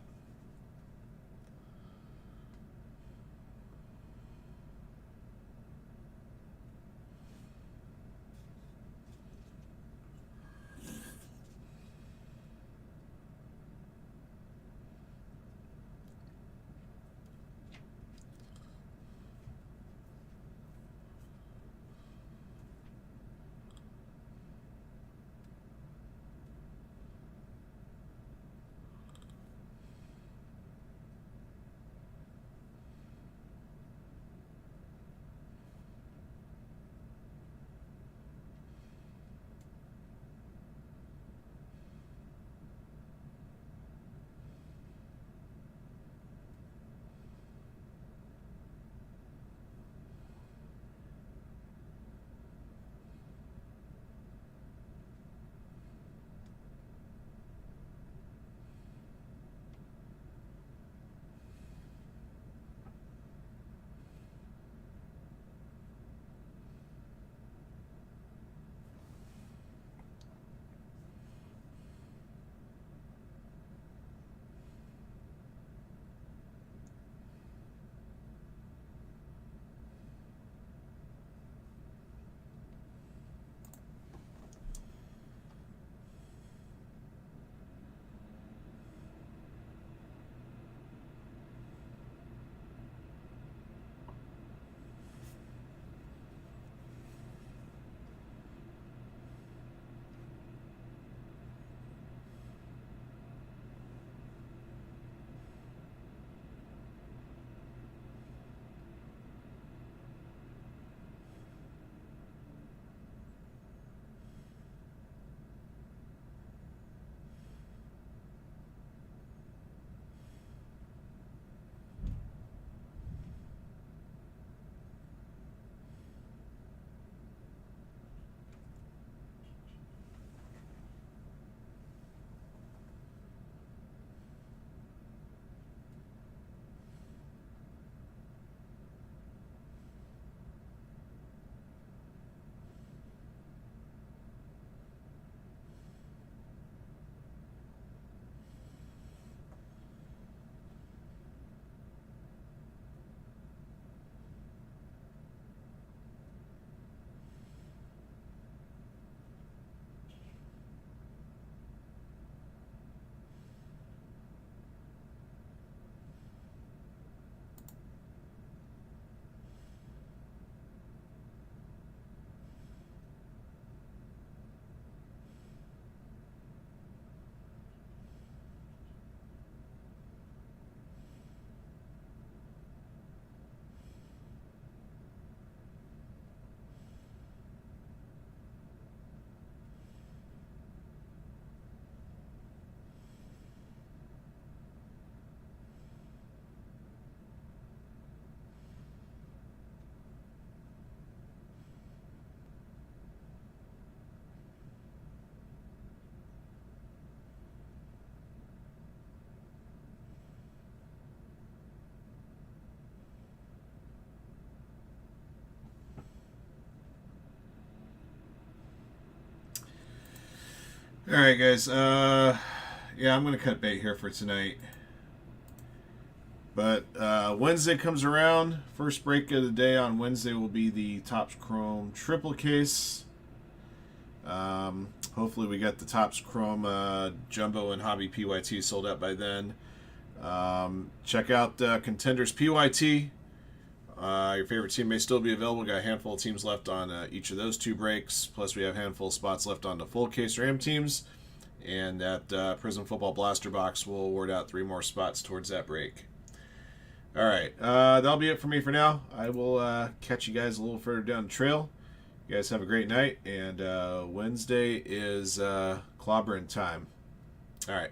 All right, guys. Yeah, I'm gonna cut bait here for tonight. But Wednesday comes around. First break of the day on Wednesday will be the Topps Chrome triple case. Hopefully we got the Topps Chrome Jumbo and Hobby PYT sold out by then. Check out Contenders PYT. Your favorite team may still be available. Got a handful of teams left on each of those two breaks. Plus we have a handful of spots left on the full case Ram teams. And that Prism Football Blaster Box will award out 3 more spots towards that break. All right, that'll be it for me for now. I will catch you guys a little further down the trail. You guys have a great night, and Wednesday is clobbering time. All right.